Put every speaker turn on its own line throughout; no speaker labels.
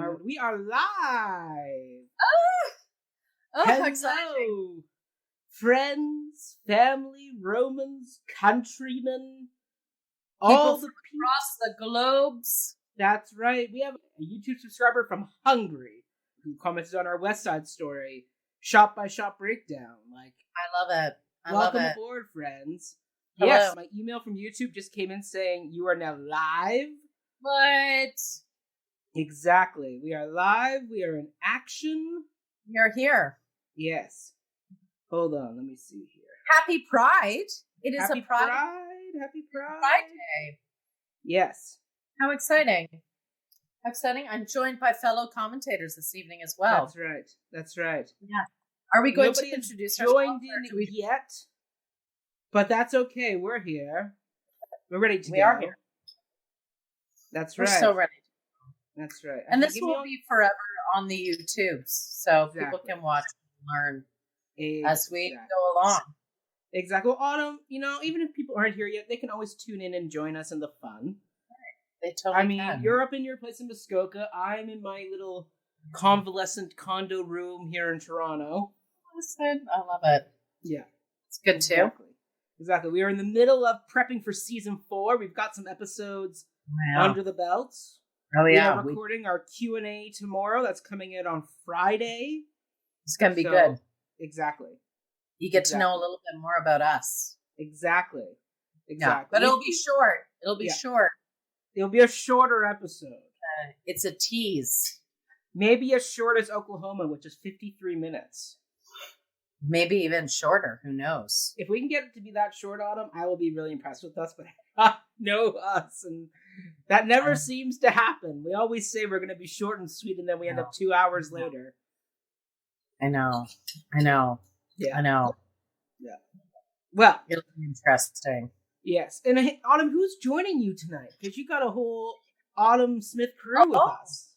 And we are live.
Hello, exciting.
Friends, family, Romans, countrymen,
People
all
from
the
across the globes.
That's right. We have a YouTube subscriber from Hungary who commented on our West Side story, shop by shop breakdown. Like,
I love it.
welcome
love it.
aboard, friends.
Hello.
Yes, my email from YouTube just came in saying you are now live.
What?
Exactly. We are live. We are in action.
You're here.
Yes. Hold on. Let me see here.
Happy Pride. It is
Happy
a Pride.
Happy Pride.
Friday.
Yes.
How exciting. How exciting. I'm joined by fellow commentators this evening as well.
That's right. That's right.
Yeah. Are we going
Nobody
to introduce
has joined
ourselves?
in yet, but that's okay. We're here. We're ready to go.
We are here.
That's
We're
right.
so ready.
That's right.
And this will be forever on the YouTubes, so people
Exactly.
can watch and learn
Exactly.
as we go along.
Exactly. Well, Autumn, even if people aren't here yet, they can always tune in and join us in the fun.
They totally
can.
can.
You're up in your place in Muskoka. I'm in my little convalescent condo room here in Toronto.
Listen, I love it.
Yeah.
It's good too.
Exactly. We are in the middle of prepping for season 4. We've got some episodes under the belt.
Oh yeah.
We are recording our Q&A tomorrow. That's coming out on Friday.
It's going to be good.
Exactly.
You get to know a little bit more about us.
Exactly.
Yeah, but it'll be short. It'll be short.
It'll be a shorter episode.
It's a tease.
Maybe as short as Oklahoma, which is 53 minutes.
Maybe even shorter. Who knows?
If we can get it to be that short, Autumn, I will be really impressed with us. But I know us, and that never seems to happen. We always say we're going to be short and sweet, and then we end up 2 hours later.
I know.
Yeah.
I know.
Yeah. Well,
it'll be interesting.
Yes. And Autumn, who's joining you tonight? Because you got a whole Autumn Smith crew with us.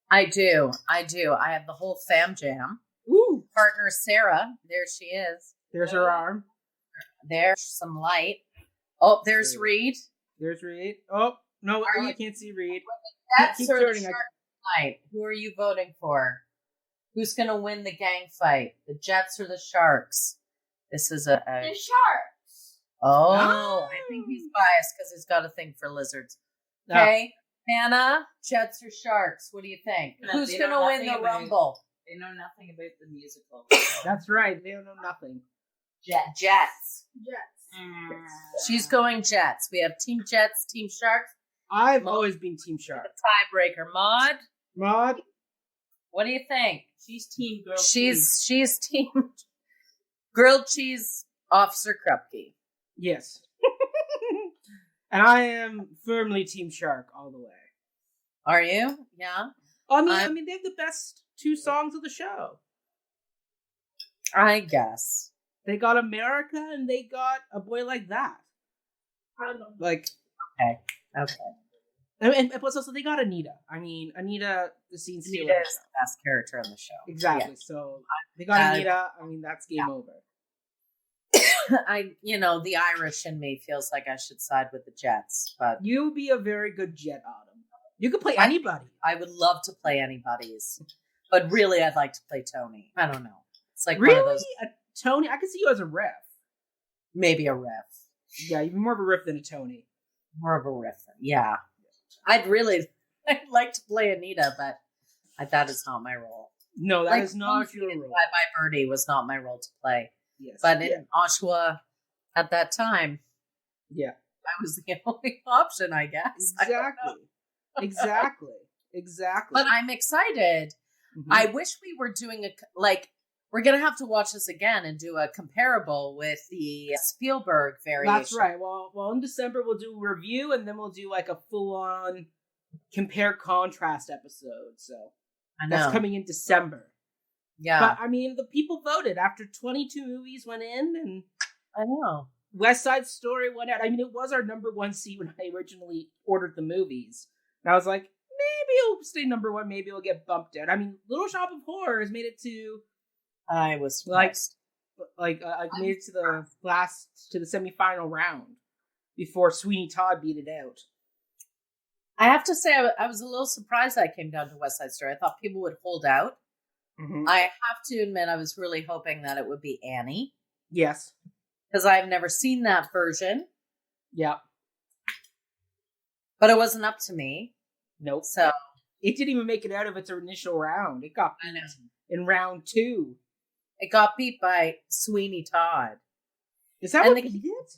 I do. I have the whole fam jam.
Ooh.
Partner Sarah. There she is.
There's her arm.
There's some light. Oh, there's Reed.
There's Reed. Oh, no, I can't see Reed.
That's keep turning. Light. Who are you voting for? Who's going to win the gang fight? The Jets or the Sharks? This is the
Sharks.
Oh, I think he's biased because he's got a thing for lizards. Okay, Hannah, Jets or Sharks? What do you think?
No,
who's going to win the Rumble?
They know nothing about the musical.
That's right. They don't know nothing.
Jets. She's
Mm.
going Jets. We have Team Jets, Team Sharks.
I've always been Team Sharks.
Tiebreaker. Maud? What do you think?
She's Team Grilled
Cheese. She's Team Grilled Cheese Officer Krupke.
Yes. And I am firmly Team Shark all the way.
Are you? Yeah.
I mean, they have the best 2 songs of the show.
I guess.
They got America and they got A Boy Like That.
I don't know.
Like,
okay.
And plus also they got Anita. I mean, Anita, the scene stealer.
Anita is the best character on the show.
Exactly. Yeah. So they got Anita. I mean, that's game over.
The Irish in me feels like I should side with the Jets, but
you would be a very good Jet, Autumn. You could play anybody.
I would love to play anybody's, but really, I'd like to play Tony. I don't know. It's like
really
one of those.
Tony. I could see you as a riff.
Maybe a riff.
Yeah, you're more of a riff than a Tony.
More of a riff. Yeah. I'd like to play Anita, but that is not my role.
No, that is not your role.
By Birdie was not my role to play.
Yes.
But in Oshawa at that time, I was the only option, I guess.
Exactly.
But I'm excited. Mm-hmm. I wish we were doing we're going to have to watch this again and do a comparable with the Spielberg variation.
That's right. Well, in December we'll do a review and then we'll do like a full-on compare-contrast episode. So that's coming in December.
Yeah.
But, I mean, the people voted after 22 movies went in and
I know.
West Side Story went out. I mean, it was our number 1 seed when I originally ordered the movies. And I was like, maybe it'll stay number 1. Maybe it'll get bumped out. I mean, Little Shop of Horrors made it to...
I was
made it to the semifinal round before Sweeney Todd beat it out.
I have to say, I was a little surprised that I came down to West Side Story. I thought people would hold out.
Mm-hmm.
I have to admit, I was really hoping that it would be Annie.
Yes.
Because I've never seen that version.
Yeah.
But it wasn't up to me.
Nope.
So
it didn't even make it out of its initial round. It got beat in round 2.
It got beat by Sweeney Todd.
Is that what beat it?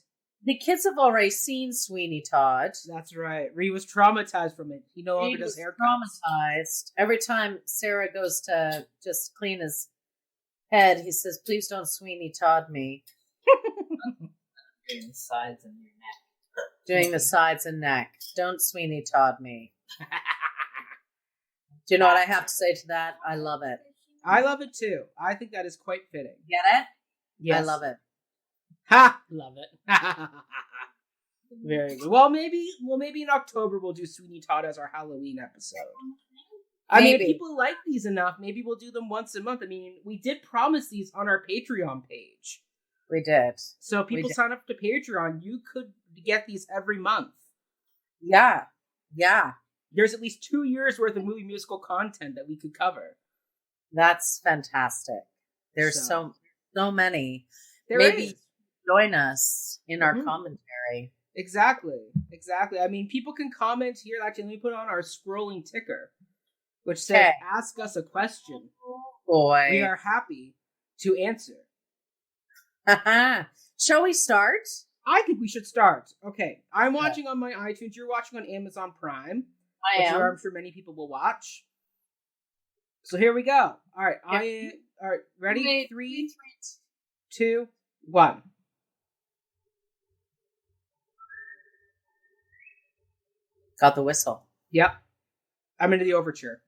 The kids have already seen Sweeney Todd.
That's right. Ree was traumatized from it. He no longer does haircuts.
Traumatized. Every time Sarah goes to just clean his head, he says, "Please don't Sweeney Todd me."
Doing the sides and your neck.
Doing the sides and neck. Don't Sweeney Todd me. Do you know what I have to say to that? I love it.
I love it too. I think that is quite fitting.
Get it?
Yes.
I love it.
Ha! Love it. Very good. Well, maybe in October we'll do Sweeney Todd as our Halloween episode. I mean, if people like these enough, maybe we'll do them once a month. I mean, we did promise these on our Patreon page.
We did.
So if people sign up to Patreon, you could get these every month.
Yeah. Yeah.
There's at least 2 years worth of movie musical content that we could cover.
That's fantastic. There's so many.
Maybe
join us in our commentary.
Exactly. I mean, people can comment here. Actually, let me put on our scrolling ticker, which says, ask us a question.
Boy.
We are happy to answer.
Shall we start?
I think we should start. Okay. I'm watching on my iTunes. You're watching on Amazon Prime.
I am.
I'm sure many people will watch. So here we go. All right. All right. Ready? 3, 2, 1.
Got the whistle.
Yep. I'm into the overture.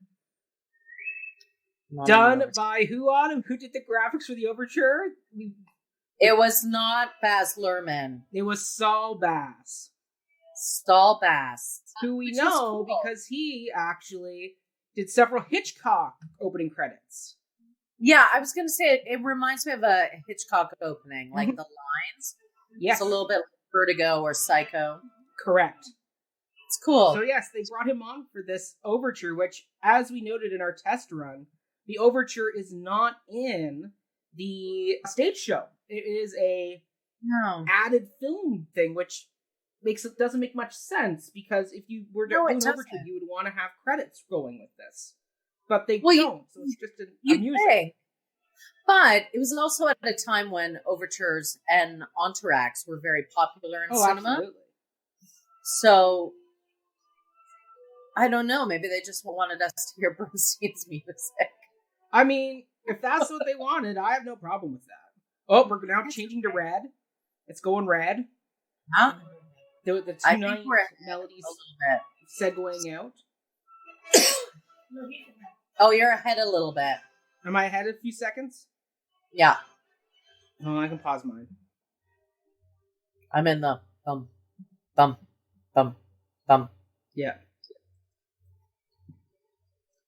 Done by who, Autumn? Who did the graphics for the overture?
It was not Baz Luhrmann.
It was Saul Bass.
Saul Bass.
Who we know because he actually did several Hitchcock opening credits.
Yeah, I was going to say, it reminds me of a Hitchcock opening, like the lines.
Yes.
It's a little bit like Vertigo or Psycho.
Correct.
It's cool.
So yes, they brought him on for this overture, which, as we noted in our test run, the overture is not in the stage show. It is a added film thing, which doesn't make much sense, because if you were doing an overture, you would want to have credits going with this. But they don't, so it's just a music.
But it was also at a time when overtures and entr'actes were very popular in cinema.
Absolutely.
So, I don't know, maybe they just wanted us to hear Bernstein's music.
I mean, if that's what they wanted, I have no problem with that. Oh, we're now changing to red. It's going red.
Huh?
The two nice melodies segueing out.
Oh, you're ahead a little bit.
Am I ahead a few seconds?
Yeah.
Oh, I can pause mine.
I'm in the thumb.
Yeah.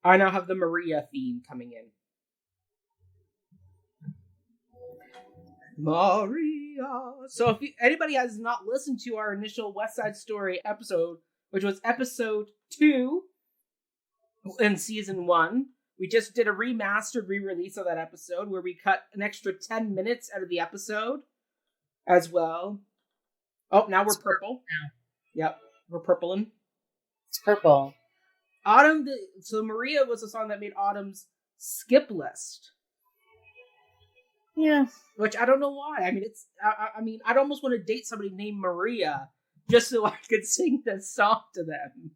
I now have the Maria theme coming in. Maria. So if anybody has not listened to our initial West Side Story episode, which was episode 2 in season 1, we just did a remastered re-release of that episode where we cut an extra 10 minutes out of the episode as well. Oh, now we're purple. Yep, we're purpling.
It's purple.
Autumn. So Maria was a song that made Autumn's skip list.
Yeah.
Which I don't know why. I mean, I'd almost want to date somebody named Maria just so I could sing this song to them.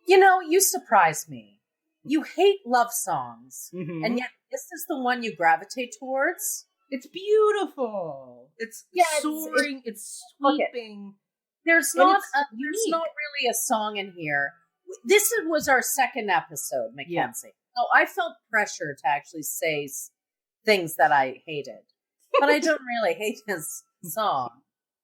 You know, you surprise me. You hate love songs, and yet this is the one you gravitate towards.
It's beautiful. It's soaring. It's sweeping.
There's not really a song in here. This was our second episode, Mackenzie. So I felt pressure to actually say things that I hated, but I don't really hate this song.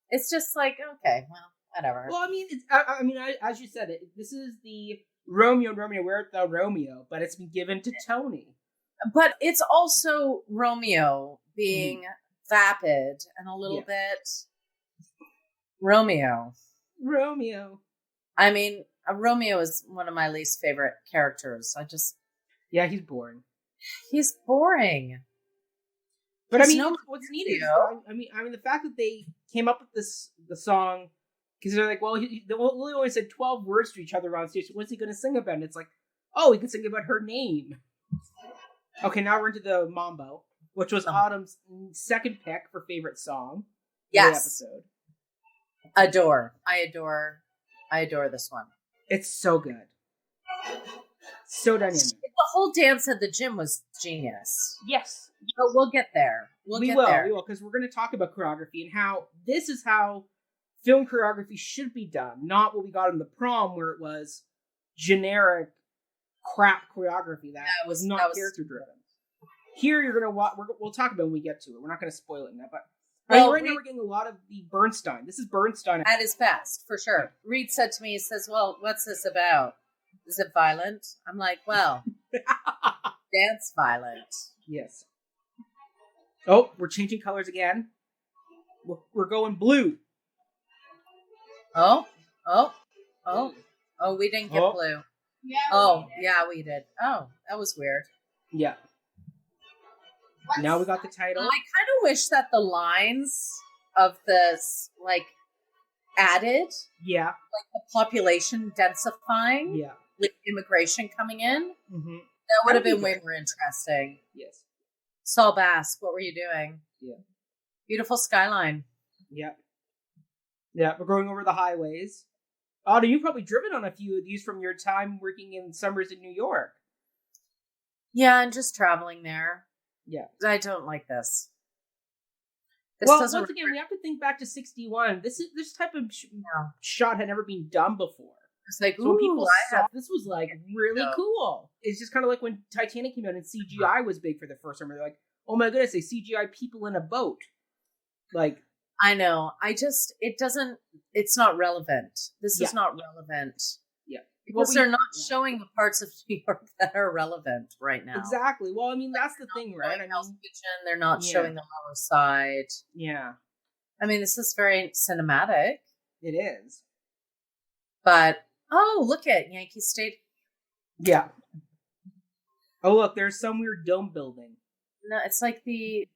It's just like, okay, well, whatever.
Well, I mean, as you said, this is the Romeo, Where Art Thou, Romeo, but it's been given to Tony.
But it's also Romeo being vapid and a little bit Romeo. I mean, Romeo is one of my least favorite characters.
Yeah, he's boring.
He's boring.
But I mean, what's neat is, I mean, the fact that they came up with the song, because they're like, well, they only said 12 words to each other on stage. What's he going to sing about? And it's like, oh, he can sing about her name. Okay, now we're into the Mambo, which was Autumn's second pick for favorite song.
Yes.
The episode.
I adore this one.
It's so good. So dynamic.
The whole dance at the gym was genius.
Yes.
But we'll get there. We will,
because we're going to talk about choreography and how this is how film choreography should be done, not what we got in the prom where it was generic crap choreography that was not character driven. Here you're going to watch, we'll talk about when we get to it. We're not going to spoil it now, but right now we're getting a lot of the Bernstein. This is Bernstein.
At his best, for sure. Reed said to me, he says, well, what's this about? Is it violent? I'm like, well, dance violent.
Yes. Oh, we're changing colors again. We're going blue.
Oh, we didn't get blue. Yeah, we did. Oh, that was weird.
Yeah. Now we got the title.
I kind of wish that the lines of this, like, added.
Yeah.
Like the population densifying.
Yeah.
With immigration coming in.
Mm-hmm.
That would have been way more interesting.
Yes.
Saul Bass, what were you doing?
Yeah.
Beautiful skyline.
Yeah. Yeah, we're going over the highways. Otto, you've probably driven on a few of these from your time working in summers in New York.
Yeah, and just traveling there.
Yeah.
I don't like this.
Once again, we have to think back to 61. This type of shot had never been done before.
It's like,
so when people saw this was like really cool. It's just kind of like when Titanic came out and CGI was big for the first time. They're like, oh my goodness, they CGI people in a boat. Like,
I know. It's not relevant. This is not relevant.
Yeah.
Because they're not showing the parts of New York that are relevant right now.
Exactly. Well, I mean, that's the thing, right?
They're not showing the lower side.
Yeah.
I mean, this is very cinematic.
It is.
But, look at Yankee State.
Yeah. Oh, look, there's some weird dome building.
No, it's like the...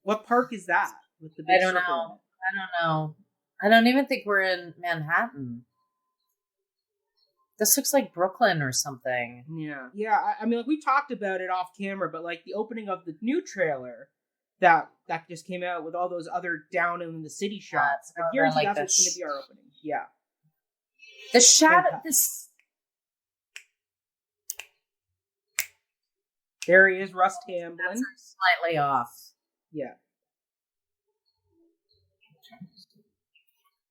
What park is that? With the big
I don't know. I don't even think we're in Manhattan. This looks like Brooklyn or something.
Yeah. Yeah, I mean, like, we talked about it off camera, but, like, the opening of the new trailer that just came out with all those other down in the city shots. I guarantee that's what's going to be our opening. Yeah.
The shadow...
There he is, Russ Tamblyn.
Slightly off.
Yeah.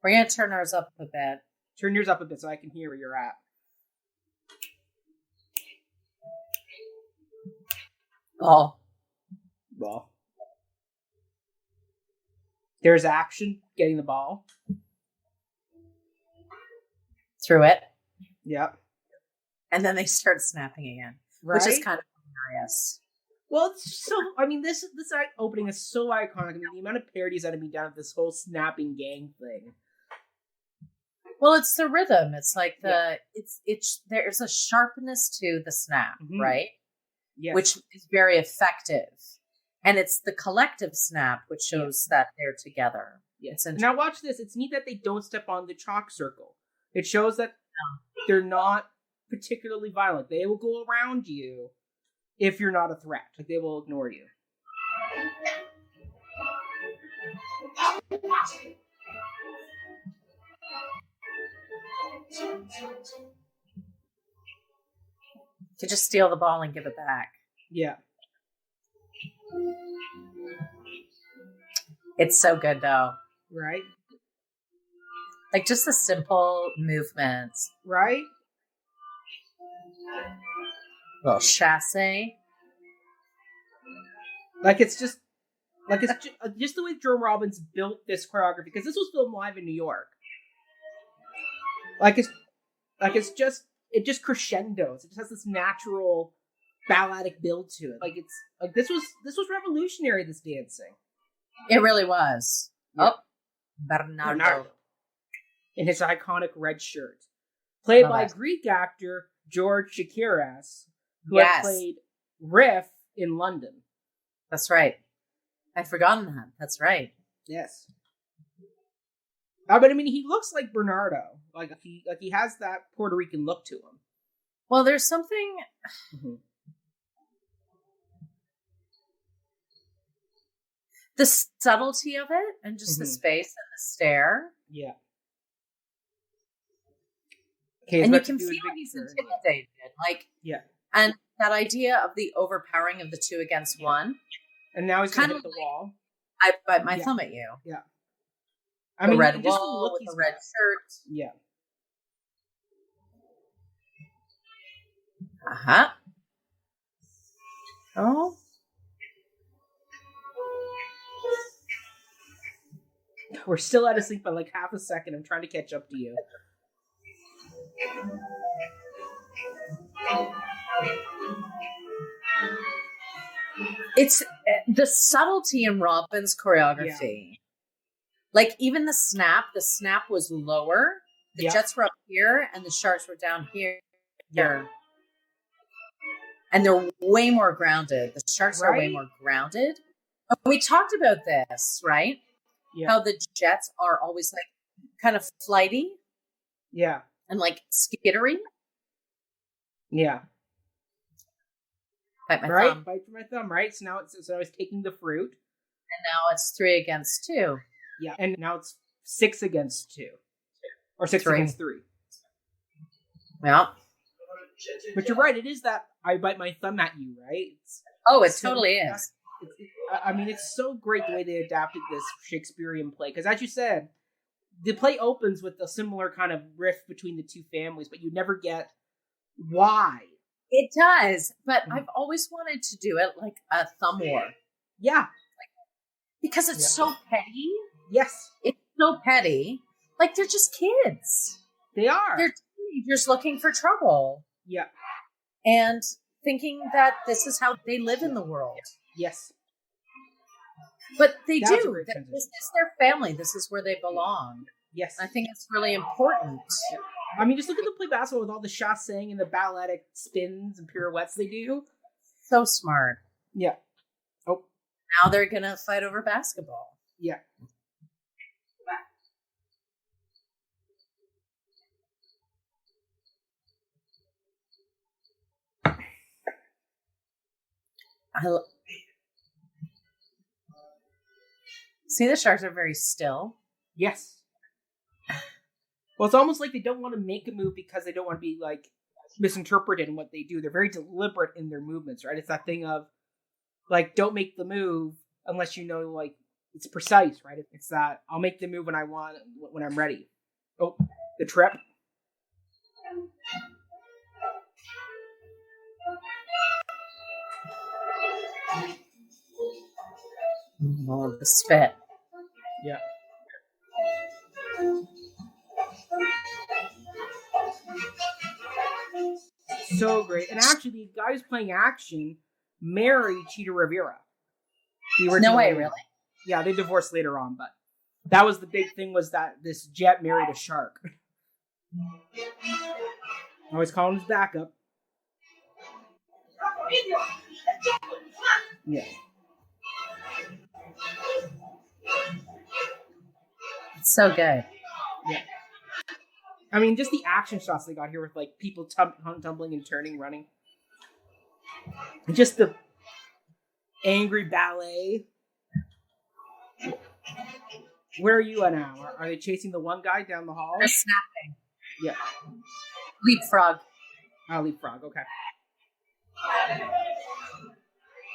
We're going to turn ours up a bit.
Turn yours up a bit so I can hear where you're at.
Ball.
There's action, getting the ball.
Through it.
Yep.
And then they start snapping again.
Right?
Which is kind of hilarious.
Well, it's so... I mean, this opening is so iconic. I mean, the amount of parodies that have been done with this whole snapping gang thing.
Well, it's the rhythm. It's like it's there's a sharpness to the snap, right?
Yeah.
Which is very effective. And it's the collective snap which shows that they're together.
Yes. Now watch this. It's neat that they don't step on the chalk circle. It shows that they're not particularly violent. They will go around you if you're not a threat. Like, they will ignore you.
To just steal the ball and give it back.
Yeah.
It's so good, though.
Right?
Like, just the simple movements.
Right?
Little chassé.
It's just the way Jerome Robbins built this choreography, because this was filmed live in New York. It just crescendos. It just has this natural balladic build to it. Like, it's like this was revolutionary, this dancing.
It really was.
Yeah.
Oh, Bernardo.
in his iconic red shirt. Played by
it.
Greek actor George Chakiris, who had played Riff in London.
That's right. I'd forgotten that. That's right.
Yes. But I mean, he looks like Bernardo. Like he has that Puerto Rican look to him.
Well, there's something. Mm-hmm. The subtlety of it, and just the space and the stare.
Yeah.
Okay, and you can feel he's intimidated. Like,
yeah.
And that idea of the overpowering of the two against one.
And now he's kind of hit the wall.
I bite my thumb at you.
Yeah.
I mean, red wall with the red shirt.
Yeah.
Uh-huh. Oh.
We're still out of sync by like half a second. I'm trying to catch up to you.
It's the subtlety in Robin's choreography. Yeah. Like even the snap was lower. The jets were up here and the sharks were down here.
Yeah.
And they're way more grounded. The sharks are way more grounded. We talked about this, right?
Yeah.
How the jets are always like kind of flighty.
Yeah.
And like skittery.
Yeah.
Bite my thumb.
Bite my thumb, right? So now I was taking the fruit.
And now it's 3 against 2.
Yeah. And now it's 6 against 2. Or 6 against 3.
Yeah.
But you're right, it is that I bite my thumb at you, right?
It totally is.
I mean, it's so great the way they adapted this Shakespearean play. Because as you said, the play opens with a similar kind of rift between the two families, but you never get why.
It does, but I've always wanted to do it like a thumb war.
Yeah.
Because it's so petty.
Yes.
It's so petty. Like, they're just kids.
They are.
They're teenagers looking for trouble.
Yeah.
And thinking that this is how they live in the world.
Yes.
But they do. This is their family. This is where they belong.
Yes.
I think it's really important.
Yeah. I mean, just look at them play basketball with all the chassing and the balletic spins and pirouettes they do.
So smart.
Yeah. Oh.
Now they're going to fight over basketball.
Yeah.
See, the sharks are very still.
Yes. Well, it's almost like they don't want to make a move because they don't want to be, like, misinterpreted in what they do. They're very deliberate in their movements, right? It's that thing of, like, don't make the move unless you know, like, it's precise, right? It's that I'll make the move when I want, when I'm ready. Oh, the trip.
Oh, the spit.
Yeah. So great. And actually, the guy who's playing action married Cheetah Rivera.
No way, really?
Yeah, they divorced later on, but that was the big thing, was that this jet married a shark. I always call him his backup. Yeah.
It's so good.
Yeah. I mean, just the action shots they got here with, like, people tumbling and turning, running. And just the angry ballet. Where are you at now? Are they chasing the one guy down the hall?
They're snapping.
Yeah.
Leapfrog.
Leapfrog, okay.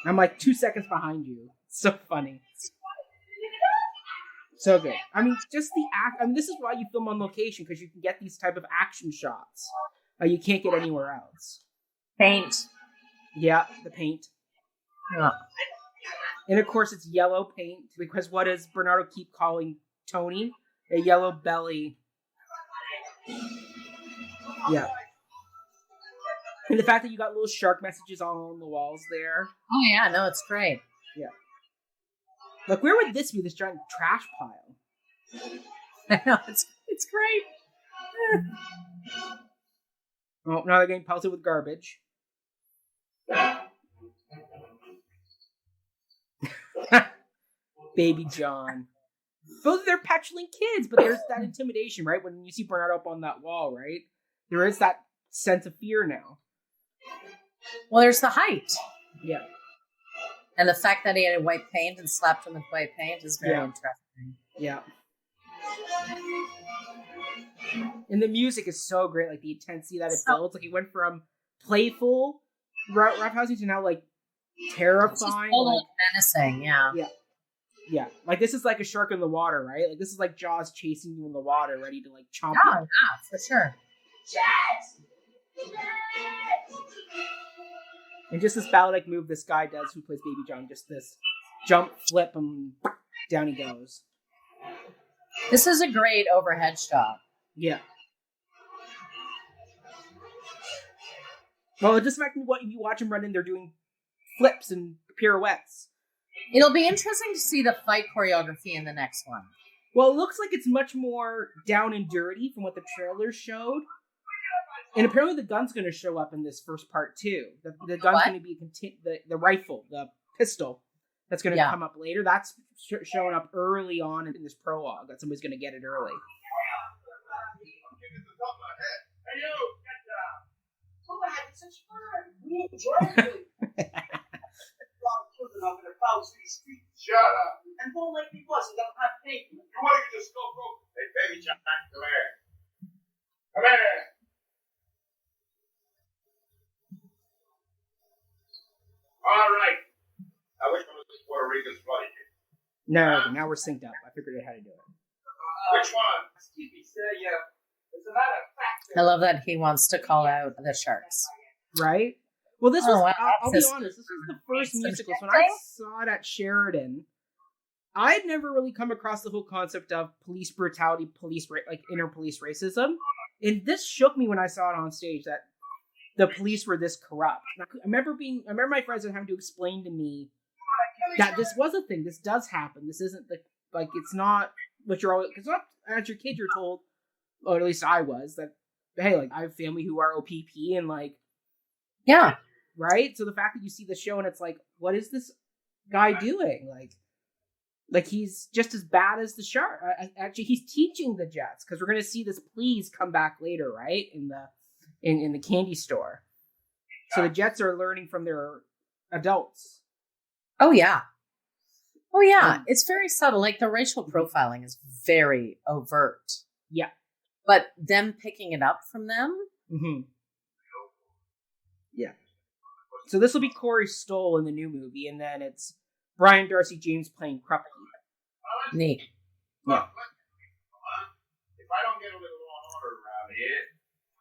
I'm like 2 seconds behind you. So funny. So good. I mean, just the act. I mean, this is why you film on location, because you can get these type of action shots. You can't get anywhere else.
Paint.
Yeah, the paint.
Yeah.
And of course, it's yellow paint, because what does Bernardo keep calling Tony? A yellow belly. Yeah. And the fact that you got little shark messages all on the walls there.
Oh yeah, no, it's great.
Yeah. Like, where would this be, this giant trash pile?
I know, it's It's great.
Well, now they're getting pelted with garbage. Baby John. Both of they're petulant kids, but there's that intimidation, right? When you see Bernard up on that wall, right? There is that sense of fear now.
Well, there's the height.
Yeah.
And the fact that he had white paint and slapped him with white paint is very interesting.
Yeah. And the music is so great, like the intensity that it builds. Like it went from playful roughhousing to now like terrifying.
Like menacing, yeah.
Yeah. Yeah. Like this is like a shark in the water, right? Like this is like Jaws chasing you in the water, ready to like chomp you.
Yeah, for sure.
And just this ballet-like move this guy does who plays Baby John, just this jump, flip, and down he goes.
This is a great overhead shot.
Yeah. Well, just imagine what if you watch him run in there doing flips and pirouettes.
It'll be interesting to see the fight choreography in the next one.
Well, it looks like it's much more down and dirty from what the trailers showed. And apparently the gun's going to show up in this first part too. The gun's going to be the rifle, the pistol that's going to come up later. That's showing up early on in this prologue. That somebody's going to get it early.
Hey, you! We're having such fun. We enjoy it. Children up in the Foul City street. Shut up. And won't like me was and don't have paint. You want to just go broke? Hey, baby John, come here. Come here. All right. I wish I was Puerto Rican's bloody.
No, now we're synced up. I figured out how to do it.
Which one? Excuse me, sir. Yeah. As a matter of fact.
I love that he wants to call out the sharks.
Right? Well, this was, I'll be
This-
honest, this was the first musical. So when I saw it at Sheridan, I'd never really come across the whole concept of police brutality, like inter-police racism. And this shook me when I saw it on stage that the police were this corrupt. And I remember my friends having to explain to me that this was a thing. This does happen. This isn't it's not what you're always, because as your kid you're told, or at least I was, that, hey, like I have family who are OPP and like,
yeah.
Right? So the fact that you see the show and it's like, what is this guy doing? Like he's just as bad as the shark. Actually, he's teaching the Jets, because we're going to see this please come back later, right? In the candy store. So the Jets are learning from their adults.
Oh, yeah. Oh, yeah. It's very subtle. Like the racial profiling is very overt.
Yeah.
But them picking it up from them.
Mm-hmm. Yeah. So this will be Corey Stoll in the new movie, and then it's Brian Darcy James playing Krupke.
Neat.
Yeah.
If I don't get a little order around here,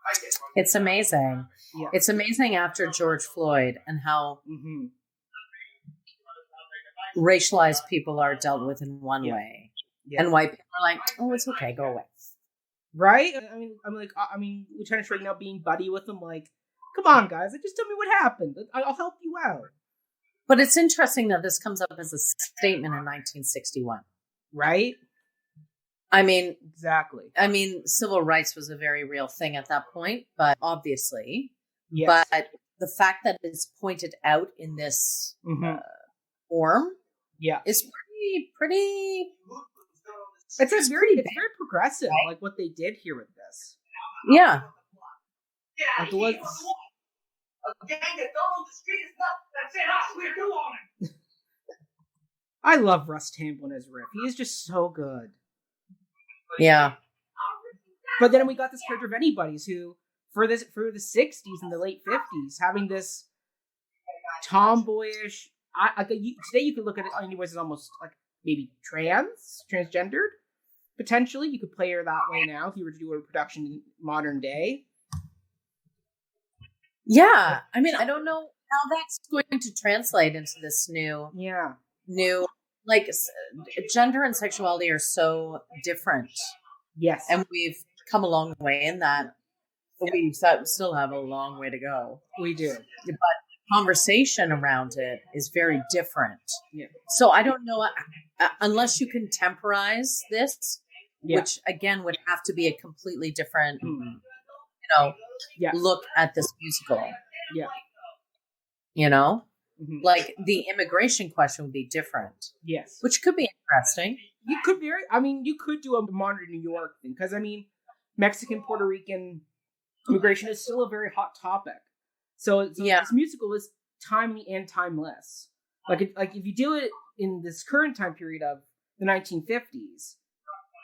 I get
It's amazing.
Yeah.
It's amazing after George Floyd and how racialized people are dealt with in one way. Yeah. And white people are like, oh, it's okay, go away.
Right? I mean, Lieutenant Schrager now being buddy with them, like, come on, guys, just tell me what happened. I'll help you out.
But it's interesting that this comes up as a statement in 1961.
Right?
I mean,
exactly.
I mean, civil rights was a very real thing at that point, but obviously.
Yes.
But the fact that it's pointed out in this form is pretty.
It's very progressive, right? Like what they did here with this.
Yeah.
Like the ones...
A gang that don't know the street is not. That's it. We're doing it.
I love Russ Tamblyn as Riff. He is just so good.
Yeah.
But then we got this character of Anybody's who, for the 60s and the late 50s, having this tomboyish. Today you could look at it Anybody's as almost like maybe transgendered. Potentially, you could play her that way now if you were to do a production in modern day.
Yeah, I mean, I don't know how that's going to translate into this new, like, gender and sexuality are so different.
Yes.
And we've come a long way in that. But we still have a long way to go.
We do.
But conversation around it is very different.
Yeah.
So I don't know, unless you contemporize this, which again would have to be a completely different, look at this musical.
Yeah.
Like the immigration question would be different.
Yes.
Which could be interesting.
You could do a modern New York thing, because Mexican, Puerto Rican immigration is still a very hot topic. So this musical is timely and timeless. Like if you do it in this current time period of the 1950s,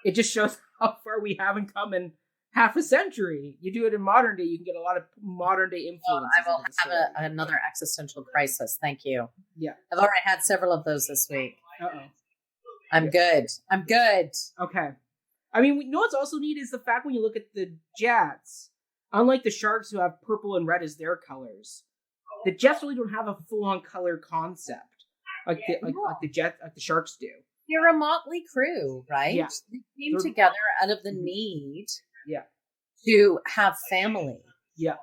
it just shows how far we haven't come in half a century. You do it in modern day, you can get a lot of modern day influence.
I will have another existential crisis. Thank you.
Yeah.
I've already had several of those this week.
Uh-oh.
I'm good.
Okay. What's also neat is the fact when you look at the Jets, unlike the Sharks who have purple and red as their colors, the Jets really don't have a full-on color concept like the Sharks do.
You're a motley crew, right?
Yeah.
They came together out of the need
Yeah.
to have family.
Yeah.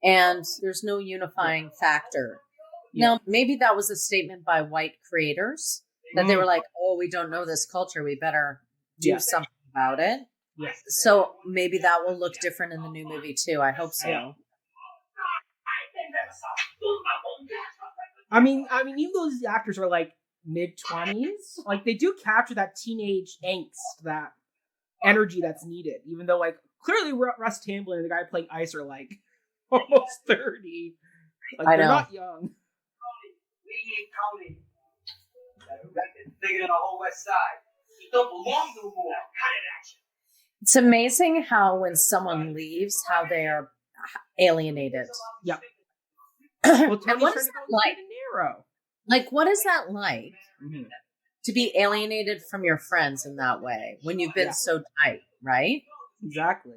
And there's no unifying factor.
Yeah.
Now, maybe that was a statement by white creators that they were like, oh, we don't know this culture. We better do something about it.
Yeah.
So maybe that will look different in the new movie too. I hope so.
Yeah. Even though these actors are like mid-20s, like they do capture that teenage angst, that energy that's needed. Even though like clearly Russ Tamblyn and the guy playing Ice are like almost 30. Like they're not young.
Tony. Bigger than the whole West Side. You don't belong no more. Cut it action.
It's amazing how when someone leaves, how they are alienated.
Yeah.
Well, and what is that like? Like, what is that like to be alienated from your friends in that way when you've been so tight, right?
Exactly.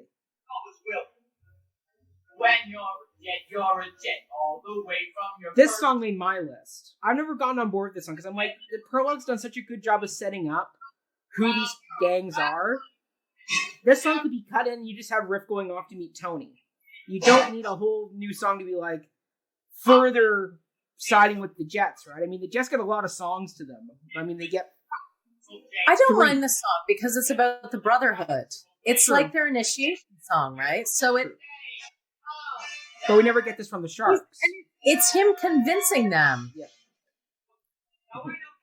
When you're a jet all the way from your.
This song made my list. I've never gotten on board with this song because I'm like, the prologue's done such a good job of setting up who these gangs are. This song could be cut in and you just have Riff going off to meet Tony. You don't need a whole new song to be like further siding with the Jets, right? The Jets get a lot of songs to them. They get.
I don't mind the song because it's about the brotherhood. It's like their initiation song, right? So it.
But we never get this from the Sharks.
It's him convincing them.
Yeah.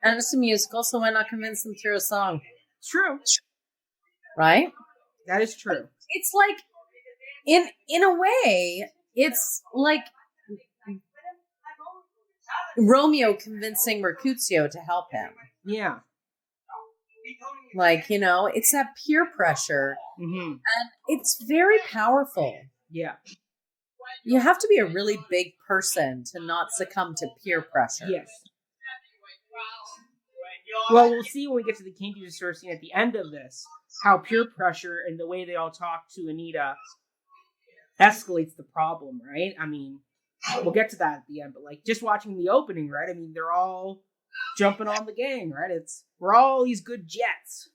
And it's a musical, so why not convince them through a song?
True.
Right?
That is true.
It's like, in a way, it's like Romeo convincing Mercutio to help him.
Yeah.
Like, it's that peer pressure.
Mm-hmm.
And it's very powerful.
Yeah.
You have to be a really big person to not succumb to peer pressure.
Yes. Well, we'll see when we get to the candy store scene at the end of this, how peer pressure and the way they all talk to Anita escalates the problem, right? We'll get to that at the end, but like just watching the opening, right? They're all jumping on the gang, right? We're all these good Jets.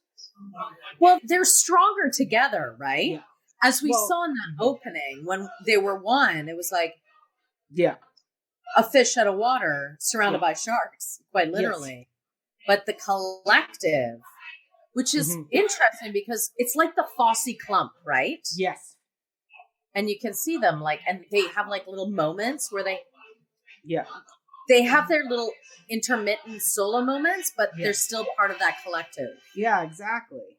Well, they're stronger together, right?
Yeah.
As we saw in that opening, when they were one, it was like a fish out of water surrounded by sharks, quite literally. Yes. But the collective, which is interesting because it's like the Fosse clump, right?
Yes.
And you can see them and they have like little moments where
they
have their little intermittent solo moments, but they're still part of that collective.
Yeah, exactly.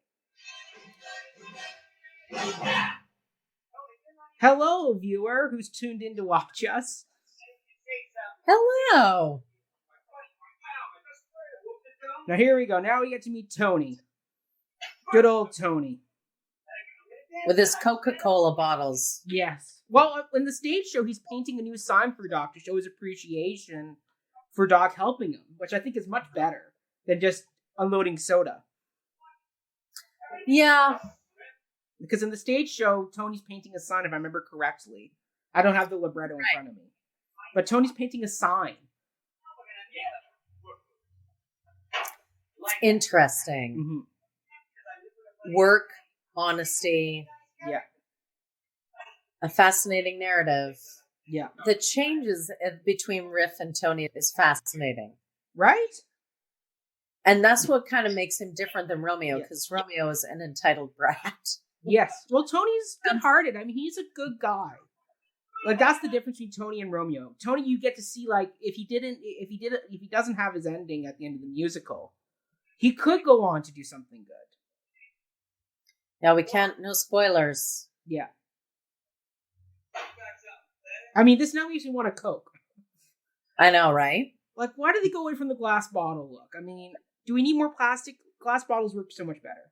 Hello, viewer who's tuned in to watch us.
Hello.
Now here we go. Now we get to meet Tony. Good old Tony.
With his Coca-Cola bottles.
Yes. Well, in the stage show, he's painting a new sign for Doc to show his appreciation for Doc helping him, which I think is much better than just unloading soda.
Yeah.
Because in the stage show, Tony's painting a sign, if I remember correctly. I don't have the libretto in front of me. But Tony's painting a sign.
Interesting. Mm-hmm. Work, honesty.
Yeah.
A fascinating narrative.
Yeah.
The changes between Riff and Tony is fascinating.
Right?
And that's what kind of makes him different than Romeo, because Romeo is an entitled brat.
Yes. Well, Tony's good-hearted. I mean, he's a good guy. Like, that's the difference between Tony and Romeo. Tony, you get to see, like, if he doesn't have his ending at the end of the musical, he could go on to do something good.
Yeah, we can't, no spoilers.
Yeah. I mean, this now makes me want a Coke.
I know, right?
Like, why do they go away from the glass bottle look? I mean, do we need more plastic? Glass bottles work so much better.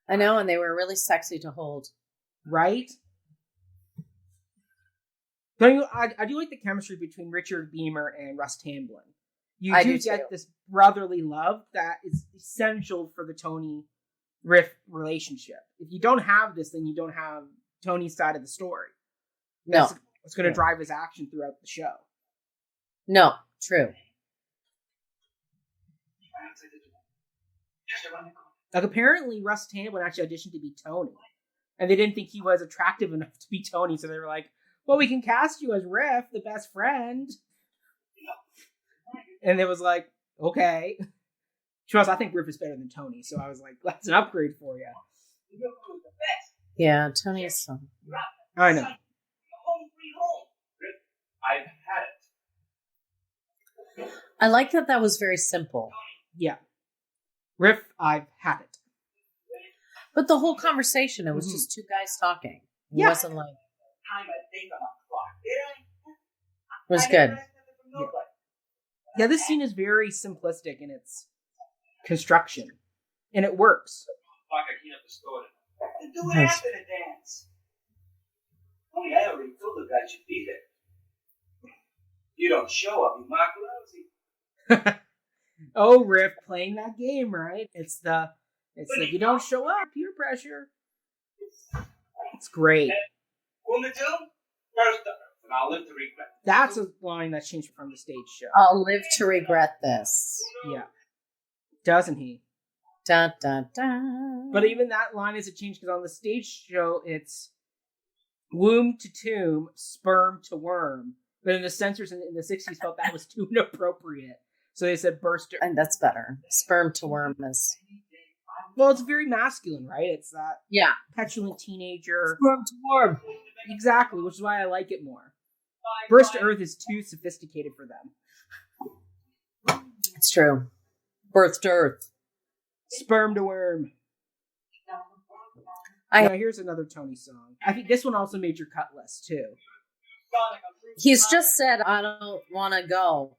I know, and they were really sexy to hold.
Right? But I do like the chemistry between Richard Beamer and Russ Tamblyn. You do get this brotherly love that is essential for the Tony Riff relationship. If you don't have this, then you don't have Tony's side of the story.
No.
It's going to drive his action throughout the show.
No, true.
Like, apparently Russ Tamblyn actually auditioned to be Tony. And they didn't think he was attractive enough to be Tony, so they were like, well, we can cast you as Riff, the best friend. And it was like, okay. Trust, I think Riff is better than Tony, so I was like, that's an upgrade for you.
Yeah, Tony is so...
I know.
I've had it.
I like that was very simple.
Yeah. Riff, I've had it.
But the whole conversation, it was just two guys talking. It wasn't like... It was good.
Yeah, this scene is very simplistic in its construction. And it works.
Do it after the dance. Oh, yeah, I already told the guy should be there. You don't show up, you mark lousy.
Oh, Riff, playing that game, right? It's like you don't show up, peer pressure. It's great.
Woman too? First up, and I'll live to regret.
That's a line that's changed from the stage show.
I'll live to regret this.
Yeah. Doesn't he?
Dun, dun, dun.
But even that line isn't changed because on the stage show, it's womb to tomb, sperm to worm. But in the censors in the 60s felt that was too inappropriate. So they said burst.
And that's better. Sperm to worm is...
Well, it's very masculine, right? It's that petulant teenager.
Sperm to worm.
Exactly, which is why I like it more. Burst to earth is too sophisticated for them.
It's true. Birth to earth.
Sperm to worm. Now, here's another Tony song. I think this one also made your cut list, too.
He's just said, I don't want to go.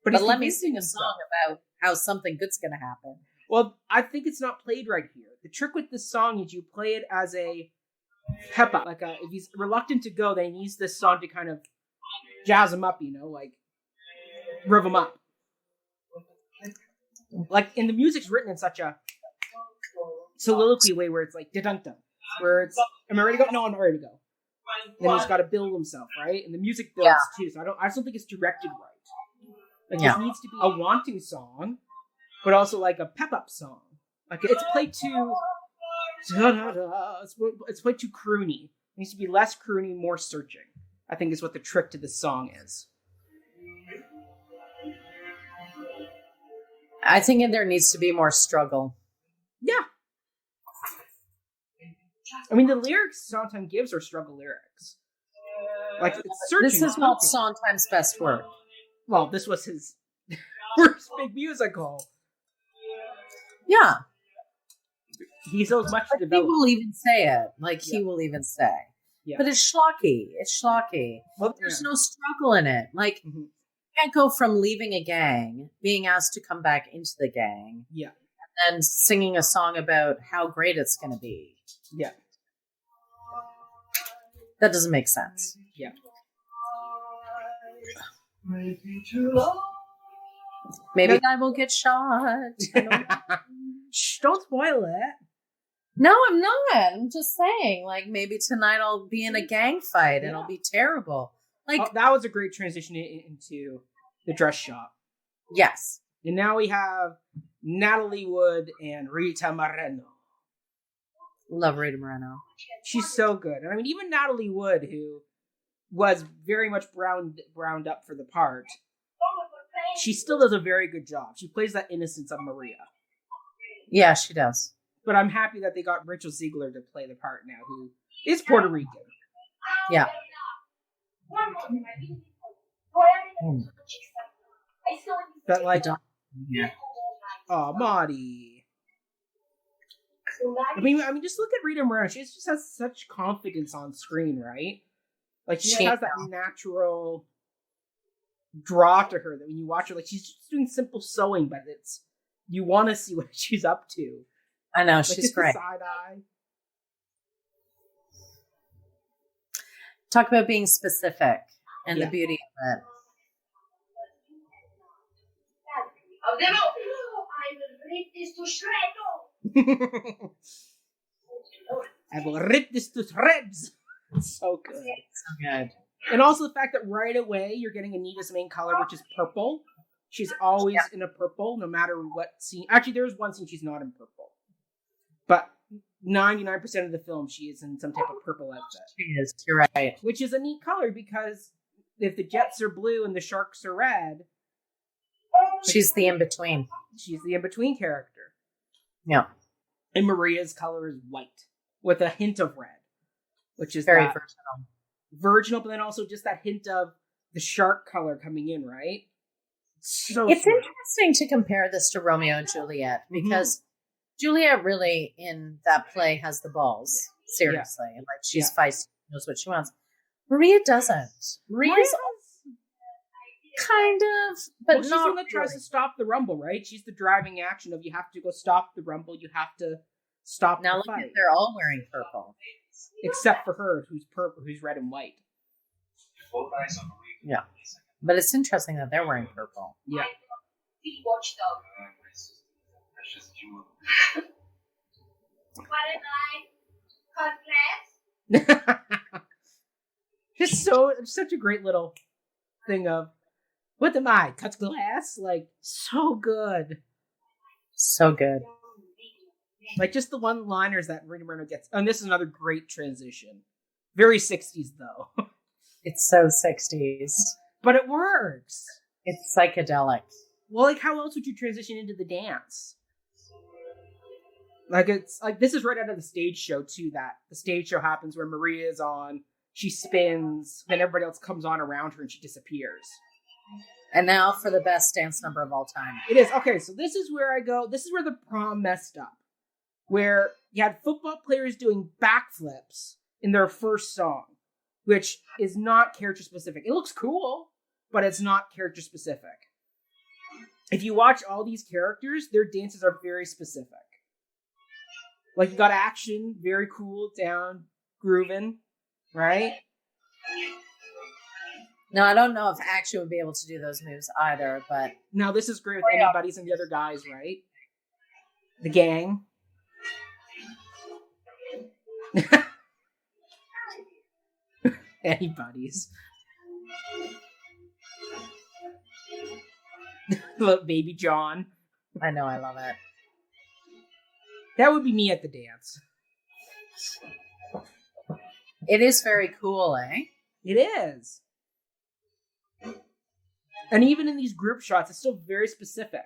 But let me sing a song about how something good's going to happen.
Well, I think it's not played right here. The trick with this song is you play it as a pep up. Like, if he's reluctant to go, then he needs this song to kind of jazz him up, like rev him up. Like, and the music's written in such a soliloquy way where it's like, da-dun-dun. Where it's, am I ready to go? No, I'm not ready to go. Then he's got to build himself, right? And the music builds too, so I just don't think it's directed right. Like, it needs to be a wanting song, but also like a pep-up song. Like, it's played too... It's played too croony. It needs to be less croony, more searching. I think is what the trick to this song is.
I think there needs to be more struggle.
Yeah. I mean, the lyrics Sondheim gives are struggle lyrics. Like, it's searching.
This is not Sondheim's best work.
Well, this was his first big musical.
Yeah.
He still has much to develop.
He will even say it. Like, he will even say.
Yeah.
But it's schlocky. It's schlocky. Well, there's no struggle in it. Like, you can't go from leaving a gang, being asked to come back into the gang, and then singing a song about how great it's going to be.
Yeah.
That doesn't make sense.
Yeah.
Maybe I will get shot.
Shh, don't spoil it.
No, I'm not. I'm just saying, like, maybe tonight I'll be in a gang fight and it'll be terrible. Like,
that was a great transition into the dress shop.
Yes.
And now we have Natalie Wood and Rita Moreno.
Love Rita Moreno.
She's so good. And I mean, even Natalie Wood, who was very much browned up for the part, she still does a very good job. She plays that innocence of Maria.
Yeah, she does.
But I'm happy that they got Rachel Ziegler to play the part now, who is Puerto Rican.
Yeah.
That like,
yeah.
Oh, Maudie. I mean, just look at Rita Moreno. She just has such confidence on screen, right? Like she has that natural draw to her that when you watch her, like she's just doing simple sewing, but you want to see what she's up to.
I know,
like,
she's great.
Side eye.
Talk about being specific and the beauty of it.
I will rip this to shreds. It's so good.
So good.
And also the fact that right away you're getting Anita's main color, which is purple. She's always in a purple, no matter what scene. Actually, there's one scene she's not in purple. But 99% of the film, she is in some type of purple outfit.
She is, you're right.
Which is a neat color because if the Jets are blue and the Sharks are red...
She's the in-between.
She's the in-between character.
Yeah.
And Maria's color is white with a hint of red, which is
very virginal.
Virginal, but then also just that hint of the shark color coming in, right? So
it's interesting to compare this to Romeo and Juliet because Juliet really in that play has the balls. Seriously. Yeah. Like she's feisty, knows what she wants. Maria doesn't. Maria's kind of, but
she's the one that tries to stop the rumble, right? She's the driving action of you have to go stop the rumble, you have to stop
now
the
look
fight.
At they're all wearing purple.
Except for her, who's purple, who's red and white.
Yeah. But it's interesting that they're wearing purple.
Yeah. Just such a great little thing of, what am I? Cut glass? Like, so good.
So good.
Like, just the one-liners that Rita Moreno gets. And this is another great transition. Very 60s, though.
It's so 60s.
But it works.
It's psychedelic.
Well, like, how else would you transition into the dance? Like, it's like, this is right out of the stage show, too, that the stage show happens where Maria is on, she spins, then everybody else comes on around her and she disappears.
And now for the best dance number of all time.
It is. Okay, so this is where I go. This is where the prom messed up. Where you had football players doing backflips in their first song, which is not character specific. It looks cool, but it's not character specific. If you watch all these characters, their dances are very specific. Like, you got action, very cool, down, grooving, right?
No, I don't know if Action would be able to do those moves either, but...
Now, this is great with Anybody's and the other guys, right? The gang. Anybody's. Little baby John.
I know, I love it.
That would be me at the dance.
It is very cool, eh?
It is. And even in these group shots, it's still very specific.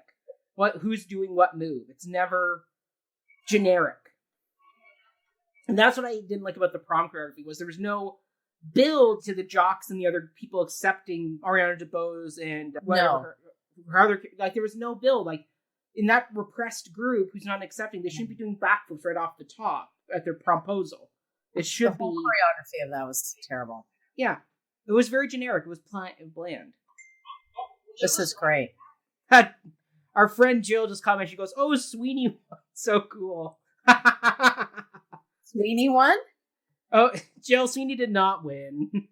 Who's doing what move. It's never generic. And that's what I didn't like about the prom choreography, was there was no build to the jocks and the other people accepting Ariana DeBose and whatever. Her other, like, there was no build. Like, in that repressed group who's not accepting, they shouldn't be doing backflips right off the top at their promposal. It should be.
The whole choreography of that was terrible.
Yeah. It was very generic. It was bland.
This is great.
Our friend Jill just commented, she goes, "Oh, Sweeney, so cool."
Sweeney won?
Oh, Jill, Sweeney did not win.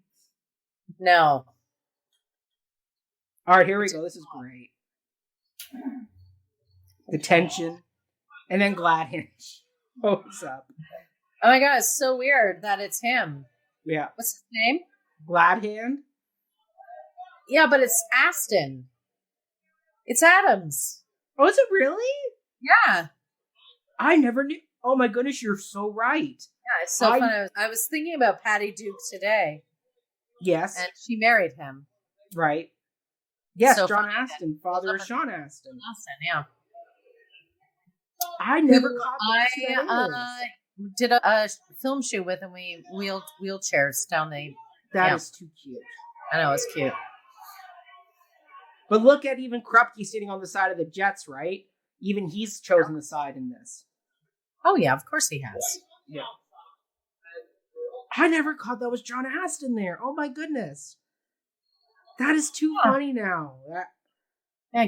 No.
All right, here we go. This is great. The tension. And then Gladhand shows up.
Oh my god, it's so weird that it's him.
Yeah.
What's his name?
Gladhand?
Yeah, but it's Aston. It's Adams.
Oh, is it really?
Yeah.
I never knew. Oh my goodness, you're so right.
Yeah, it's so fun. I was thinking about Patty Duke today.
Yes.
And she married him.
Right. Yes,
So
John
funny.
Astin, father of Sean Astin.
Astin, yeah.
I never caught that.
I did a film shoot with, and we wheeled wheelchairs down the.
That is too cute.
I know, it's cute.
But look at even Krupke sitting on the side of the Jets, right? Even he's chosen the side in this.
Oh yeah, of course he has.
Yeah. I never caught that was John Astin there. Oh my goodness. That is too funny now.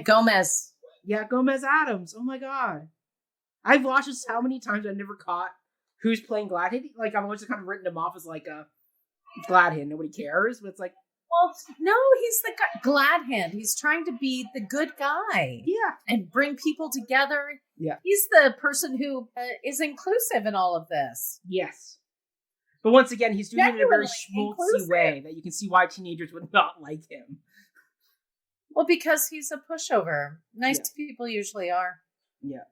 Gomez.
Yeah, Gomez Adams. Oh my god. I've watched this how many times I never caught who's playing Gladhand. Like, I've always just kind of written him off as like a Gladhand. Nobody cares. But it's like,
well, no, he's the guy. Gladhand. He's trying to be the good guy.
Yeah.
And bring people together.
Yeah.
He's the person who is inclusive in all of this.
Yes. But once again, he's doing it in a very schmaltzy way that you can see why teenagers would not like him.
Well, because he's a pushover. Nice people usually are.
Yeah.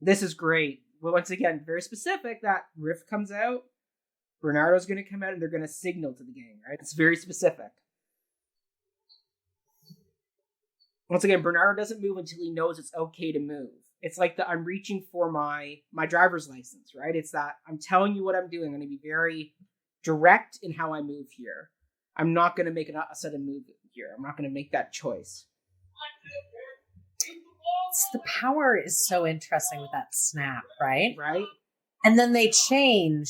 This is great. But once again, very specific. That riff comes out. Bernardo's going to come out and they're going to signal to the gang, right? It's very specific. Once again, Bernardo doesn't move until he knows it's okay to move. It's like I'm reaching for my driver's license, right? It's that I'm telling you what I'm doing. I'm going to be very direct in how I move here. I'm not going to make a sudden move here. I'm not going to make that choice.
The power is so interesting with that snap, right?
Right.
And then they change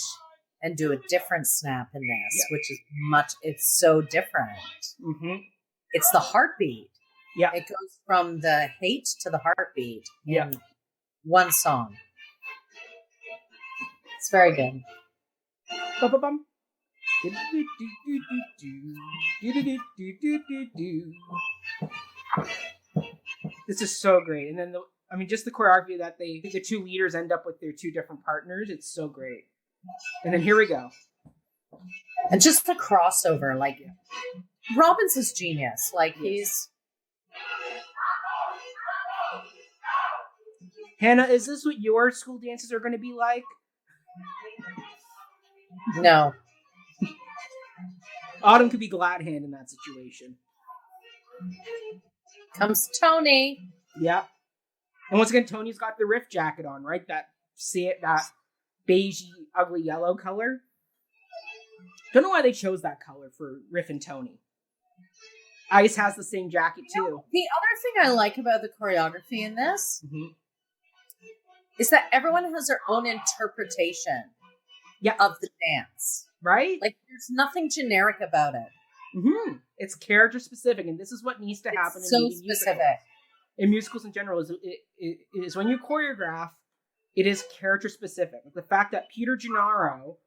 and do a different snap in this, which is it's so different.
Mm-hmm.
It's the heartbeat.
Yeah.
It goes from the hate to the heartbeat
in
one song. It's very good.
Ba-ba-bum. This is so great. And then, just the choreography that the two leaders end up with their two different partners. It's so great. And then here we go.
And just the crossover. Like, Robbins is genius. Like, he's...
Hannah, is this what your school dances are going to be like?
No.
Autumn could be Gladhand in that situation.
Comes Tony.
Yeah. And once again, Tony's got the riff jacket on, right? That beigey, ugly yellow color. Don't know why they chose that color for Riff and Tony. Ice has the same jacket too.
The other thing I like about the choreography in this is that everyone has their own interpretation of the dance.
Right?
Like, there's nothing generic about it.
Mm-hmm. It's character specific, and this is what needs to happen.
So specific.
In musicals in general, is when you choreograph, it is character specific. Like the fact that Peter Gennaro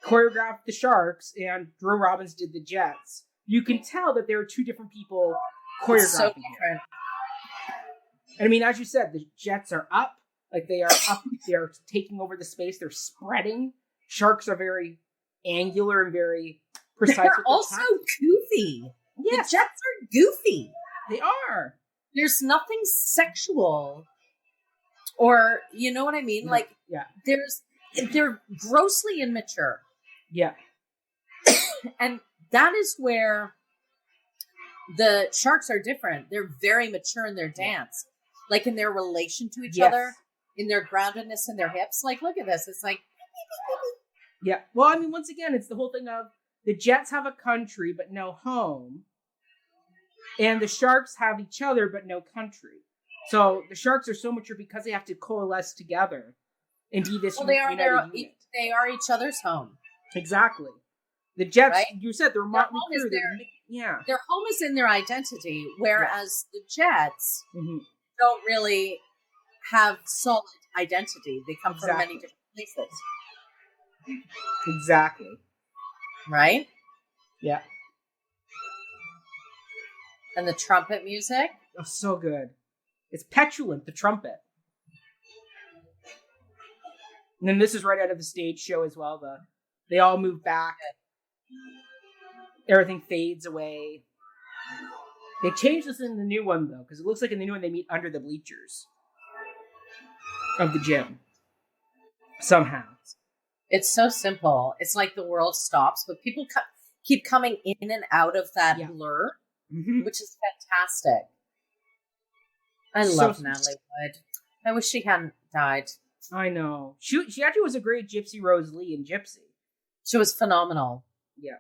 choreographed the Sharks and Drew Robbins did the Jets, you can tell that there are two different people choreographing. It's so different. And as you said, the Jets are up. Like, they are up. They are taking over the space. They're spreading. Sharks are very angular and very precise.
They're also goofy. Yes. The Jets are goofy.
They are.
There's nothing sexual, or you know what I mean? Like, they're grossly immature.
Yeah.
And that is where the Sharks are different. They're very mature in their dance, like in their relation to each other, in their groundedness in their hips. Like, look at this. It's like,
yeah. Well, once again, it's the whole thing of the Jets have a country but no home, and the Sharks have each other but no country. So the Sharks are so mature because they have to coalesce together and be this.
Well, they are each other's home.
Exactly. The Jets,
right?
You said they're motley crew.
Their home is in their identity, whereas the Jets don't really have solid identity. They come from many different places.
Exactly.
Right?
Yeah.
And the trumpet music?
Oh, so good. It's petulant, the trumpet. And then this is right out of the stage show as well. They all move back. Everything fades away. They changed this in the new one, though, because it looks like in the new one they meet under the bleachers of the gym. Somehow.
It's so simple. It's like the world stops, but people keep coming in and out of that blur, which is fantastic. I love Natalie Wood. I wish she hadn't died.
I know. She actually was a great Gypsy Rose Lee in Gypsy.
She was phenomenal.
Yeah.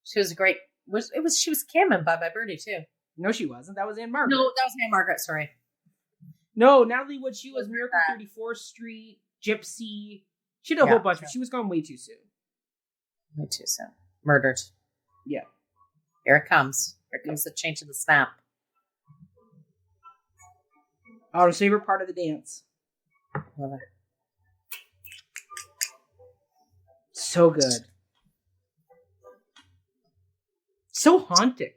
She was great. She was Kim in Bye Bye Birdie too.
No, she wasn't. That was Anne Margaret.
No, that was Anne Margaret. Sorry.
No, Natalie Wood. She was Miracle 34th Street, Gypsy. She did a whole bunch, but she was gone way too soon.
Way too soon. Murdered.
Yeah.
Here it comes. Here comes the change of the snap.
Autumn's favorite part of the dance.
Love it.
So good. So haunting.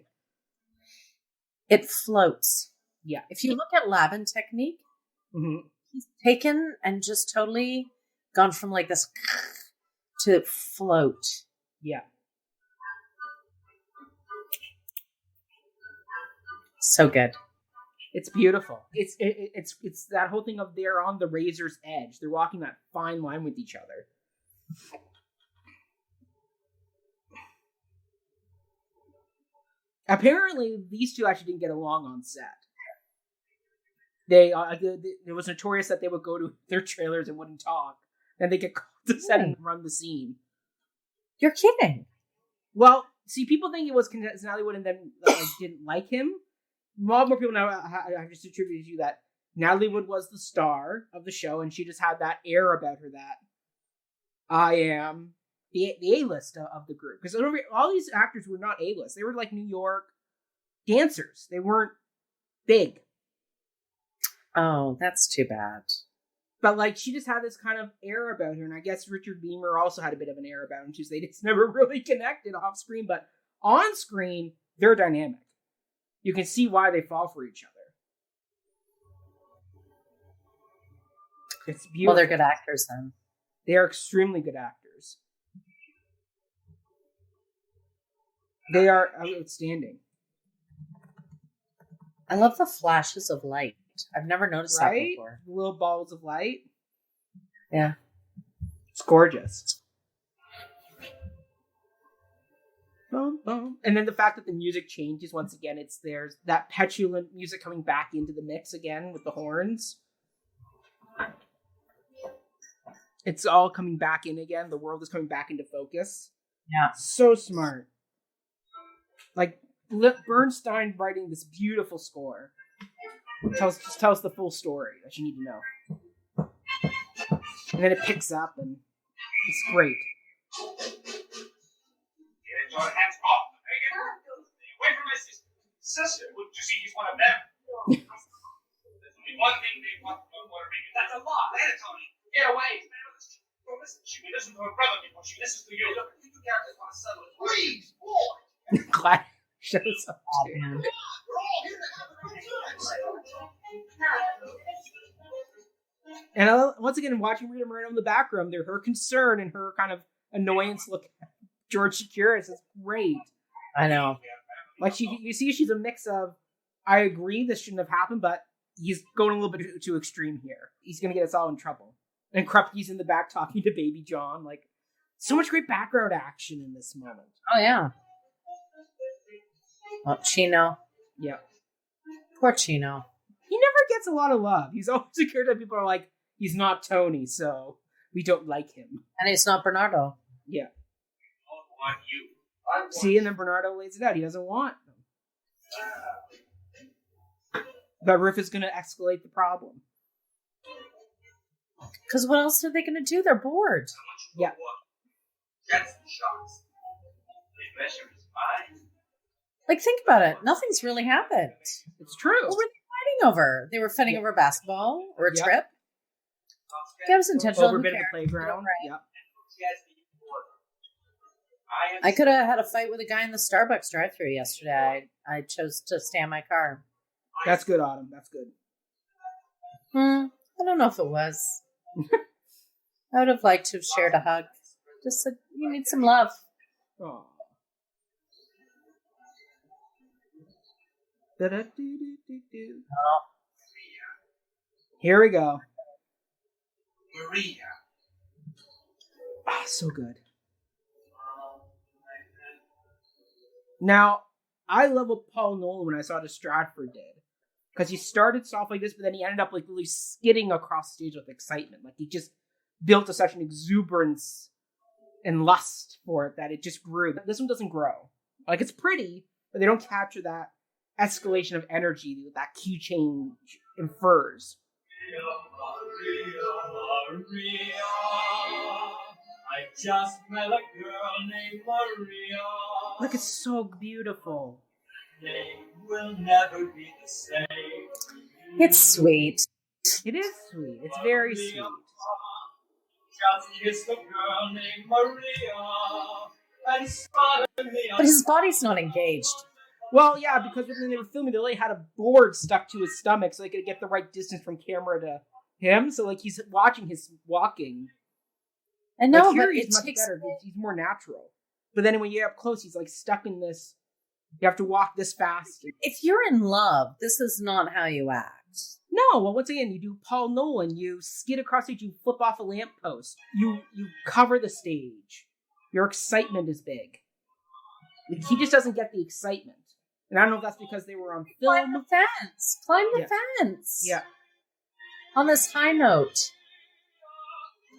It floats.
Yeah.
If you look at Lavin technique, he's taken and just totally gone from like this to float.
Yeah.
So good.
It's beautiful. It's that whole thing of they're on the razor's edge. They're walking that fine line with each other. Apparently, these two actually didn't get along on set. It was notorious that they would go to their trailers and wouldn't talk, and they get called to set and run the scene.
You're kidding.
Well, see, people think it was Natalie Wood and then didn't like him. A lot more people now have just attributed to that Natalie Wood was the star of the show, and she just had that air about her that I am the A-list of the group. Because all these actors were not A-list. They were like New York dancers. They weren't big.
Oh, that's too bad.
But like she just had this kind of air about her, and I guess Richard Beamer also had a bit of an air about him too. So they just never really connected off screen, but on screen they're dynamic. You can see why they fall for each other. It's beautiful.
Well, they're good actors then.
They are extremely good actors. They are outstanding.
I love the flashes of light. I've never noticed that before.
Little balls of light.
Yeah.
It's gorgeous. Boom, boom. And then the fact that the music changes once again, there's that petulant music coming back into the mix again with the horns. It's all coming back in again. The world is coming back into focus.
Yeah.
So smart. Like Bernstein writing this beautiful score. Just tells the full story that you need to know. And then it picks up and it's great.
Get your hands off, Megan. Stay away from my sister. Sister? Wouldn't you see he's one of them? There's only one thing they want from Puerto Rican. That's a lie. Later, Tony. Get away. Don't listen. She will listen to her brother before she listens to you. Look, you two characters want to settle it. Please, boy.
Glad shows up too.
Man.
We're all here to have a good time.
And once again, watching Rita Moreno in the background, her concern and her kind of annoyance look at George Chakiris is great.
I know.
Like you see, she's a mix of, I agree this shouldn't have happened, but he's going a little bit too extreme here. He's going to get us all in trouble. And Krupke's in the back talking to Baby John. Like, so much great background action in this moment.
Oh, yeah. Oh, Chino.
Yeah.
Poor Chino.
He never gets a lot of love. He's always a character that people are like, he's not Tony, so we don't like him.
And it's not Bernardo.
Yeah.
I want you.
See, and then Bernardo lays it out. He doesn't want them. But Riff is going to escalate the problem.
Because what else are they going to do? They're bored.
Yeah.
Jets and shots. They measure his mind.
Like, think about it. Nothing's really happened.
It's true.
What were they fighting over? They were fighting over basketball or a trip? That was intentional.
Over a bit of the playground. Right. Yep.
I could have had a fight with a guy in the Starbucks drive-thru yesterday. I chose to stay in my car.
That's good, Autumn. That's good.
I don't know if it was. I would have liked to have shared a hug. Just said, you need some love.
Aww. Here we go.
Maria.
Ah, so good. Now, I love what Paul Nolan, when I saw it, Stratford did. Because he started soft like this, but then he ended up like really skidding across stage with excitement. Like he just built such an exuberance and lust for it that it just grew. This one doesn't grow. Like it's pretty, but they don't capture that escalation of energy that key change infers.
Maria, I just met a girl named Maria.
Look, it's so beautiful.
Will never be the same.
It's sweet.
It is sweet. It's very sweet.
Just kissed a girl named Maria and spotted me.
But his body's not engaged.
Well, yeah, because when they were filming, they only had a board stuck to his stomach so they could get the right distance from camera to him. So, like, he's watching his walking.
I know,
like, here
but
he's much better. He's more natural. But then when you get up close, he's, like, stuck in this. You have to walk this fast.
If you're in love, this is not how you act.
No, well, once again, you do Paul Nolan. You skid across stage. You flip off a lamppost. You cover the stage. Your excitement is big. Like, he just doesn't get the excitement. And I don't know if that's because they were on film.
Climb the fence. Climb the fence.
Yeah.
On this high note.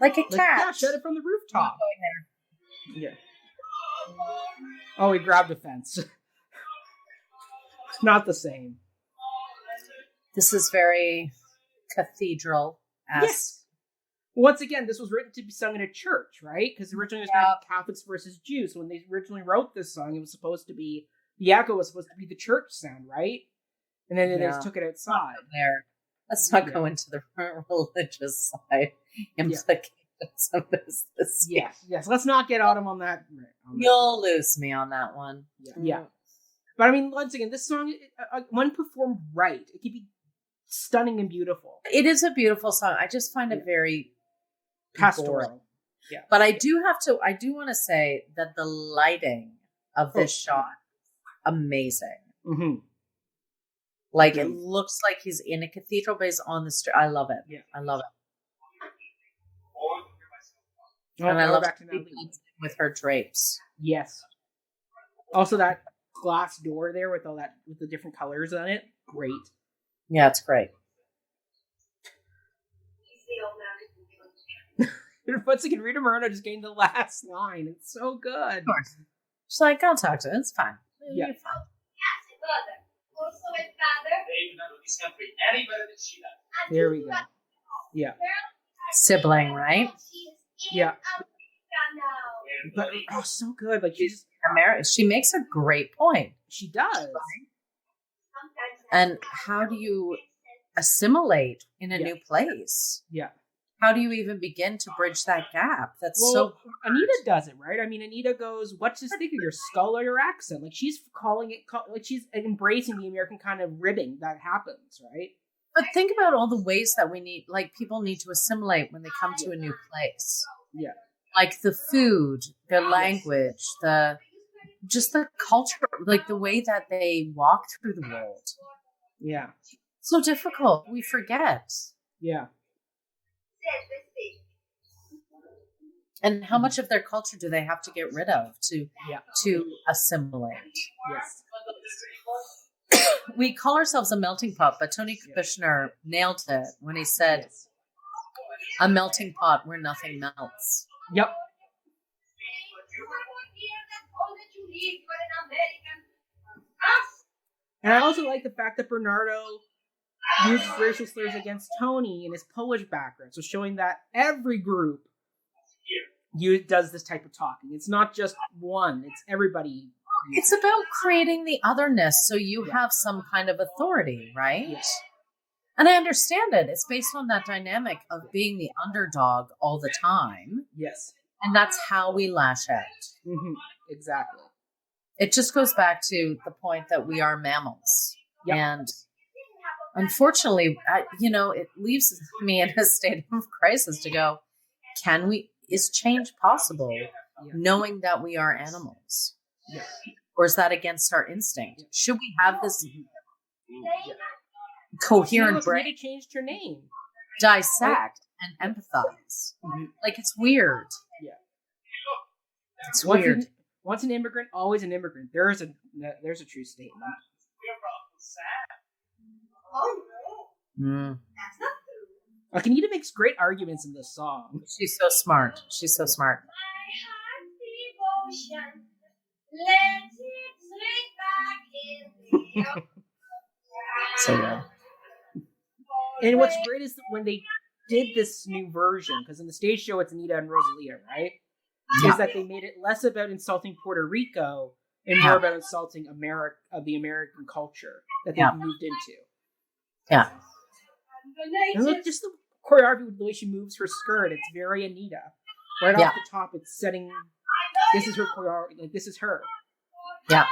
Like a cat.
Yeah, shut it from the rooftop.
Going there.
Yeah. Oh, he grabbed a fence. Not the same.
This is very cathedral-esque.
Yes. Once again, this was written to be sung in a church, right? Because originally it was going to be Catholics versus Jews. So when they originally wrote this song, it was supposed to be, the echo was supposed to be the church sound, right? And then they just took it outside.
Let's not go into the religious side implications of this.
Yes. Let's not get Autumn on that.
You'll lose me on that one.
Yeah. But I mean, once again, this song, when performed right, it could be stunning and beautiful.
It is a beautiful song. I just find it very
pastoral.
Boring. Yeah. But I do want to say that the lighting of this shot, amazing.
Mm-hmm.
Like, it looks like he's in a cathedral, but he's on the street. I love it.
Yeah.
I love it.
Oh,
and I love
back to
with her drapes.
Yes. Also, that glass door there with all that, with the different colors on it. Great.
Yeah, it's great.
Once again, Rita Moreno just getting the last line. It's so good.
Of course. She's like, I'll talk to him. It's fine.
Yeah.
You're fine.
There we go. Yeah.
Sibling, right?
Yeah. But so good. Like
she makes a great point.
She does.
And how do you assimilate in a new place?
Yeah.
How do you even begin to bridge that gap? That's
so Anita does it, right? I mean, Anita goes, "What's this thing? Your skull or your accent?" Like she's calling it, like she's embracing the American kind of ribbing that happens, right?
But think about all the ways that we need, like people need to assimilate when they come to a new place.
Yeah.
Like the food, the language, the culture, like the way that they walk through the world.
Yeah.
So difficult. We forget.
Yeah.
And how much of their culture do they have to get rid of to assimilate?
Yes.
We call ourselves a melting pot, but Tony Kushner nailed it when he said, "A melting pot where nothing melts."
Yep. And I also like the fact that Bernardo used racial slurs against Tony in his Polish background, so showing that every group does this type of talking. It's not just one; it's everybody.
It's about creating the otherness, so you have some kind of authority, right?
Yes.
And I understand it. It's based on that dynamic of being the underdog all the time.
Yes.
And that's how we lash out.
Mm-hmm. Exactly.
It just goes back to the point that we are mammals.
Yep.
And unfortunately, it leaves me in a state of crisis to go, is change possible knowing that we are animals?
Yes.
Or is that against our instinct? Should we have this coherent brain?
Maybe changed her name.
Dissect and empathize.
Mm-hmm.
Like, it's weird.
Yeah.
It's weird.
Once an immigrant, always an immigrant. There's a true statement.
You're from sad. Oh no. That's not true.
Anita makes great arguments in this song.
She's so smart. She's so smart. So good.
And what's great is that when they did this new version, because in the stage show it's Anita and Rosalia, right?
Yeah.
Is that they made it less about insulting Puerto Rico and more about insulting the American culture that they've moved into.
Yeah.
And look, just the choreography, the way she moves her skirt, it's very Anita. Right off the top, it's setting. This is her choreography. Like, this is her.
Yeah.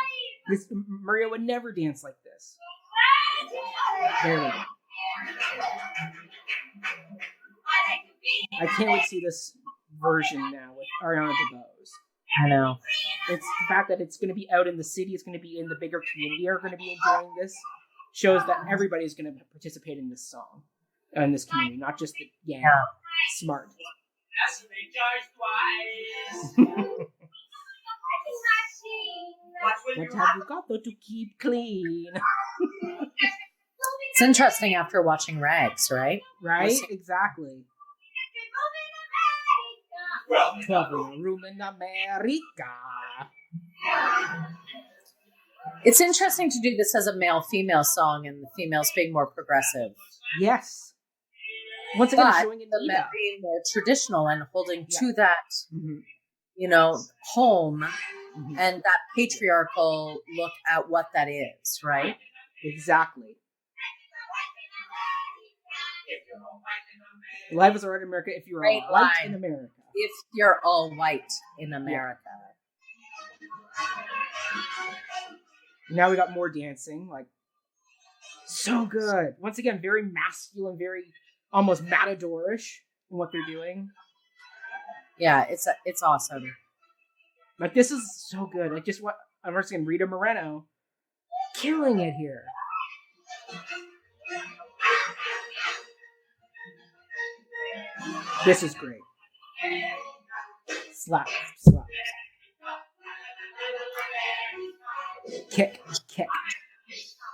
Maria would never dance like this. There we go. I can't wait to see this version now with Ariana DeBose.
I know.
It's the fact that it's going to be out in the city, it's going to be in the bigger community, are going to be enjoying this, shows that everybody's going to participate in this song, in this community, not just the smart. What have you got though to keep clean?
It's interesting after watching Rags, right?
Right? Exactly. 12 in a room in America.
It's interesting to do this as a male-female song and the females being more progressive.
Yes. Once again,
but
showing
the men being more traditional and holding to that,
mm-hmm.
home and that patriarchal look at what that is, right?
Exactly. Life is alright in America if you're all white in America.
If you're all white in America.
Now we got more dancing, so good. Once again, very masculine, very almost matadorish in what they're doing.
Yeah, it's awesome.
This is so good. I'm just saying, Rita Moreno, killing it here. This is great. Slap. Kick.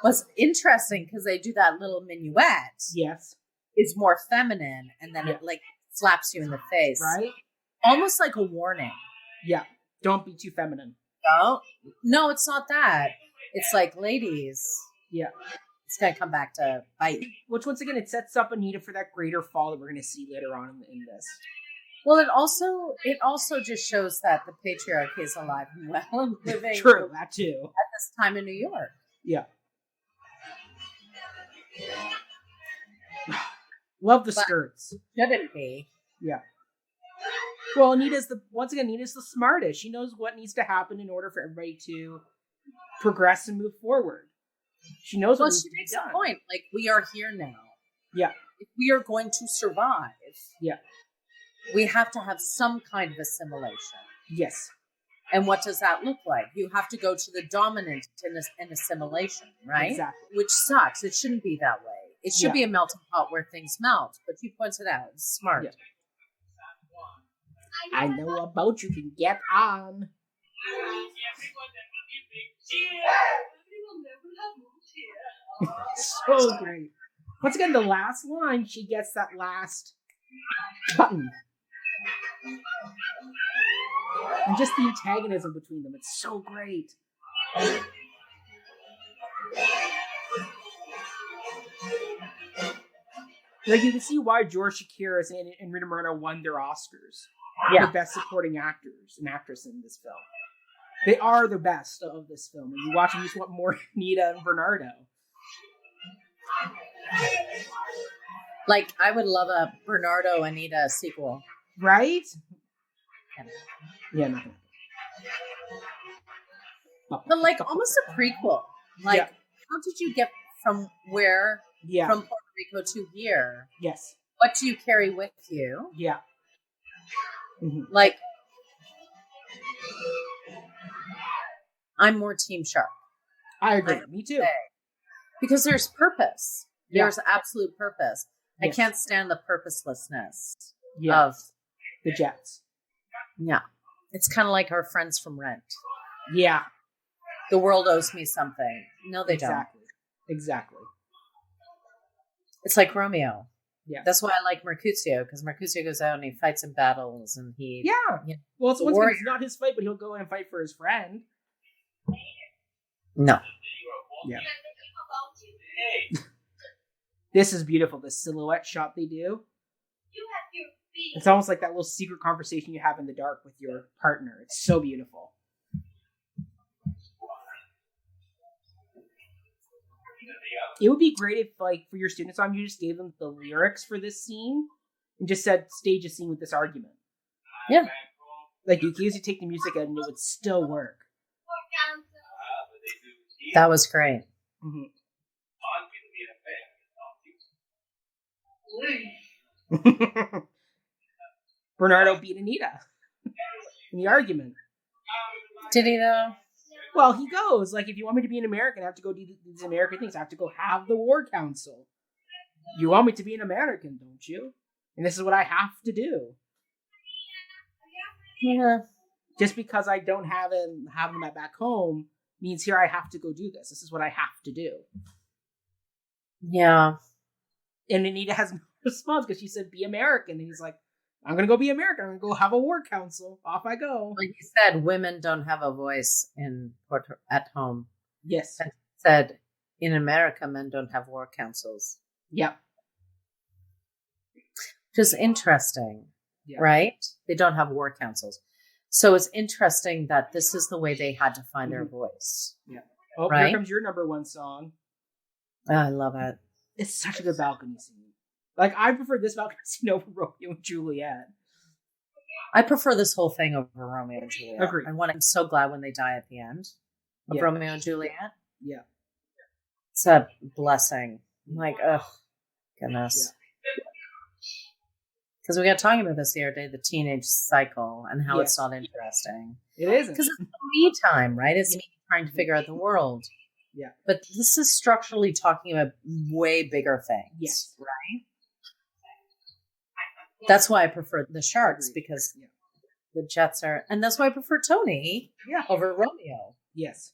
What's interesting, because they do that little minuet.
Yes.
Is more feminine, and then it slaps you in the face.
Right?
Almost like a warning.
Yeah. Don't be too feminine.
No, it's not that. It's like, ladies.
Yeah.
It's going to come back to bite.
Which, once again, it sets up Anita for that greater fall that we're going to see later on in this.
Well, it also just shows that the patriarchy is alive and well and living.
True, that too.
At this time in New York.
Yeah. Love the skirts.
Shouldn't be.
Yeah. Well, Anita's the smartest. She knows what needs to happen in order for everybody to progress and move forward. She knows what needs to be done. She makes a point.
We are here now.
Yeah.
If we are going to survive, we have to have some kind of assimilation.
Yes.
And what does that look like? You have to go to the dominant in assimilation, right?
Exactly.
Which sucks. It shouldn't be that way. It should be a melting pot where things melt. But you pointed out, it's smart. Yeah.
I know about you can get on. So great. Once again, the last line, she gets that last button. And just the antagonism between them, it's so great. You can see why George Chakiris and Rita Moreno won their Oscars. The best supporting actors and actress in this film. They are the best of this film. When you watch them, you just want more Anita and Bernardo.
I would love a Bernardo Anita sequel.
Right? Yeah, nothing.
But almost a prequel. How did you get from where?
Yeah.
From Puerto Rico to here?
Yes.
What do you carry with you?
Yeah. Mm-hmm.
I'm more Team Shark.
I agree. Me too.
Because there's purpose.
Yeah.
There's absolute purpose.
Yes.
I can't stand the purposelessness
of
of
the Jets.
Yeah. It's kind of like our friends from Rent.
Yeah.
The world owes me something. No, they don't.
Exactly.
It's like Romeo.
Yeah.
That's why I like Mercutio, because Mercutio goes out and he fights in battles and he...
Yeah.
You know,
well, it's once again, it's not his fight, but he'll go and fight for his friend.
No.
Yeah. This is beautiful, the silhouette shot they do. It's almost like that little secret conversation you have in the dark with your partner. It's so beautiful. It would be great if, like, for your student song, you just gave them the lyrics for this scene and just said, stage a scene with this argument.
Yeah.
Like, you could easily take the music out and it would still work.
That was great.
Mm-hmm. Bernardo beat Anita in the argument.
Did he, though?
Well, he goes, like, if you want me to be an American, I have to go do these American things. I have to go have the war council. You want me to be an American, don't you? And this is what I have to do.
Yeah.
Just because I don't have them back home means here I have to go do this. This is what I have to do.
Yeah.
And Anita has no response because she said, be American. And he's like, I'm going to go be American. I'm going to go have a war council. Off I go.
Like you said, women don't have a voice at home.
Yes.
And said, in America, men don't have war councils.
Yep.
Which is interesting, right? They don't have war councils. So it's interesting that this is the way they had to find their voice.
Yeah. Oh,
right?
Here comes your number one song.
Oh, I love it.
It's such a good balcony scene. Like, I prefer this balcony scene over Romeo and Juliet.
I prefer this whole thing over Romeo and Juliet.
Agreed.
I'm so glad when they die at the end of Romeo and Juliet.
Yeah.
It's a blessing. I'm like, oh, goodness. Because we got talking about this the other day, the teenage cycle, and how it's not interesting.
It isn't.
Because it's me time, right? It's me trying to figure out the world.
Yeah.
But this is structurally talking about way bigger things.
Yes.
Right? That's why I prefer the Sharks, because the Jets are... And that's why I prefer Tony over Romeo.
Yes.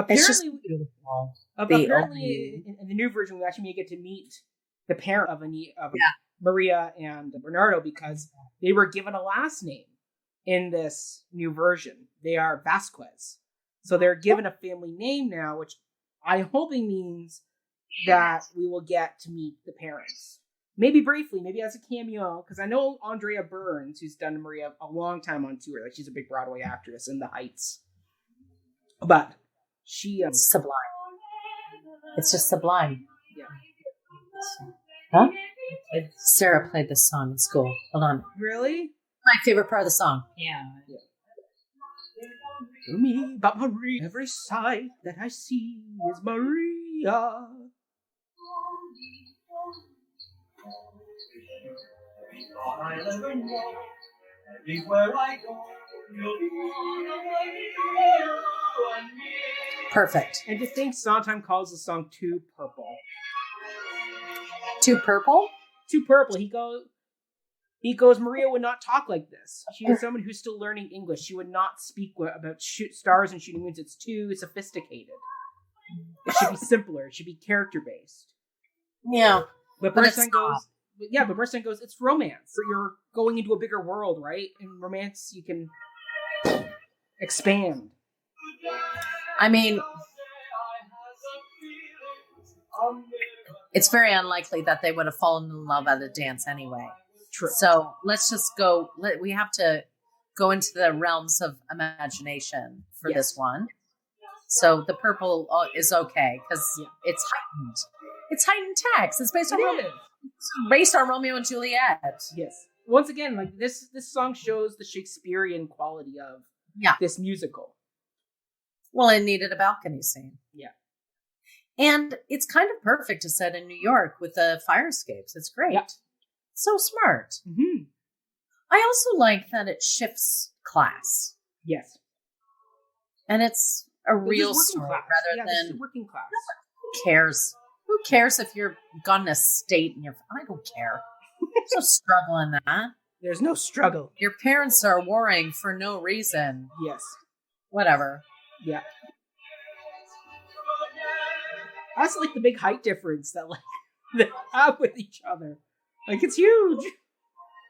It's just beautiful.
Apparently, in the new version, we actually may get to meet the parent of Maria and Bernardo, because they were given a last name in this new version. They are Vasquez. So they're given a family name now, which I'm hoping means that we will get to meet the parents. Maybe briefly, maybe as a cameo, because I know Andrea Burns, who's done Maria a long time on tour. Like, she's a big Broadway actress in The Heights. But she...
It's sublime. It's just sublime.
Yeah.
Huh? Sarah played this song in school. Hold on.
Really?
My favorite part of the song.
Yeah. To me, but Maria, every sight that I see is Maria.
Everywhere I go, you'll be
Perfect.
And to think Sondheim calls the song Too Purple.
Too purple?
Too Purple. He goes, Maria would not talk like this. She is someone who's still learning English. She would not speak about stars and shooting moons. It's too sophisticated. It should be simpler. It should be character-based.
Yeah.
But Bernstein goes, it's romance. So you're going into a bigger world, right? In romance, you can expand.
I mean, it's very unlikely that they would have fallen in love at a dance anyway.
True.
So let's just go. We have to go into the realms of imagination for this one. So the purple is okay because it's heightened. It's heightened text. It's based on Romeo and Juliet.
Yes. Once again, like this song shows the Shakespearean quality of this musical.
Well, it needed a balcony scene.
Yeah.
And it's kind of perfect to set in New York with the fire escapes. It's great. Yeah. So smart.
Mm-hmm.
I also like that it shifts class.
Yes.
And it's a real story rather than
working class.
Who cares? Who cares if you're gone to state and you're... I don't care. There's no struggle in that.
There's no struggle.
Your parents are warring for no reason.
Yes.
Whatever.
Yeah. I also like the big height difference that like they have with each other. Like it's huge.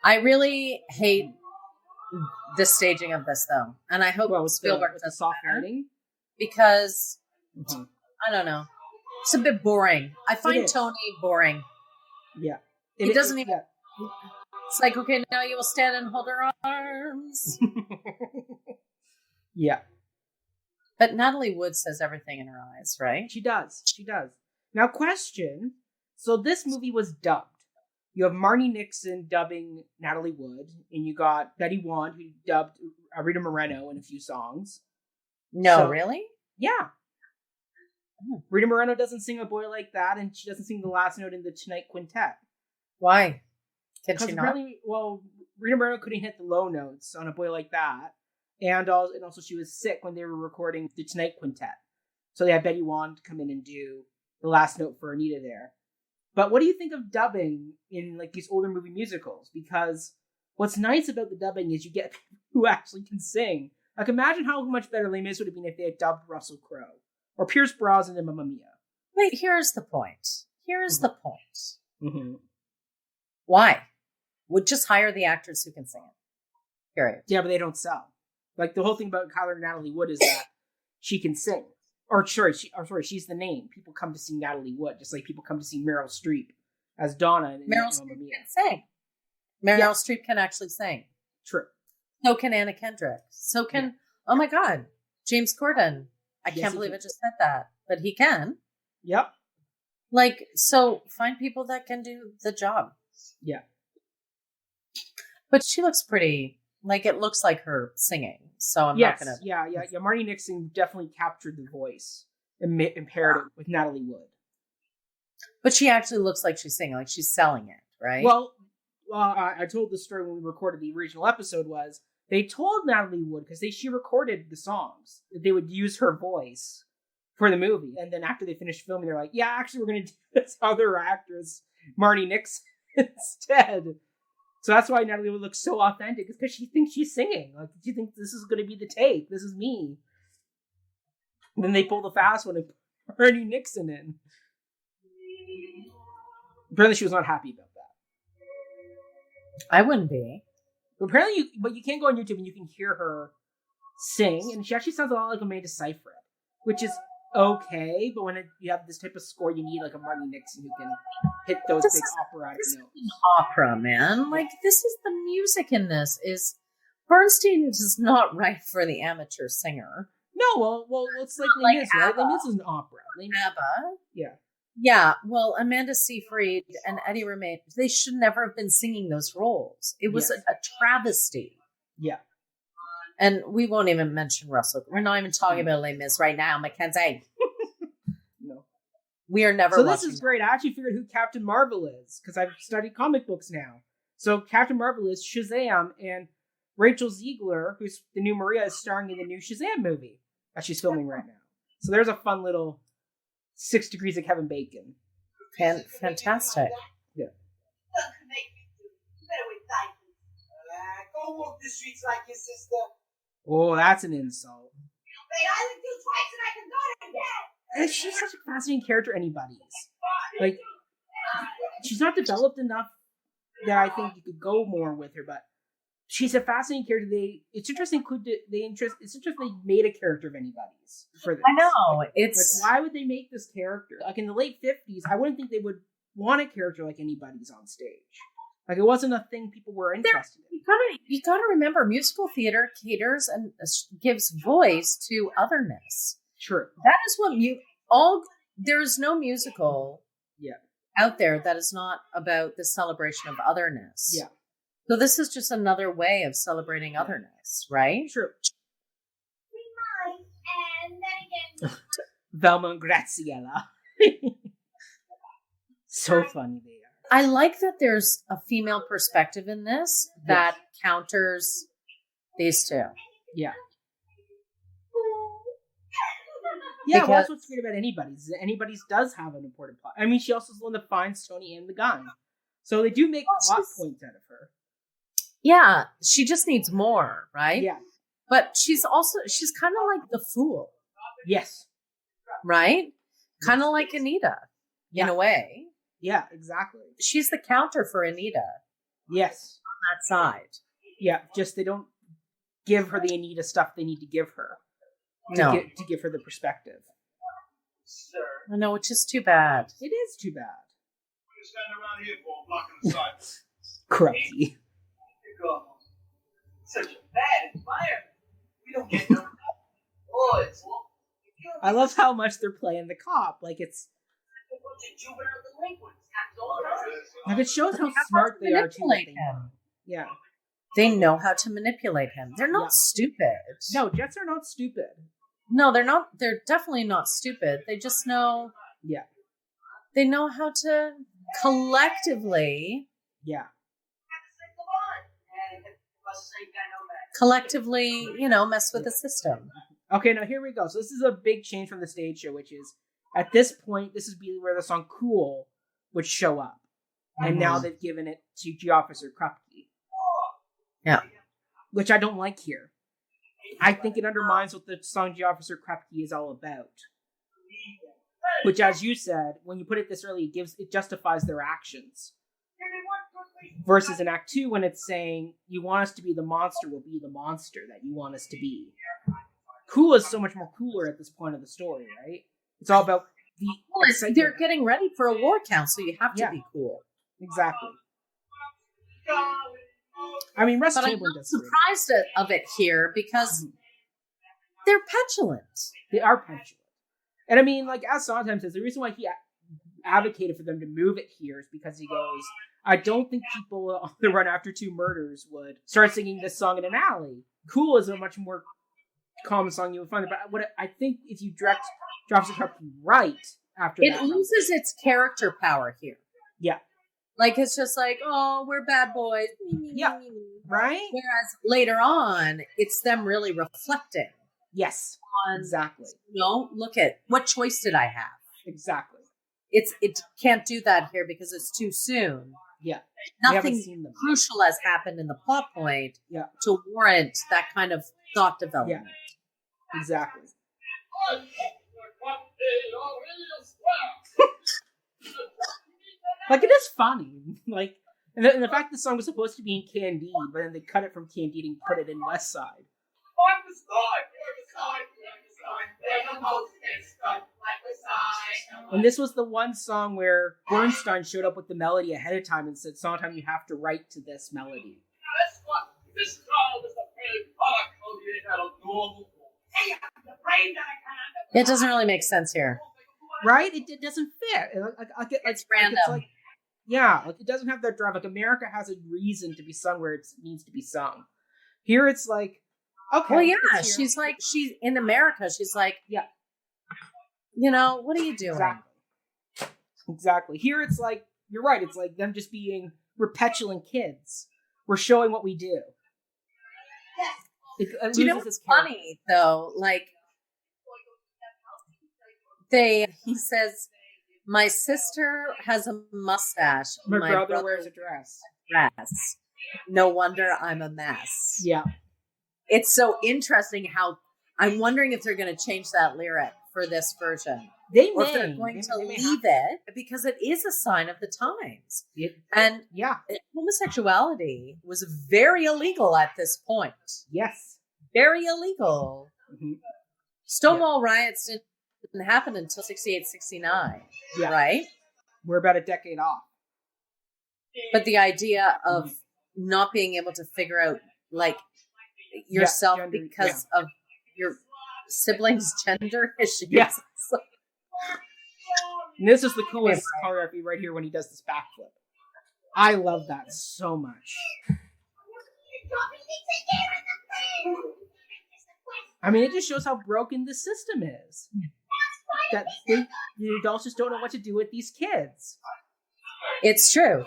I really hate the staging of this though, and I hope Spielberg
does
does
soft lighting
because I don't know. It's a bit boring. I find Tony boring.
Yeah,
he doesn't even. Yeah. It's like, okay, now you will stand and hold her arms.
Yeah.
But Natalie Wood says everything in her eyes, right?
She does. She does. Now, question. So this movie was dubbed. You have Marnie Nixon dubbing Natalie Wood, and you got Betty Wand, who dubbed Rita Moreno in a few songs.
No, really?
Yeah. Rita Moreno doesn't sing A Boy Like That, and she doesn't sing the last note in the Tonight Quintet.
Why? Can she not?
Well, Rita Moreno couldn't hit the low notes on A Boy Like That. And also she was sick when they were recording the Tonight Quintet. So they had Betty Wand come in and do the last note for Anita there. But what do you think of dubbing in like these older movie musicals? Because what's nice about the dubbing is you get people who actually can sing. Like imagine how much better Les Mis would have been if they had dubbed Russell Crowe. Or Pierce Brosnan in Mamma Mia.
Wait, here's the point. The point. Mm-hmm. Why? Would just hire the actors who can sing it. Period.
Yeah, but they don't sell. Like the whole thing about Kyler and Natalie Wood is that she can sing. She's the name. People come to see Natalie Wood, just like people come to see Meryl Streep as Donna in
Meryl Streep can sing. Meryl Streep can actually sing.
True.
So can Anna Kendrick. So can oh my God, James Corden. I can't believe I just said that, but he can.
Yep.
Like, so find people that can do the job.
Yeah.
But she looks pretty, like it looks like her singing. So I'm not going to.
Yeah. Marnie Nixon definitely captured the voice and paired it with Natalie Wood.
But she actually looks like she's singing, like she's selling it, right?
Well, I told the story when we recorded the original episode was they told Natalie Wood, because she recorded the songs, that they would use her voice for the movie. And then after they finished filming, they're like, yeah, actually, we're going to do this other actress, Marnie Nixon, instead. So that's why Natalie Wood looks so authentic, because she thinks she's singing. Like, she thinks this is going to be the take. This is me. And then they pull the fast one and put Marnie Nixon in. Apparently she was not happy about that.
I wouldn't be.
But apparently, you can go on YouTube and you can hear her sing, and she actually sounds a lot like Amanda Seyfried, which is okay. But when you have this type of score, you need like a Marnie Nixon who can hit those big operatic notes.
This is an opera, man. Like this is the music in this. Is Bernstein is not right for the amateur singer.
No, well, it's like Les Mis, right? Les Mis is an opera.
ABBA,
yeah.
Yeah, well, Amanda Seyfried and Eddie Remake, they should never have been singing those roles. It was a travesty.
Yeah.
And we won't even mention Russell. We're not even talking about Les Mis right now, Mackenzie.
No.
We are never
So this is great. I actually figured who Captain Marvel is, because I've studied comic books now. So Captain Marvel is Shazam, and Rachel Ziegler, who's the new Maria, is starring in the new Shazam movie that she's filming right now. So there's a fun little 6 Degrees of Kevin Bacon.
Fantastic.
Yeah.
Go walk the streets like your sister.
Oh, that's an insult.
Wait, I lived through twice and I can go again.
And she's such a fascinating character, anybody's. Like, she's not developed enough that I think you could go more with her, but she's a fascinating character. It's interesting they made a character of anybody's for this.
I know.
Like, why would they make this character? Like in the late 50s, I wouldn't think they would want a character like anybody's on stage. Like it wasn't a thing people were interested in.
You gotta remember, musical theater caters and gives voice to otherness.
True.
That is what there's no musical out there that is not about the celebration of otherness.
Yeah.
So this is just another way of celebrating otherness, right?
True.
We might, and then again.
Velma and Graziella. So funny they are.
I like that there's a female perspective in this that counters these two.
Yeah. Yeah, well, that's what's great about Anybody's. Anybody's does have an important plot. I mean, she also is the one that finds Tony and the gun. So they do make plot points out of her.
Yeah, she just needs more, right?
Yeah.
But she's kind of like the fool.
Yes.
Right? Kind of like Anita, in a way.
Yeah, exactly.
She's the counter for Anita.
Yes.
On that side.
Yeah, just they don't give her the Anita stuff they need to give her. To give her the perspective.
I know, which is too bad.
It is too bad.
We're standing around here for blocking the side.
Crusty.
Such a bad environment. We don't get no boys.
I love how much they're playing the cop. Like it's
a bunch of juvenile delinquents. That's all.
Like it shows how smart they are too. Yeah.
They know how to manipulate him. They're not stupid.
No, Jets are not stupid.
No, they're not. They're definitely not stupid. They just know.
Yeah.
They know how to collectively.
Yeah.
Collectively, mess with the system.
Okay, now here we go. So this is a big change from the stage show, which is at this point, this is where the song "Cool" would show up, and now they've given it to G Officer Krupke.
Yeah,
which I don't like here. I think it undermines what the song G Officer Krupke is all about. Which, as you said, when you put it this early, it justifies their actions. Versus in Act 2, when it's saying, you want us to be the monster, we'll be the monster that you want us to be. Cool is so much more cooler at this point of the story, right? It's all about the...
They're getting ready for a war council. You have to be cool.
Exactly. I mean, Russ
Chamberlain
I'm not
surprised of it here because they're petulant.
They are petulant. And I mean, like, as Sondheim says, the reason why he advocated for them to move it here is because he goes, I don't think people on the run after 2 murders would start singing this song in an alley. Cool is a much more common song you would find. But what I think if you direct Officer Krupke right after
it loses its character power here.
Yeah.
Like, it's just like, oh, we're bad boys.
Yeah. Right?
Whereas later on, it's them really reflecting.
Yes. Exactly.
Look at what choice did I have?
Exactly.
It can't do that here because it's too soon.
Yeah.
Nothing crucial has happened in the plot point to warrant that kind of thought development.
Yeah. Exactly. Like, it is funny. Like, and the fact the song was supposed to be in Candide, but then they cut it from Candide and put it in West Side. And this was the one song where Bernstein showed up with the melody ahead of time and said, Sondheim, you have to write to this melody.
It doesn't really make sense here.
Right? It doesn't fit.
It's random.
It's like, it doesn't have that drive. Like, America has a reason to be sung where it needs to be sung. Here it's like, okay.
Well, yeah, she's in America. She's like, what are you doing?
Exactly. Here it's like, you're right. It's like them just being, we're petulant kids. We're showing what we do.
Do you know what's funny, though? Like, he says, my sister has a mustache.
My brother wears a dress.
No wonder I'm a mess.
Yeah.
It's so interesting how I'm wondering if they're going to change that lyric for this version.
They
or if they're going to leave it because it is a sign of the times. And homosexuality was very illegal at this point.
Yes.
Very illegal. Mm-hmm. Stonewall riots didn't happen until 68, 69. Yeah. Right?
We're about a decade off.
But the idea of not being able to figure out, like, yourself because of your siblings' gender issues.
Yeah. And this is the coolest choreography right here when he does this backflip. I love that so much. I mean, it just shows how broken the system is. That the adults just don't know what to do with these kids.
It's true.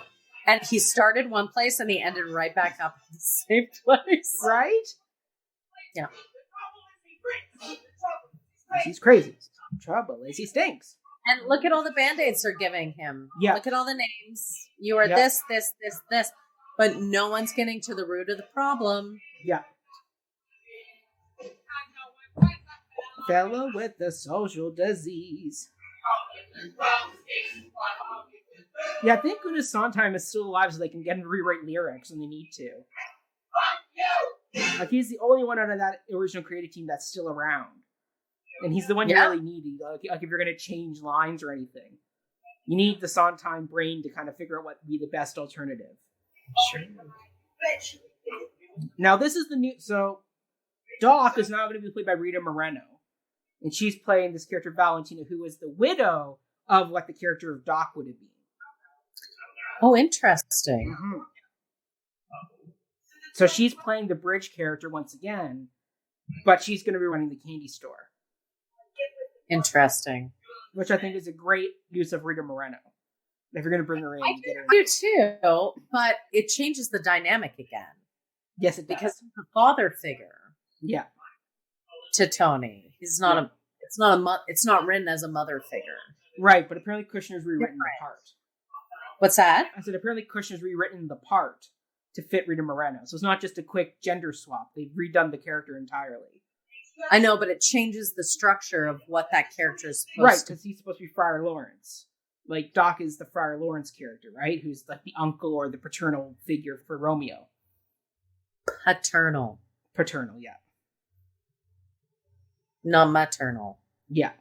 And he started one place and he ended right back up in the same place.
Right?
Yeah.
He's crazy. Trouble is he stinks.
And look at all the Band-Aids they're giving him.
Yeah.
Look at all the names. You are this. But no one's getting to the root of the problem.
Yeah. Fellow with the social disease. Yeah, thank goodness Sondheim is still alive so they can get him to rewrite lyrics when they need to. Like, he's the only one out of that original creative team that's still around. And he's the one you really need. Like if you're going to change lines or anything. You need the Sondheim brain to kind of figure out what would be the best alternative.
Sure.
Now, this is the new... So, Doc is now going to be played by Rita Moreno. And she's playing this character, Valentina, who is the widow of what the character of Doc would have been.
Oh, interesting.
Mm-hmm. So she's playing the bridge character once again, but she's going to be running the candy store.
Interesting.
Which I think is a great use of Rita Moreno. If you're going to bring her in.
I do too, but it changes the dynamic again.
Yes, it does.
Because the father figure.
Yeah.
To Tony. He's not it's not written as a mother figure.
Right, but apparently Kushner's rewritten the part.
What's that?
I said apparently Kushner's rewritten the part to fit Rita Moreno. So it's not just a quick gender swap. They've redone the character entirely.
I know, but it changes the structure of what that character is supposed to be.
Right, because he's supposed to be Friar Lawrence. Like, Doc is the Friar Lawrence character, right? Who's like the uncle or the paternal figure for Romeo.
Paternal,
yeah.
Not maternal.
Yeah.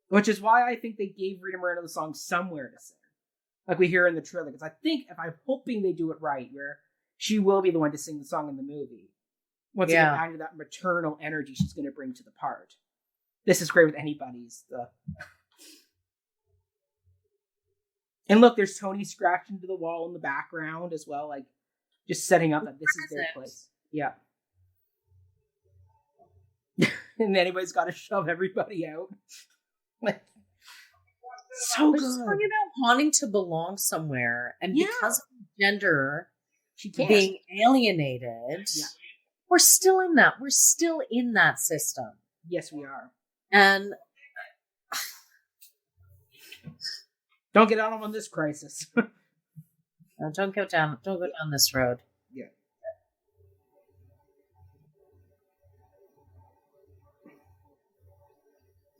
Which is why I think they gave Rita Moreno the song somewhere to sing. Like we hear in the trailer. Because I'm hoping they do it right, where she will be the one to sing the song in the movie. Once again, adding that maternal energy she's going to bring to the part. This is great with anybody's. And look, there's Tony scratched into the wall in the background as well, like just setting up that this is their place. Yeah. And anybody's got to shove everybody out. Like, so good.
We're talking about wanting to belong somewhere, and because of gender being alienated, we're still in that. We're still in that system.
Yes, we are.
And
don't get out on this crisis.
No, don't go down this road.
Yeah.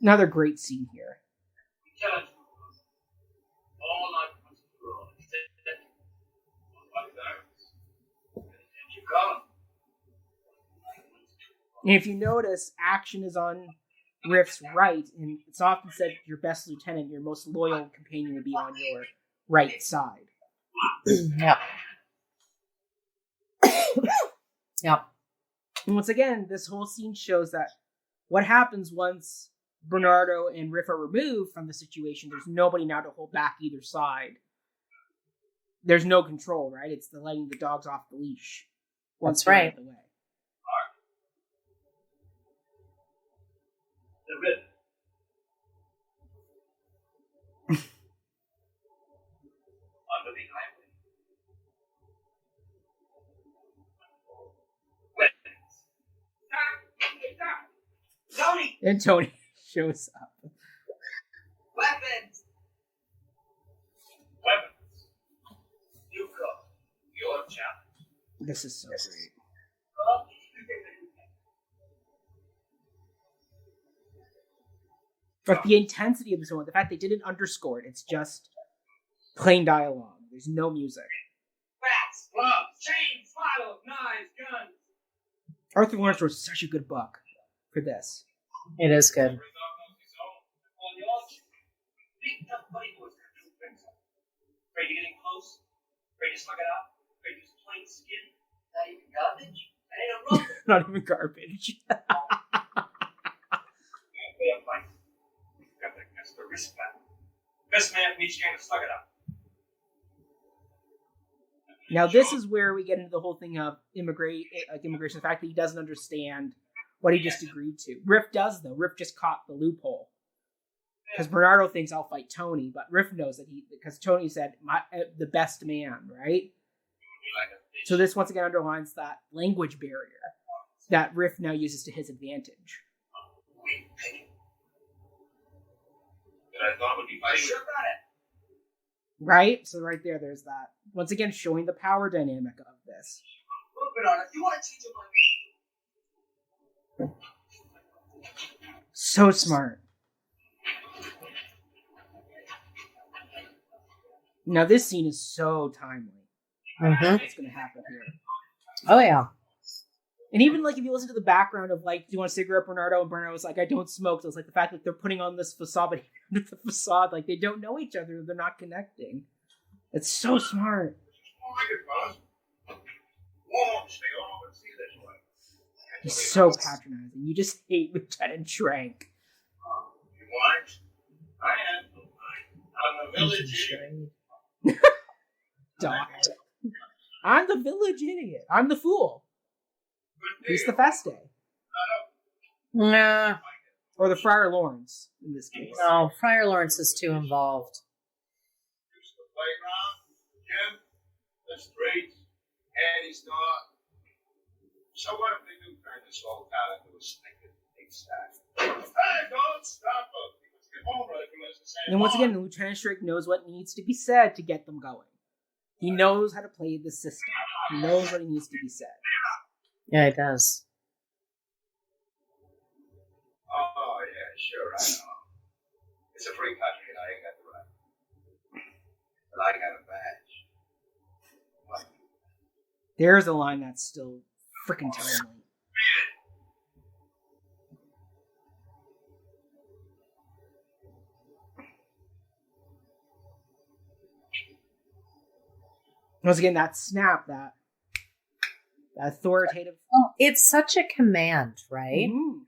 Another great scene here. And if you notice, action is on Riff's right, and it's often said your best lieutenant, your most loyal companion, would be on your right side.
Yeah. Yeah.
And once again, this whole scene shows that what happens once Bernardo and Riff are removed from the situation, there's nobody now to hold back either side. There's no control, right? It's the letting the dogs off the leash.
That's right.
Out of the way.
The Riff. Under the highway. Weapons. Tony!
And Tony shows up.
Weapons! Weapons. You go. Your challenge.
This is so great. But the intensity of this one, the fact they didn't underscore it, it's just plain dialogue. There's no music.
Bats, gloves, chains, bottles, knives, guns.
Arthur Lawrence wrote such a good book for this.
It is good.
Afraid of getting close? Afraid to suck it up? Afraid to use plain skin? Not even garbage? That ain't a rope.
Not even garbage.
That's the risk man. Best man from each gang to suck it up.
Now this is where we get into the whole thing of immigration. The fact that he doesn't understand what he just agreed to. Riff does though. Riff just caught the loophole. Because Bernardo thinks I'll fight Tony, but Riff knows that because Tony said the best man, right? So this once again underlines that language barrier that Riff now uses to his advantage.
That I thought would be fighting. Sure got it.
Right? So right there's that. Once again, showing the power dynamic of this.
Put on it. You want to change your mind?
So smart. Now this scene is so timely. What's going to happen here?
Oh yeah.
And even like if you listen to the background of like, do you want a cigarette, Bernardo? And Bernardo was like, I don't smoke. So it's like the fact that they're putting on this facade, but under the facade, like they don't know each other. They're not connecting. It's so smart. He's so patronizing. You just hate Lieutenant Trank.
You want? I am. I'm a village idiot.
Doc. I'm the village idiot. I'm the fool. He's the Feste.
Nah.
Or the Friar Lawrence, in this case.
No, Friar Lawrence is too involved.
Use the playground, Jim, the streets, and he's not. So what if they do turn this whole town into a stinking big stack? Hey, don't stop them. Because get home right from us the same.
And once again, Lieutenant Strick knows what needs to be said to get them going. He knows how to play the system. He knows what needs to be said.
Yeah, it does.
Oh, yeah, sure, I know. It's a free country and I ain't got the right. But I got a badge. What?
There's a line that's still freaking timely. Once again, that snap, that authoritative.
Oh, it's such a command, right?
Mm-hmm.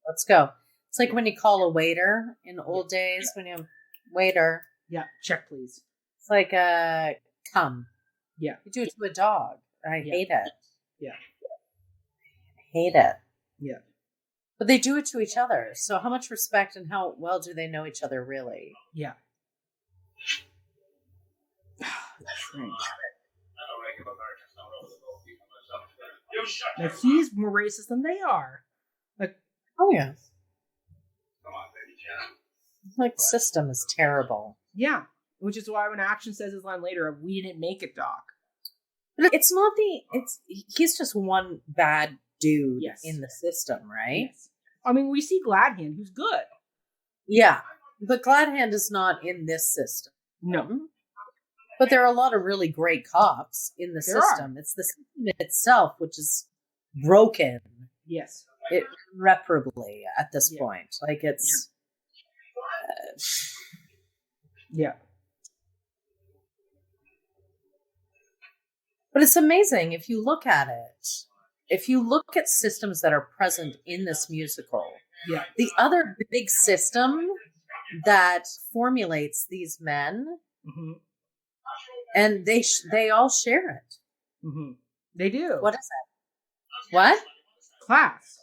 Let's go. It's like when you call a waiter in old days, when you waiter.
Yeah, check please.
It's like come.
Yeah.
You do it to a dog. I hate it.
Yeah.
I hate it.
Yeah.
But they do it to each other. So how much respect and how well do they know each other really?
Yeah. Now he's more racist than they are. Like,
oh yeah.
Come on, baby John.
Like the system is terrible.
Yeah. Which is why when Action says his line later of "We didn't make it, Doc."
But it's not he's just one bad dude in the system, right?
Yes. I mean, we see Gladhand, who's good.
Yeah. But Gladhand is not in this system.
No.
But there are a lot of really great cops in the system. It's the system itself which is broken.
Yes.
Irreparably at this point. Like it's...
yeah.
But it's amazing if you look at it. If you look at systems that are present in this musical, the other big system that formulates these men, and they all share it.
Mm-hmm. They do.
What is that? What?
Class.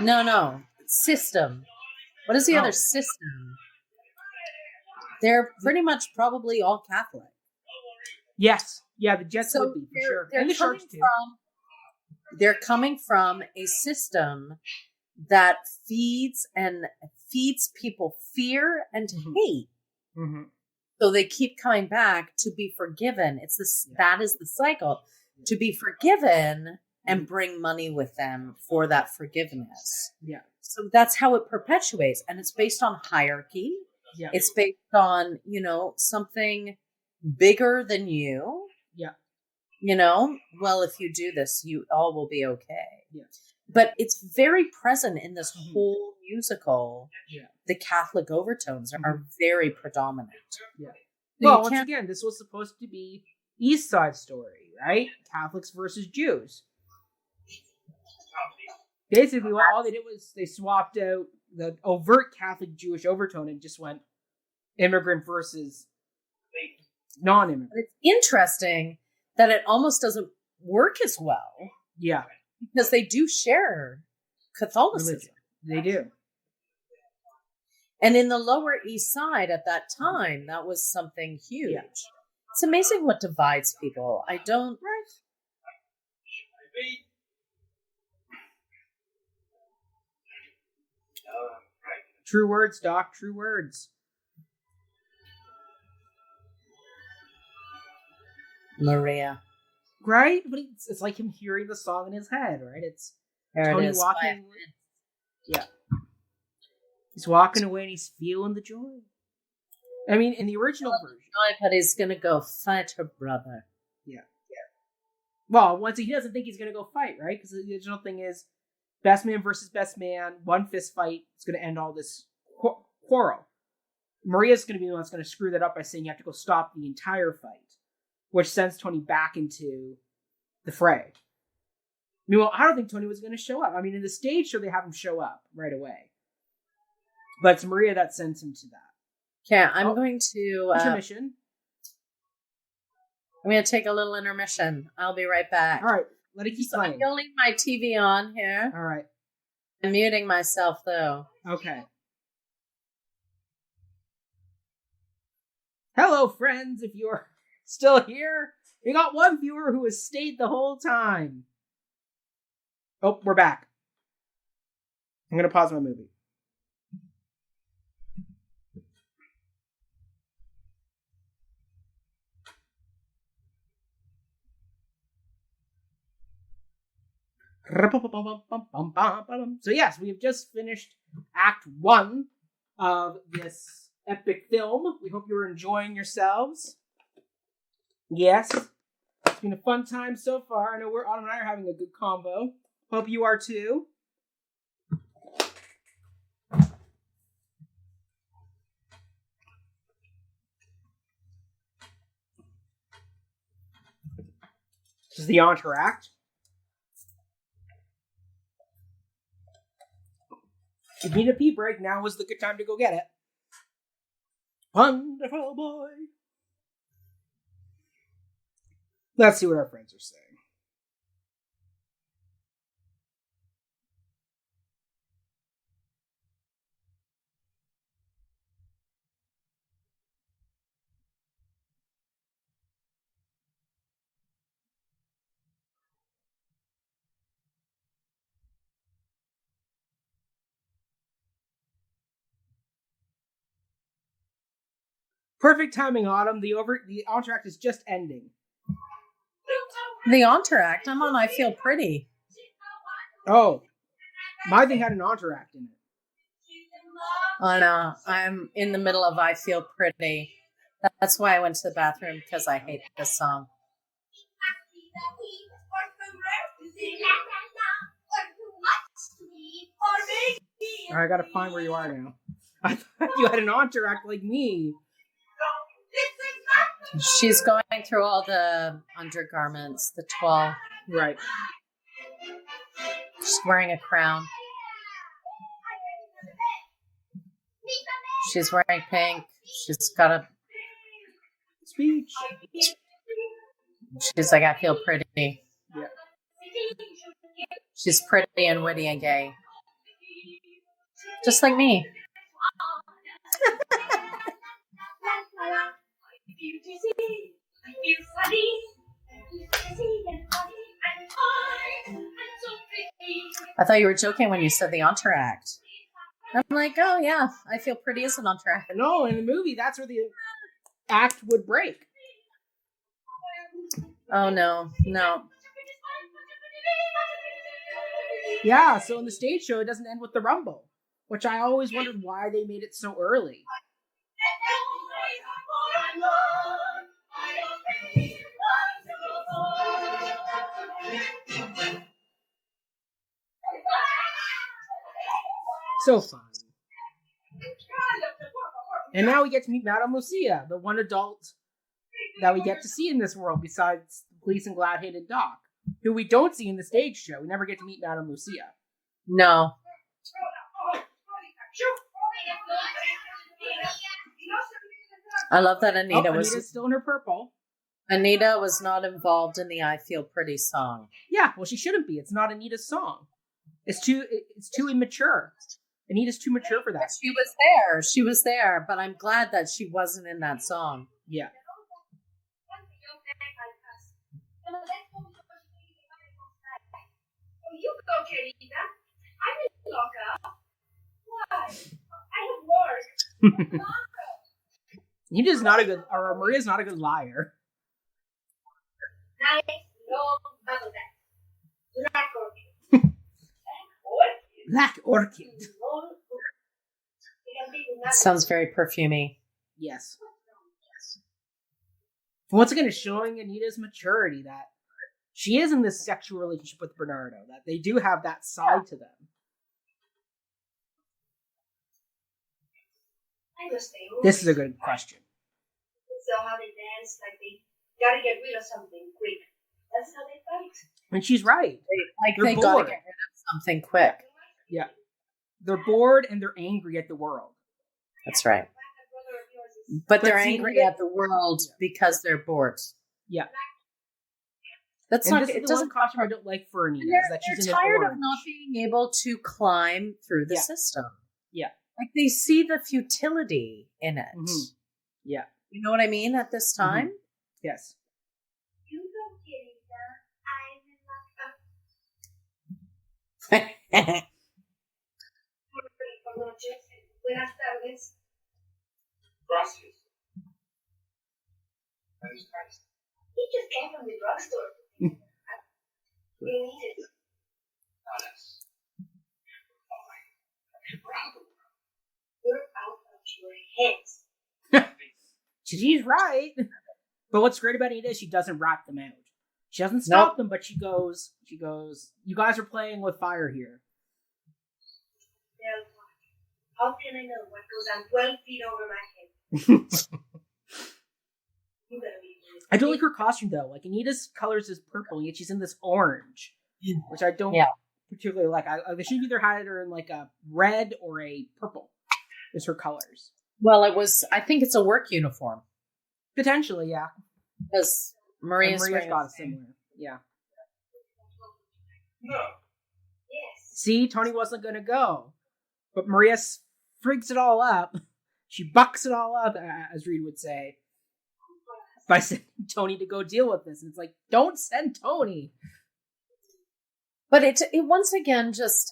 No. System. What is the other system? They're pretty much probably all Catholic.
Yes. Yeah, the Jets would be, for sure. And the Sharks, too.
They're coming from a system that feeds people fear and hate. Mm-hmm. So they keep coming back to be forgiven. It's this. That is the cycle. To be forgiven and bring money with them for that forgiveness. Yeah. So that's how it perpetuates. And it's based on hierarchy. Yeah. It's based on, something bigger than you. Yeah. Well, if you do this, you all will be okay. Yeah. But it's very present in this whole musical. Yeah. The Catholic overtones are very predominant. Yeah.
Well, once again, this was supposed to be East Side Story, right? Catholics versus Jews. Basically, all they did was they swapped out the overt Catholic Jewish overtone and just went immigrant versus non-immigrant.
It's interesting that it almost doesn't work as well.
Yeah.
Because they do share Catholicism.
Religion. They do.
And in the Lower East Side at that time, that was something huge. Yeah. It's amazing what divides people. I don't... Right.
True words, Doc. True words.
Maria.
Right? But it's like him hearing the song in his head, right? It's
there
Tony
it is,
walking. Yeah. He's walking away and he's feeling the joy. I mean, in the original version.
Joy, but he's going to go fight her brother.
Yeah. Well, once he doesn't think he's going to go fight, right? Because the original thing is best man versus best man, one fist fight. It's going to end all this quarrel. Maria's going to be the one that's going to screw that up by saying you have to go stop the entire fight, which sends Tony back into the fray. Meanwhile, I don't think Tony was going to show up. I mean, in the stage show, they have him show up right away. But it's Maria that sends him to that.
Okay, I'm going to...
intermission.
I'm going to take a little intermission. I'll be right back.
All right, let it keep playing.
I'm going to leave my TV on here.
All right.
I'm muting myself, though.
Okay. Hello, friends. If you're still here, we got one viewer who has stayed the whole time. Oh, we're back. I'm going to pause my movie. So yes, we have just finished Act 1 of this epic film. We hope you're enjoying yourselves. Yes, it's been a fun time so far. I know Autumn and I are having a good convo. Hope you are too. This is the entr'acte. If you need a pee break, now was the good time to go get it. Wonderful boy. Let's see what our friends are saying. Perfect timing, Autumn. The entr'acte is just ending.
The entr'acte? I'm on I Feel Pretty.
Oh. My thing had an entr'acte in it.
Oh no, I'm in the middle of I Feel Pretty. That's why I went to the bathroom, because I hate this song.
I gotta find where you are now. I thought you had an entr'acte like me.
She's going through all the undergarments, the toile.
Right.
She's wearing a crown. She's wearing pink. She's got a
speech.
She's like, I feel pretty.
Yeah.
She's pretty and witty and gay. Just like me. I thought you were joking when you said the entr'acte. I'm like, oh yeah, I Feel Pretty as an entr'acte.
No, in the movie, that's where the act would break.
Oh no.
Yeah, so in the stage show, it doesn't end with the rumble, which I always wondered why they made it so early. So fun. And now we get to meet Madame Lucia, the one adult that we get to see in this world besides Police and Glad-Hated Doc, who we don't see in the stage show. We never get to meet Madame Lucia.
No. I love that
Anita's still in her purple.
Anita was not involved in the I Feel Pretty song.
Yeah, well, she shouldn't be. It's not Anita's song. It's too immature. Anita's too mature for that.
She was there, but I'm glad that she wasn't in that song.
Yeah.
You go, Anita. I'm in locker. Why? I have work.
Anita's not a good, or Maria's not a good liar. Black orchid.
It sounds very perfumey.
Yes. Once again, it's showing Anita's maturity that she is in this sexual relationship with Bernardo, that they do have that side to them. This is a good question.
So how they dance, like they gotta get rid of something quick. That's how they fight.
And she's right.
They gotta get rid of something quick.
Yeah. They're bored and they're angry at the world.
That's right. But they're angry at the world because they're bored.
Yeah.
That's
and
not.
this
It
is the one
doesn't.
caution I don't like for Anita. Is that she's
They're
in
tired
an
of not being able to climb through the system.
Yeah.
Like they see the futility in it.
Mm-hmm. Yeah.
You know what I mean at this time?
Mm-hmm. Yes.
Buenas tardes.
Gracias.
He just came from the drugstore. We need it. You're out of your heads.
She's right. But what's great about Anita is she doesn't rat them out. She doesn't stop them, but she goes, you guys are playing with fire here.
How can I know what goes on 12 feet over my head? You better be.
I do like her costume though. Like Anita's colors is purple, yet she's in this orange, which I don't particularly like. They should either had her in like a red or a purple. Is her colors?
Well, it was. I think it's a work uniform.
Potentially, yeah.
Because Maria's
got similar. Yeah.
No.
Yes.
See, Tony wasn't gonna go, but Maria freaks it all up. She bucks it all up, as Reed would say, by sending Tony to go deal with this. And it's like, don't send Tony.
But it once again just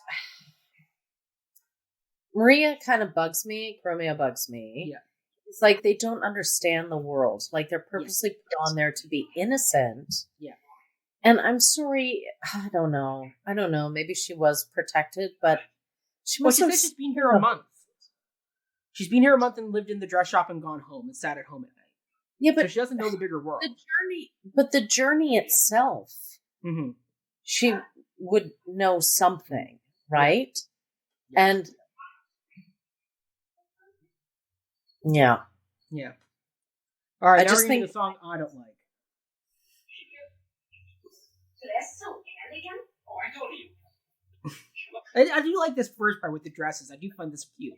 Maria kind of bugs me. Romeo bugs me.
Yeah.
It's like they don't understand the world. Like they're purposely put on there to be innocent.
Yeah.
And I'm sorry, I don't know. Maybe she was protected, but she must have.
She's been here a month. She's been here a month and lived in the dress shop and gone home and sat at home at night.
Yeah, but
so she doesn't know the bigger world.
The journey itself, she would know something, right? Yeah. And yeah.
All right,
I
now
just
we're
think
the song I don't like.
That's so elegant.
Oh, I don't even.
I do like this first part with the dresses. I do find this cute.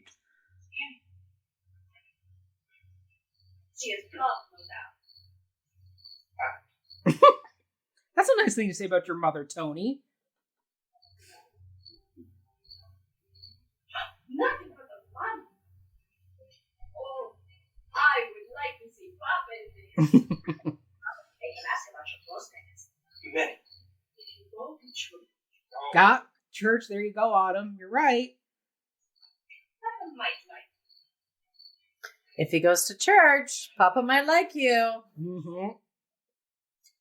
She is tough, no doubt.
That's a nice thing to say about your mother, Tony.
Nothing but the fun. Oh, I would like to see Papa in this. Hey, you asked about your clothes dance.
You met it.
If you go to church.
Got church, there you go, Autumn. You're right.
Papa might like.
If he goes to church, Papa might like you.
Mm-hmm.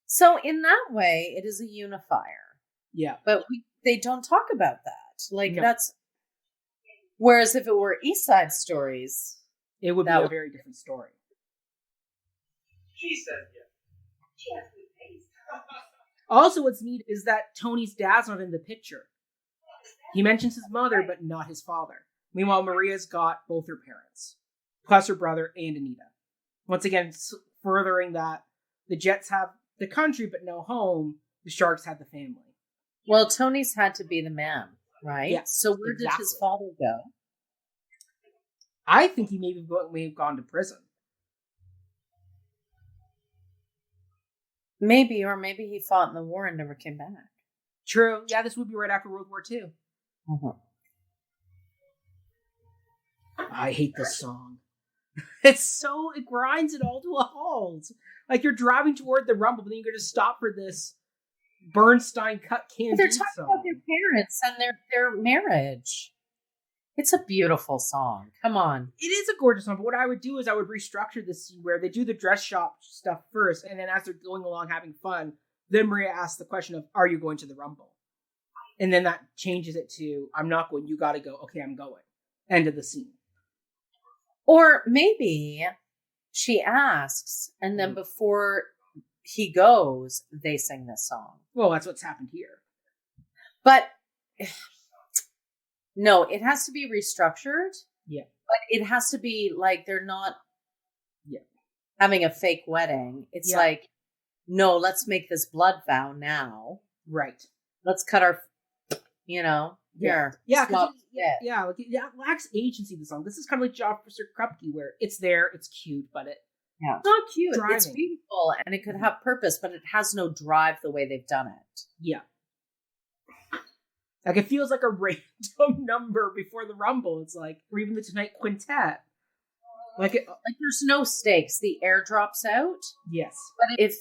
So in that way, it is a unifier.
Yeah.
But they don't talk about that. Like, that's... Whereas if it were East Side Stories...
It would be a very different story.
She said
She has good taste.
Also, what's neat is that Tony's dad's not in the picture. He mentions his mother, but not his father. Meanwhile, Maria's got both her parents, plus her brother and Anita. Once again, furthering that the Jets have the country, but no home. The Sharks had the family.
Well, Tony's had to be the man, right?
Yeah,
so where did his father go?
I think he may have gone to prison.
Maybe, or maybe he fought in the war and never came back.
True. Yeah, this would be right after World War II.
Mm-hmm.
I hate this song. It grinds it all to a halt. Like you're driving toward the Rumble, but then you're going to stop for this Bernstein cut candy.
They're talking about their parents and their marriage. It's a beautiful song. Come on.
It is a gorgeous song, but what I would do is I would restructure this scene where they do the dress shop stuff first, and then as they're going along having fun, then Maria asks the question of, are you going to the Rumble? And then that changes it to, I'm not going, you gotta go. Okay, I'm going. End of the scene.
Or maybe she asks, and then before he goes, they sing this song.
Well, that's what's happened here.
But no, it has to be restructured.
Yeah.
But it has to be like they're not having a fake wedding. It's like, no, let's make this blood vow now.
Right.
Let's cut our, here.
Yeah, it lacks agency, the song. This is kind of like Officer Krupke, where it's there, it's cute, but it's
not cute.
driving.
It's beautiful, and it could have purpose, but it has no drive the way they've done it.
Yeah. Like, it feels like a random number before the Rumble. It's like, or even the Tonight Quintet. Like
there's no stakes. The air drops out.
Yes.
But if,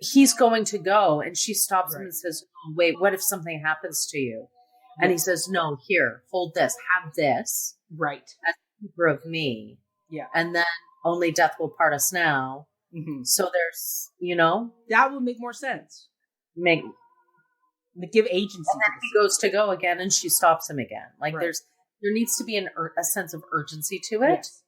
he's going to go, and she stops him and says, oh, wait, what if something happens to you? And he says, no, here, hold this, have this.
Right.
As a keeper of me.
Yeah.
And then only death will part us now.
Mm-hmm.
So there's,
that would make more sense. Give agency.
And then he goes to go again, and she stops him again. Like there needs to be a sense of urgency to it.
Yes.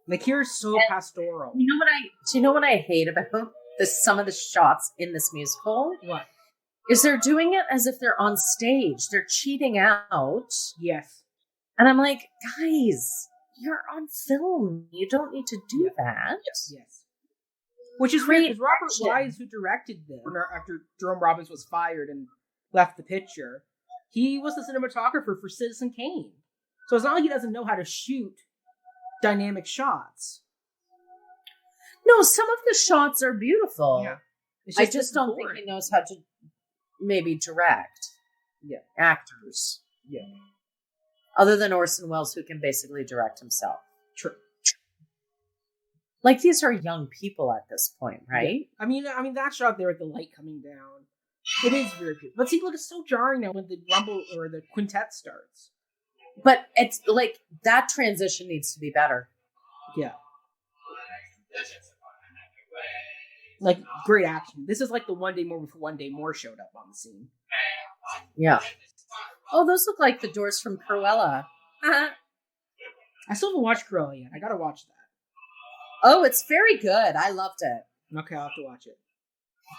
Like, here's so pastoral.
Do you know what I hate about some of the shots in this musical?
What?
Is they're doing it as if they're on stage. They're cheating out.
Yes.
And I'm like, guys, you're on film. You don't need to do that.
Yes. Which is great, because Robert Wise, who directed this, after Jerome Robbins was fired and left the picture, he was the cinematographer for Citizen Kane. So it's not like he doesn't know how to shoot dynamic shots.
No, some of the shots are beautiful.
Yeah.
I just don't think he knows how to maybe direct actors.
Yeah.
Other than Orson Welles, who can basically direct himself.
True.
Like, these are young people at this point, right?
Yeah. I mean that shot there with the light coming down, it is very good. But see, look, it's so jarring now when the Rumble or the quintet starts.
But it's like that transition needs to be better.
Yeah. Like, great action. This is like the One Day More before One Day More showed up on the scene.
Yeah. Oh, those look like the doors from Cruella.
I still haven't watched Cruella yet. I gotta watch that.
Oh, it's very good. I loved it.
Okay, I'll have to watch it.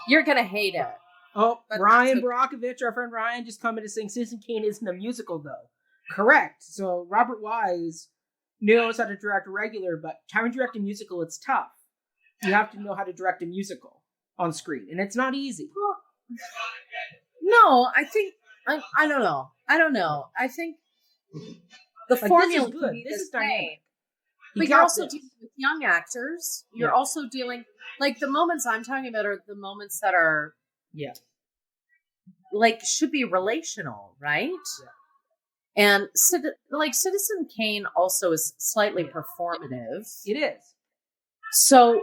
You're gonna hate it.
Oh, Ryan Brockovich, our friend Ryan, just commented saying Citizen Kane isn't a musical, though. Correct. So Robert Wise knows how to direct a regular, but trying to direct a musical, it's tough. You have to know how to direct a musical on screen, and it's not easy.
No, I think I don't know. I think the formula
is good. This is dynamic.
But you're also dealing with young actors. You're also dealing, like, the moments I'm talking about are the moments that are like, should be relational, right? Yeah. And Citizen Kane also is slightly performative.
It is.
So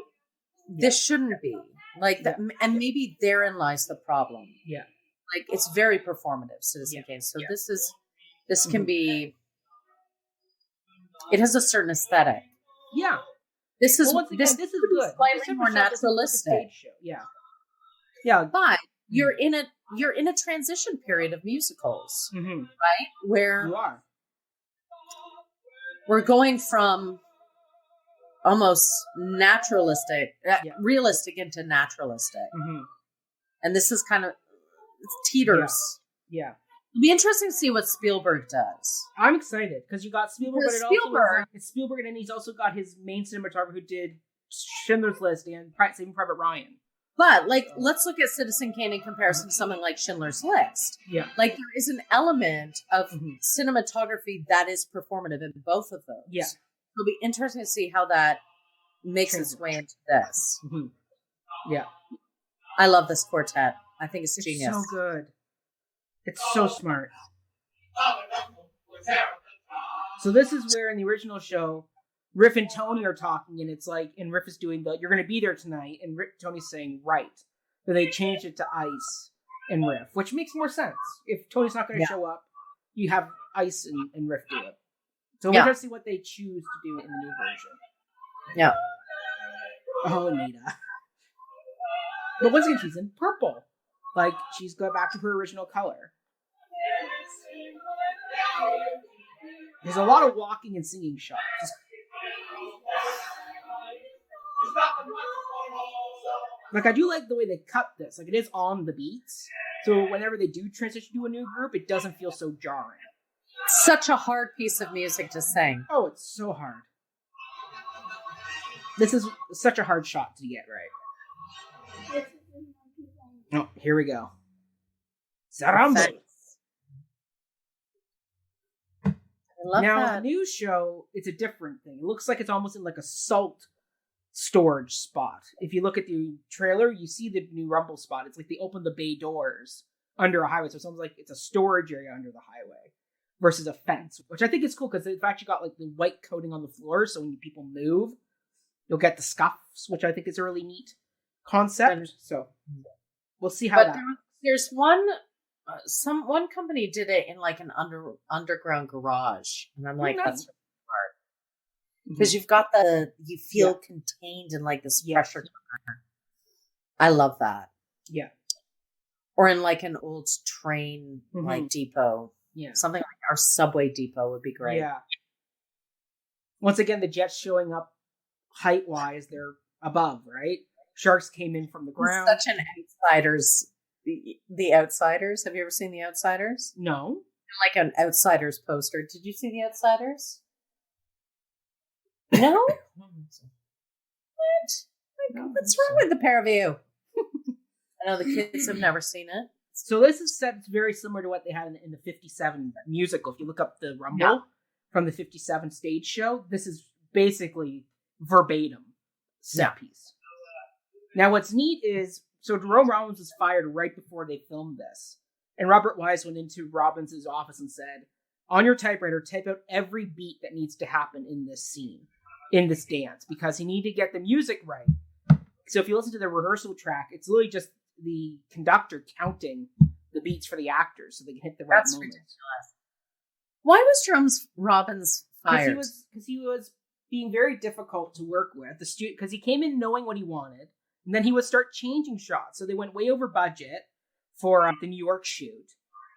this shouldn't be like that, and maybe therein lies the problem.
Yeah,
like, it's very performative, Citizen Kane. So this can be. It has a certain aesthetic.
Yeah,
this is
this is good.
Slightly more naturalistic.
Yeah,
but you're in a transition period of musicals, right? Where
you are.
We're going from almost naturalistic, realistic into naturalistic. And this is kind of teeters.
Yeah.
It'll be interesting to see what Spielberg does.
I'm excited because you got Spielberg, but it's Spielberg, and then he's also got his main cinematographer who did Schindler's List and Saving Private Ryan.
But, like, let's look at Citizen Kane in comparison to something like Schindler's List.
Yeah.
Like, there is an element of cinematography that is performative in both of those.
Yeah.
It'll be interesting to see how that makes its way into this.
Yeah.
I love this quartet. I think it's genius.
So good. It's so smart. So this is where in the original show, Riff and Tony are talking, and it's like, and Riff is doing you're going to be there tonight, and Tony's saying, right. But they changed it to Ice and Riff, which makes more sense. If Tony's not going to show up, you have Ice and Riff do it. So we're going to see what they choose to do in the new version.
Yeah.
Oh, Anita. But once again, she's in purple. Like, she's going back to her original color. There's a lot of walking and singing shots. Like, I do like the way they cut this. Like, it is on the beats. So whenever they do transition to a new group, it doesn't feel so jarring.
Such a hard piece of music to sing.
Oh, it's so hard. This is such a hard shot to get right. Oh, here we go. Zaramba. Now, the new show, it's a different thing. It looks like it's almost in like a salt storage spot. If you look at the trailer, you see the new Rumble spot. It's like they open the bay doors under a highway. So it sounds like it's a storage area under the highway versus a fence, which I think is cool because they've actually got like the white coating on the floor. So when people move, you'll get the scuffs, which I think is a really neat concept. So we'll see how
there's one company did it in like an underground garage, and I'm like, that's really hard because you feel contained in like this pressure. I love that.
Yeah.
Or in like an old train like depot. Yeah. Something like our subway depot would be great.
Yeah. Once again, the jets showing up height wise, they're above, right? Sharks came in from the ground.
Such an Outsiders. The Outsiders. Have you ever seen The Outsiders?
No.
Like an Outsiders poster. Did you see The Outsiders? No? What? What's wrong with the pair of you? I know the kids have never seen it.
So this is set very similar to what they had in the 57 musical. If you look up the Rumble from the 57 stage show, this is basically verbatim set piece. Now what's neat is, so Jerome Robbins was fired right before they filmed this. And Robert Wise went into Robbins' office and said, on your typewriter, type out every beat that needs to happen in this scene, in this dance, because he needed to get the music right. So if you listen to the rehearsal track, it's literally just the conductor counting the beats for the actors so they can hit the right moment. Ridiculous.
Why was Jerome Robbins fired?
Because he was being very difficult to work with. Because he came in knowing what he wanted, and then he would start changing shots. So they went way over budget for the New York shoot.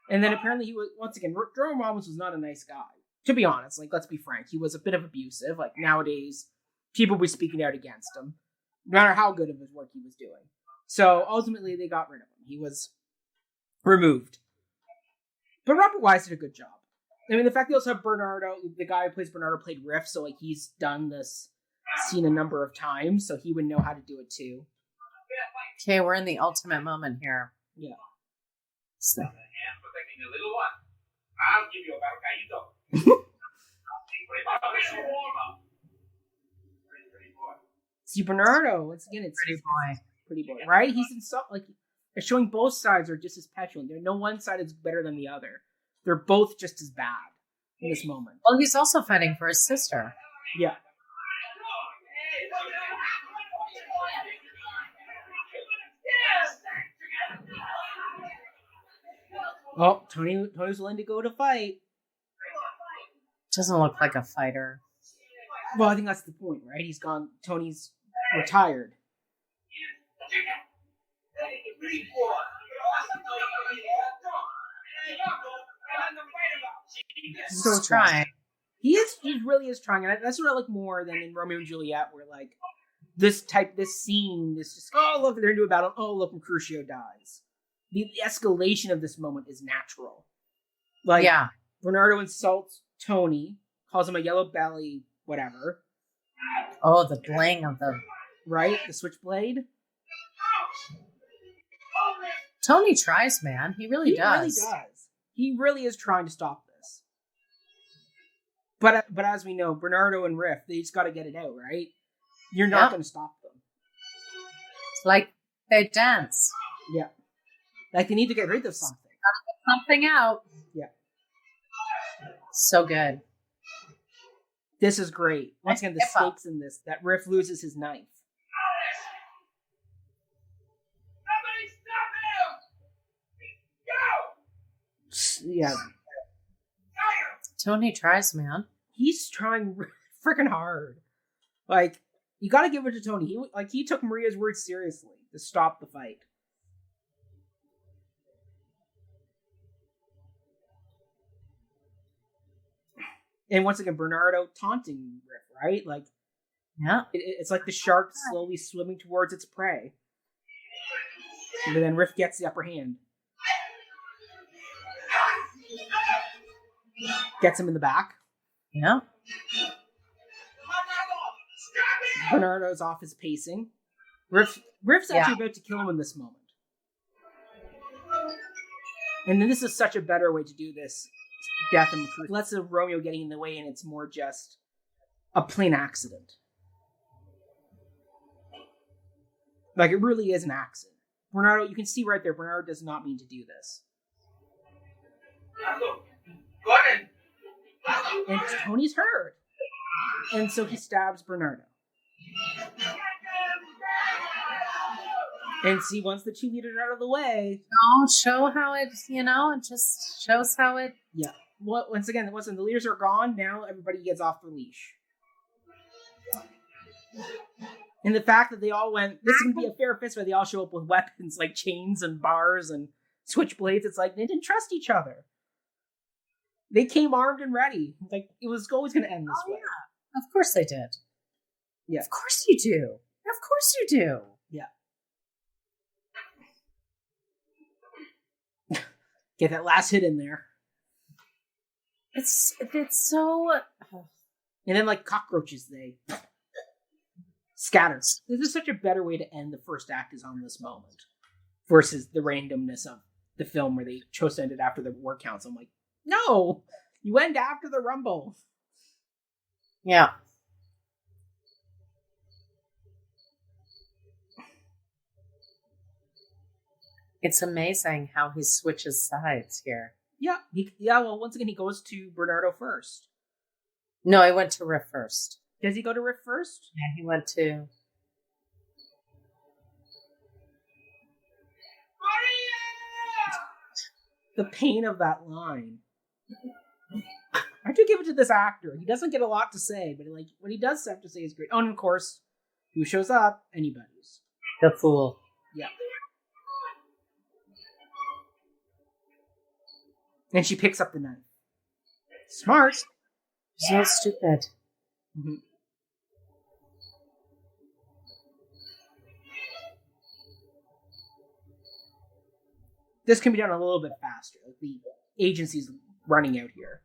And then apparently he was, once again, Jerome Robbins was not a nice guy. To be honest, like, let's be frank. He was a bit of abusive. Like, nowadays, people be speaking out against him, no matter how good of his work he was doing. So ultimately, they got rid of him. He was removed. But Robert Wise did a good job. I mean, the fact they also have Bernardo, the guy who plays Bernardo played Riff, so like he's done this scene a number of times, so he would know how to do it too.
Okay, we're in the ultimate moment here.
Yeah.
So.
The little one. I'll give you a better guy.
See, Bernardo, once again, it's pretty boy, right? He's like, they're showing both sides are just as petulant. No one side is better than the other. They're both just as bad in this moment.
Well, he's also fighting for his sister.
Yeah. Oh, Tony's willing to go to fight.
Doesn't look like a fighter.
Well, I think that's the point, right? He's gone. Tony's retired.
Still trying.
He really is trying, and that's what I like more than in Romeo and Juliet, where like this scene, this just look, they're into a battle. Oh, look, Mercutio dies. The escalation of this moment is natural. Like, Bernardo insults Tony, calls him a yellow belly, whatever.
Oh, the bling of the...
Right? The switchblade.
Tony tries, man. He really does.
He really is trying to stop this. But as we know, Bernardo and Riff, they just got to get it out, right? You're not going to stop them.
It's like they dance.
Yeah. Like, they need to get rid of something.
Gotta get something out.
Yeah.
So good.
This is great. Once again, the stakes in this, that Riff loses his knife.
Somebody stop him! Go!
Yeah.
Tony tries, man.
He's trying freaking hard. Like, you gotta give it to Tony. He took Maria's words seriously. to stop the fight. And once again, Bernardo taunting Riff, right? Like,
yeah,
it's like the shark slowly swimming towards its prey. And then Riff gets the upper hand. Gets him in the back.
Yeah.
Bernardo's off his pacing. Riff's actually about to kill him in this moment. And then this is such a better way to do this. Death and McCrew. Less of Romeo getting in the way, and it's more just a plain accident. Like, it really is an accident. Bernardo, you can see right there, Bernardo does not mean to do this. And Tony's hurt. And so he stabs Bernardo. And see, once the 2 meters are out of the way...
show how it, it just shows how it...
Yeah. Well, once again, the leaders are gone, now everybody gets off the leash. And the fact that they all went, this is going to be a fair fist fight, they all show up with weapons like chains and bars and switchblades. It's like, they didn't trust each other. They came armed and ready. Like, it was always going to end this way.
Yeah. Of course they did.
Yeah.
Of course you do. Of course you do.
Yeah. Get that last hit in there.
It's so...
And then, like cockroaches, they scatter. This is such a better way to end the first act, is on this moment. Versus the randomness of the film where they chose to end it after the war council. I'm like, no! You end after the rumble.
Yeah. It's amazing how he switches sides here.
Yeah. Well, once again, he goes to Bernardo first.
No, I went to Riff first.
Does he go to Riff first?
Yeah, he went to...
The pain of that line. I do give it to this actor. He doesn't get a lot to say, but like what he does have to say is great. Oh, and of course, who shows up? Anybody's.
The fool.
Yeah. And she picks up the knife. Smart.
So stupid.
Mm-hmm. This can be done a little bit faster. Like the agency's running out here.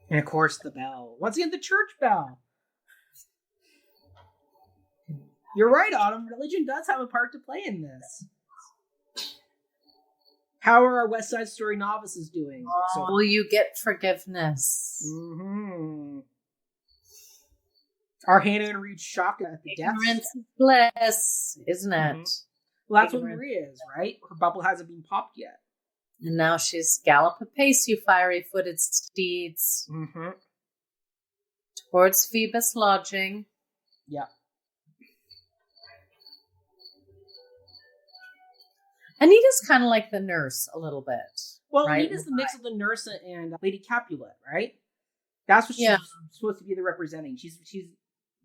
And of course, the bell. Once again, the church bell. You're right, Autumn. Religion does have a part to play in this. How are our West Side Story novices doing?
Will you get forgiveness?
Mm-hmm. Are Hannah and Reed shocked at the deaths?
Ignorance is bliss, isn't it?
Mm-hmm. Well, that's what Maria is, right? Her bubble hasn't been popped yet.
And now she's gallop apace, you fiery-footed steeds.
Mm-hmm.
Towards Phoebus' lodging.
Yeah.
Anita's kind of like the nurse a little bit.
Well,
right?
Anita's the mix of the nurse and Lady Capulet, right? That's what she's supposed to be the representing. She's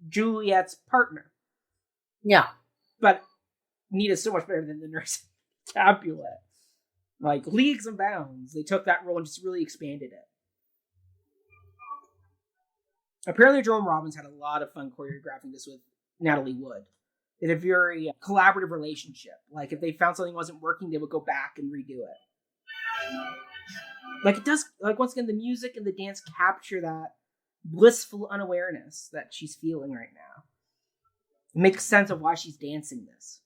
Juliet's partner.
Yeah.
But Anita's so much better than the nurse Capulet. Like, leagues and bounds. They took that role and just really expanded it. Apparently, Jerome Robbins had a lot of fun choreographing this with Natalie Wood. They had a very collaborative relationship. Like, if they found something wasn't working, they would go back and redo it. Like, it does, like, once again, the music and the dance capture that blissful unawareness that she's feeling right now. It makes sense of why she's dancing this.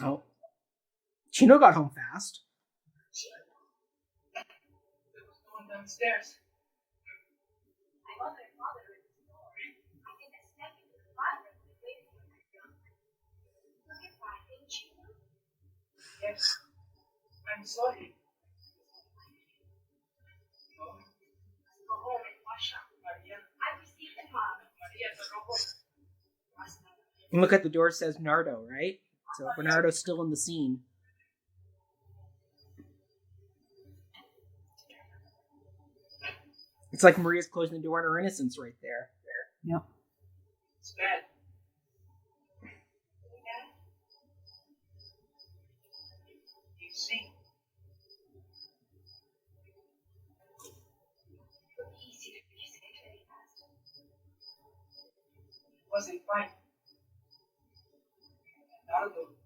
Oh. Chino got home fast.
Going downstairs. Yes, I'm sorry. Go home and wash up, Maria.
I received it, Mom.
Maria, go home.
And look at the door, it says Nardo, right? So Bernardo's still in the scene. It's like Maria's closing the door on her innocence right there.
Yep.
It's bad. You see, it wasn't fine. None of them.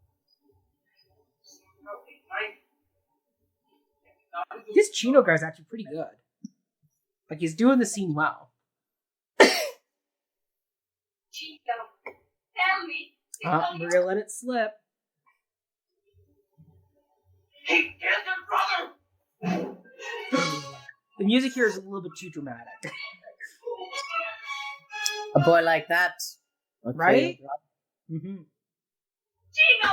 This Chino guy's actually pretty good. Like, he's doing the scene well.
Chico, tell me.
Maria let it slip.
He killed your brother!
The music here is a little bit too dramatic.
A boy like that. Okay.
Right? Mm-hmm.
Chico!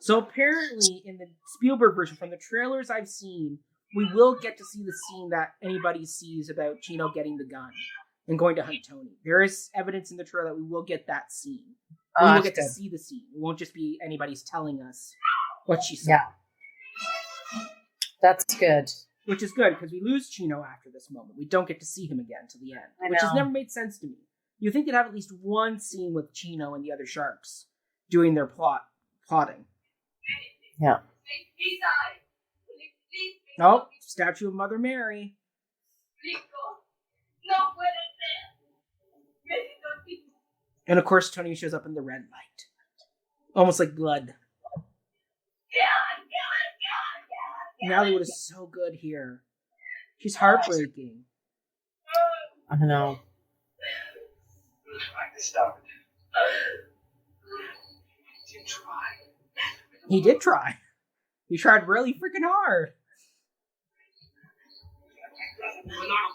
So apparently, in the Spielberg version, from the trailers I've seen, we will get to see the scene that anybody sees about Chino getting the gun and going to hunt Tony. There is evidence in the trailer that we will get that scene. We will get to see the scene. It won't just be anybody's telling us what she said.
Yeah. That's good.
Which is good, because we lose Chino after this moment. We don't get to see him again till the end. Which has never made sense to me. You think they'd have at least one scene with Chino and the other sharks doing their plotting.
Yeah.
Oh, statue of Mother Mary. And of course, Tony shows up in the red light. Almost like blood. Nollywood is so good here. She's heartbreaking.
I know.
I can stop it. He tried.
He did try. He tried really freaking hard.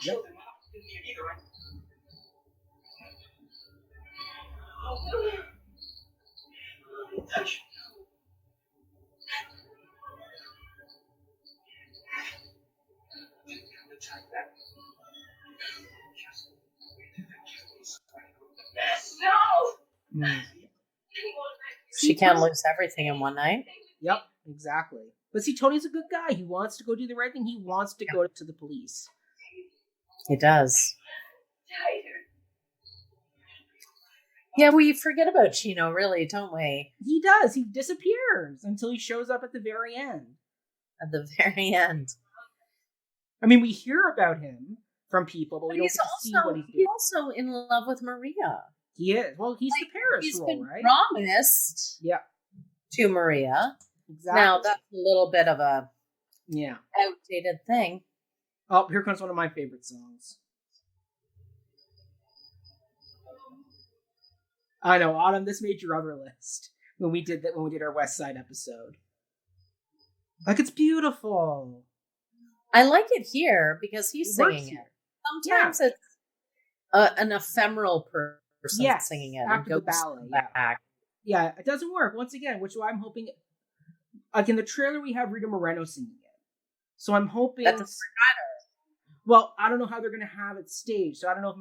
Yep.
No!
She can't lose everything in one night.
Yep, exactly. But see, Tony's a good guy. He wants to go do the right thing. He wants to go to the police.
He does. Yeah, we forget about Chino, really, don't we?
He does. He disappears until he shows up at the very end.
At the very end.
I mean, we hear about him from people, but we don't get to see what he's doing.
He's also in love with Maria.
He is. Well, he's the Paris
He's
role,
been
right?
promised to Maria.
Exactly.
Now, that's a little bit of a outdated thing.
Oh, here comes one of my favorite songs. I know, Autumn, this made your other list when we did our West Side episode. Like, it's beautiful.
I like it here because he's singing it. Sometimes it's an ephemeral person singing it.
After the ballet. Yeah, it doesn't work. Once again, which I'm hoping... Like, in the trailer, we have Rita Moreno singing it. So I'm hoping...
That's a
Well, I don't know how they're going to have it staged. So I don't know if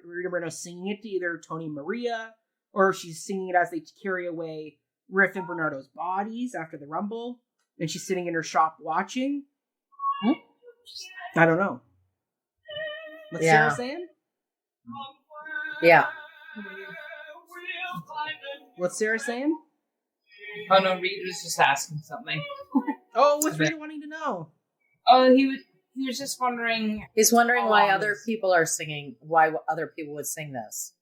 Rita Moreno's singing it to either Tony and Maria, or if she's singing it as they carry away Riff and Bernardo's bodies after the Rumble, and she's sitting in her shop watching. I don't know. What's Sarah saying?
Yeah.
What's Sarah saying?
Oh no, Rita was just asking something.
Oh, what's Rita wanting to know?
Oh, he was just wondering.
He's wondering why other people are singing. Why other people would sing this?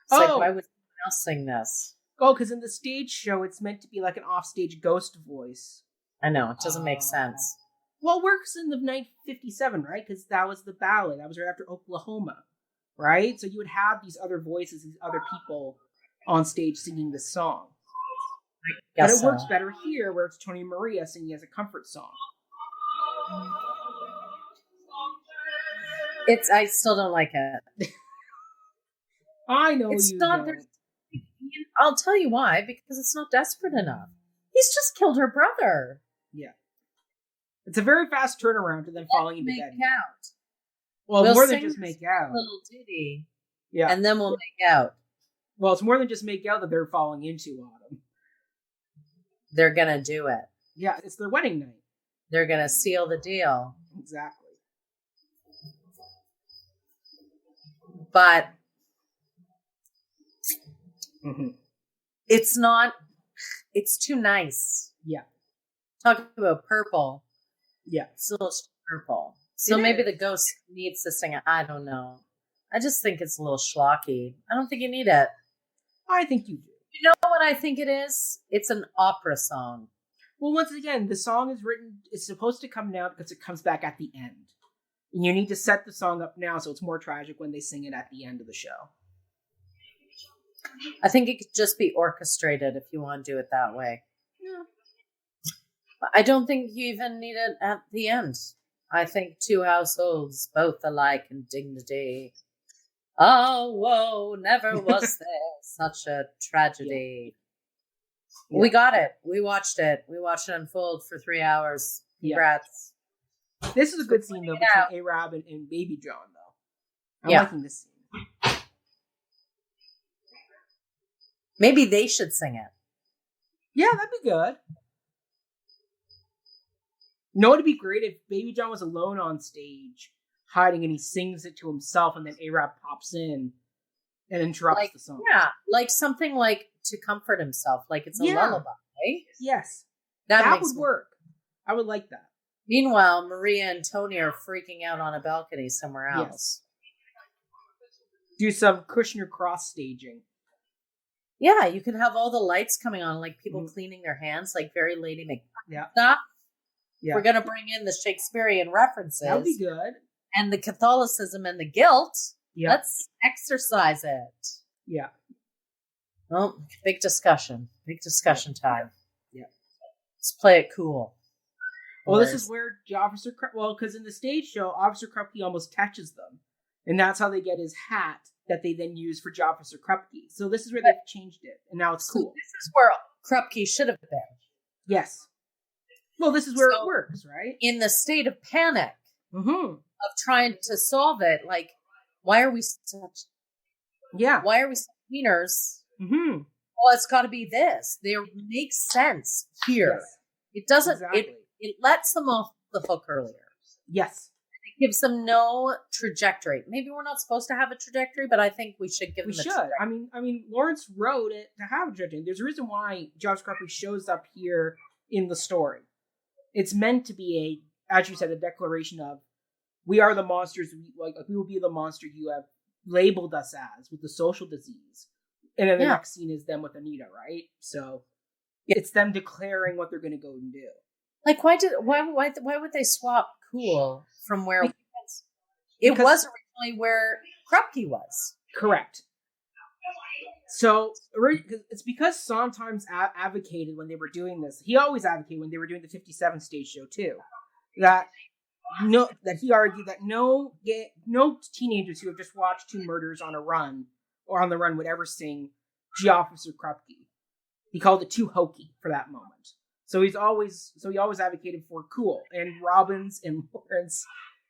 It's like, why would someone else sing this?
Oh, because in the stage show, it's meant to be like an offstage ghost voice.
I know, it doesn't make sense.
Well, it works in the 1957, right? Because that was the ballet. That was right after Oklahoma, right? So you would have these other voices, these other people on stage singing this song. But it works better here, where it's Tony and Maria singing as a comfort song.
I still don't like it.
I know
it's
you
not.
don't.
I'll tell you why. Because it's not desperate enough. He's just killed her brother.
Yeah, it's a very fast turnaround to them falling into bed.
Out.
Well, more than just make out.
Little ditty.
Yeah,
and then we'll make out.
Well, it's more than just make out that they're falling into, Autumn.
They're gonna do it.
Yeah, it's their wedding night.
They're gonna seal the deal.
Exactly.
but
Mm-hmm.
it's not. It's too nice.
Yeah.
Talking about purple.
Yeah.
It's a little purple. So maybe the ghost needs to sing it. I don't know. I just think it's a little schlocky. I don't think you need it.
I think you do.
You know what I think it is? It's an opera song.
Well, once again, the song is written, it's supposed to come now because it comes back at the end. And you need to set the song up now so it's more tragic when they sing it at the end of the show.
I think it could just be orchestrated if you want to do it that way.
Yeah.
But I don't think you even need it at the end. I think two households, both alike in dignity. Oh, whoa, never was there such a tragedy. Yeah. We got it. We watched it. We watched it unfold for 3 hours. Congrats.
Yeah. This is a good scene, though, between Arab and Baby John, though. I'm liking this scene.
Maybe they should sing it.
Yeah, that'd be good. You know, it'd be great if Baby John was alone on stage, hiding, and he sings it to himself, and then Arab pops in and interrupts the song.
Yeah, like something like to comfort himself, like it's a lullaby, right?
Yes.
That
would work. I would like that.
Meanwhile, Maria and Tony are freaking out on a balcony somewhere else.
Yes. Do some Kushner cross staging.
Yeah, you can have all the lights coming on, like people cleaning their hands, like very Lady Macbeth stuff. Yeah. We're going to bring in the Shakespearean references.
That would be good.
And the Catholicism and the guilt.
Yeah.
Let's exercise it.
Yeah.
Well, big discussion. Big discussion time.
Yeah.
Let's play it cool.
Well, this is where Officer because in the stage show, Officer Krupke almost touches them. And that's how they get his hat that they then use for Officer Krupke. So this is where they've changed it. And now it's cool.
This is where Krupke should have been.
Yes. Well, this is where it works, right?
In the state of panic
of
trying to solve it, like, why are we such...
Yeah.
Why are we such wieners? Well, it's got to be this. They make sense here.
Yes.
It doesn't...
Exactly.
It lets them off the hook earlier.
Yes.
It gives them no trajectory. Maybe we're not supposed to have a trajectory, but I think we should give them a trajectory.
I mean, Lawrence wrote it to have a trajectory. There's a reason why Officer Krupke shows up here in the story. It's meant to be as you said, a declaration of, we are the monsters, we will be the monster you have labeled us as with the social disease. And then the next scene is them with Anita, right? So it's them declaring what they're going to go and do.
Like, why would they swap Cool from where it was originally where Krupke was?
Correct. So it's because Sondheim's advocated when they were doing this. He always advocated when they were doing the 57 stage show too. That he argued that no teenagers who have just watched two murders on the run would ever sing G Officer Krupke. He called it too hokey for that moment. So he always advocated for Cool, and Robbins and Lawrence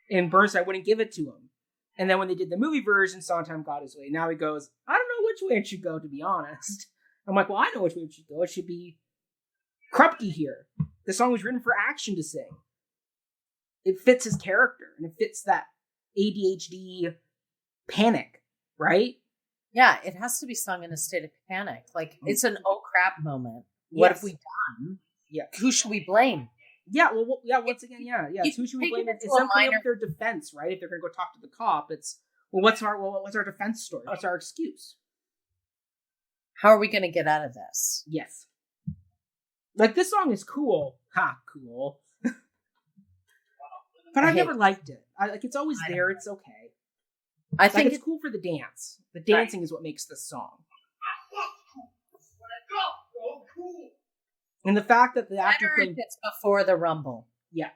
and Burnside wouldn't give it to him. And then when they did the movie version, Sondheim got his way. Now he goes, I don't know which way it should go, to be honest. I'm like, well, I know which way it should go. It should be Krupke here. The song was written for Action to sing. It fits his character, and it fits that ADHD panic, right?
Yeah, it has to be sung in a state of panic. Like, it's an oh crap moment. What have we done?
Yeah.
Who should we blame?
Yeah, once again, who should we blame? It's them coming up with their defense, right? If they're going to go talk to the cop, it's, what's our defense story? What's our excuse?
How are we going to get out of this?
Yes. Like, this song is cool. Cool. But I've never liked it. It's always there. It's okay.
I think
it's cool for the dance. The dancing is what makes this song. And the fact that the actor playing...
It's before the Rumble.
Yeah.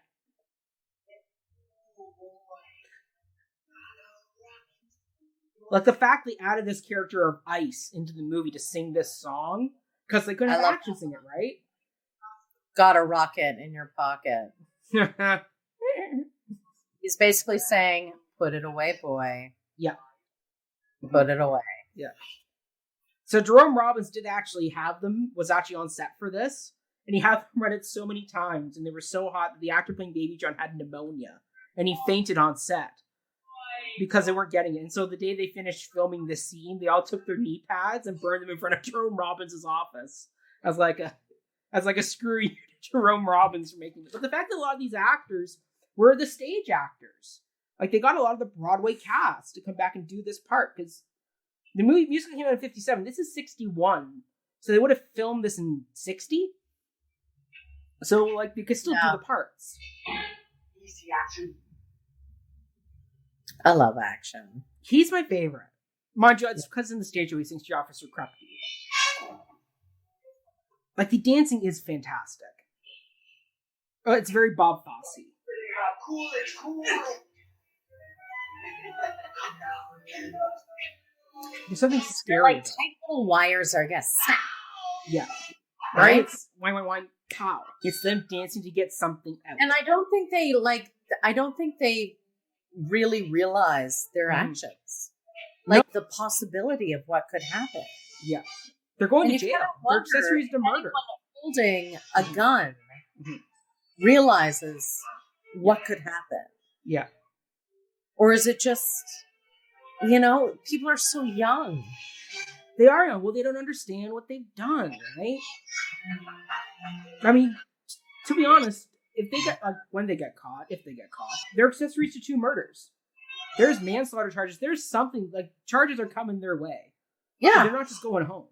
Like, the fact they added this character of Ice into the movie to sing this song, because they couldn't have Action sing it, right?
Got a rocket in your pocket. He's basically saying, put it away, boy.
Yeah.
Put it away.
Yeah. So Jerome Robbins was actually on set for this, and he had them run it so many times, and they were so hot that the actor playing Baby John had pneumonia, and he fainted on set. because they weren't getting it. And so the day they finished filming this scene, they all took their knee pads and burned them in front of Jerome Robbins' office as like a screw you to Jerome Robbins for making it. But the fact that a lot of these actors were the stage actors, like they got a lot of the Broadway cast to come back and do this part, because the movie musical came out in 57. This is 61, so they would have filmed this in 60. So like they could still do the parts.
Easy action.
I love action.
He's my favorite. Mind you, it's because in the stage show he sings to Officer Krupke. Like, the dancing is fantastic. Oh, it's very Bob Fosse.
Cool, it's cool.
There's something
They're
scary.
like tight little wires, I guess.
Yeah.
Right?
It's wine, cow. It's them dancing to get something out.
And I don't think they really realize their actions. Like the possibility of what could happen.
Yeah. They're going
And
to
you
jail.
kinda
They're
wonder
accessories to
if
murder.
Holding a gun realizes what could happen.
Yeah.
Or is it just, people are so young.
They are young. Well, they don't understand what they've done, right? I mean, to be honest, if they get if they get caught, they're accessories to 2 murders. There's manslaughter charges. There's something, like, charges are coming their way.
Yeah.
They're not just going home.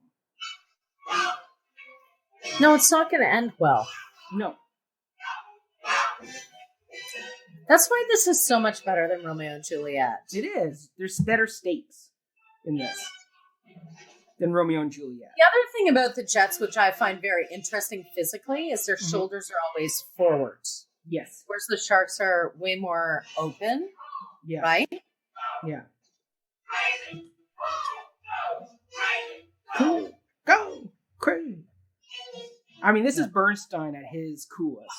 No, it's not going to end well.
No.
That's why this is so much better than Romeo and Juliet.
It is. There's better stakes in this than Romeo and Juliet.
The other thing about the Jets, which I find very interesting physically, is their shoulders are always forwards.
Yes.
Whereas the Sharks are way more open.
Yeah.
Right?
Yeah. Cool. Go. Crazy. I mean, this is Bernstein at his coolest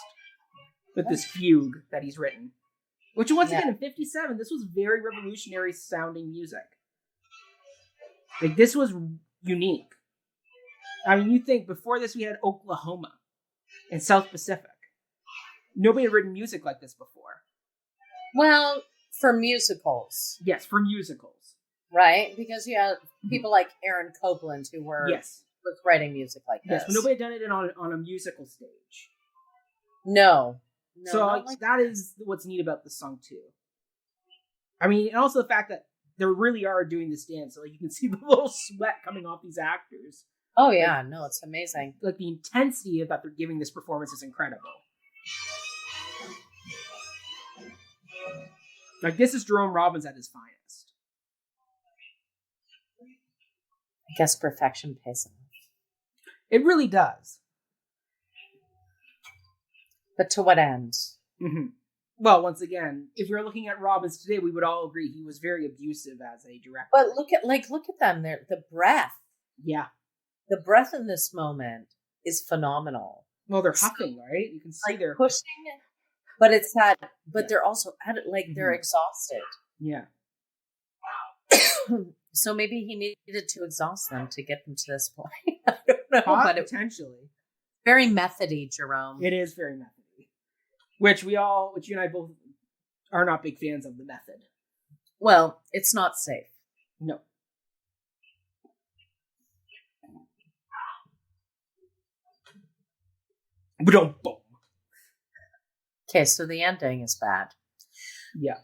with this fugue that he's written. Which, once again, in 57, this was very revolutionary sounding music. Like, this was unique. I mean, you think before this we had Oklahoma and South Pacific. Nobody had written music like this before.
Well, for musicals.
Yes, for musicals.
Right? Because you have people like Aaron Copland who were was writing music like this.
Yes, but nobody had done it on a musical stage.
No.
So like that is what's neat about this song too. I mean, and also the fact that they really are doing this dance. So like you can see the little sweat coming off these actors.
Oh yeah, no, it's amazing.
Like the intensity that they're giving this performance is incredible. Like this is Jerome Robbins at his finest.
I guess perfection pays off.
It really does.
But to what end?
Mm-hmm. Well, once again, if we were looking at Robbins today, we would all agree he was very abusive as a director.
But look at them. The breath.
Yeah.
The breath in this moment is phenomenal.
Well, they're huffing, right? You can see they're
pushing it. But it's that. But they're also at it they're exhausted.
Yeah.
So maybe he needed to exhaust them to get them to this point. I don't know, but
potentially
very methody, Jerome.
It is very methody. Which you and I both are not big fans of the method.
Well, it's not safe.
No. Boom.
Okay, so the ending is bad.
Yeah.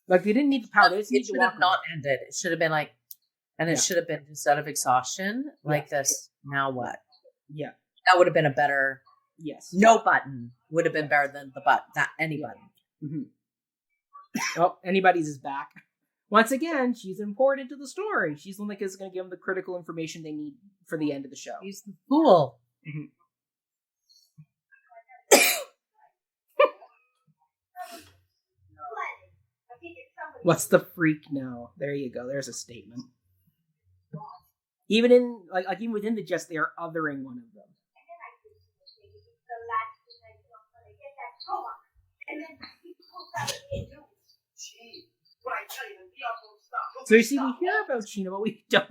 Like they didn't need the power. It
should have not ended. It should have been it should have been just out of exhaustion like this. Now what?
Yeah.
That would have been a better.
Yes.
No button would have been better than the button. Any button.
Mm-hmm. Oh, anybody's is back. Once again, she's important to the story. She's the one that's going to give them the critical information they need for the end of the show.
He's the fool.
Mm-hmm. What's the freak now? There you go. There's a statement. Even in even within the Jets, they are othering one of them. So you see, we hear about Chino, but we don't.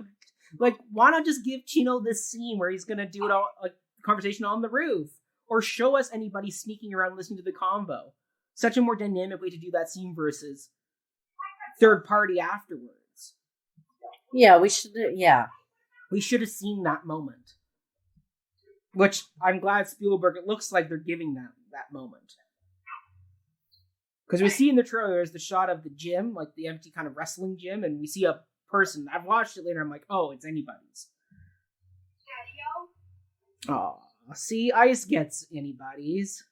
Like, why not just give Chino this scene where he's gonna do it all, like, conversation on the roof, or show us anybody sneaking around listening to the convo? such a more dynamic way to do that scene versus third party afterwards.
Yeah, we should. Yeah,
we should have seen that moment. Which I'm glad Spielberg. It looks like they're giving them that moment. Because we see in the trailer, there's the shot of the gym, like the empty kind of wrestling gym, and we see a person. I've watched it later. I'm like, oh, it's anybody's. Oh, see, Ice gets anybody's.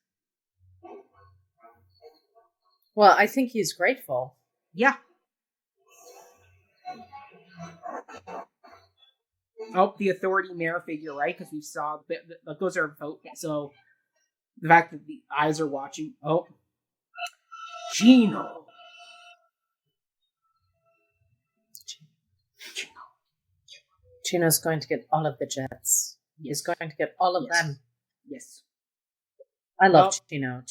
Well, I think he's grateful.
Yeah. Oh, the authority mayor figure, right? Because we saw those are vote. So the fact that the eyes are watching. Oh, Gino.
Gino's going to get all of the jets. He's going to get all of them.
Yes.
I love Gino.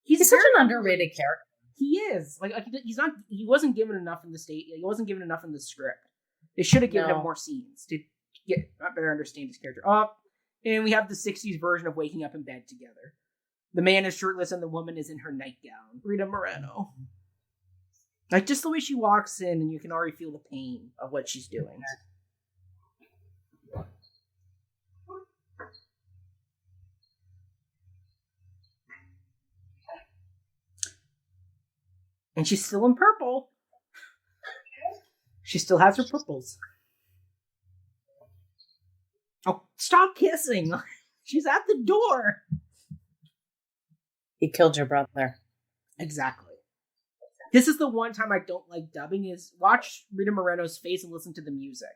He's such an underrated character.
He is. Like he wasn't given enough in the he wasn't given enough in the script. They should have given him more scenes to get better understand his character. And we have the 60s version of waking up in bed together. The man is shirtless and the woman is in her nightgown. Rita Moreno. Like just the way she walks in and you can already feel the pain of what she's doing. And she's still in purple. She still has her purples. Oh, stop kissing. She's at the door.
He killed your brother.
Exactly. This is the one time I don't like dubbing is watch Rita Moreno's face and listen to the music.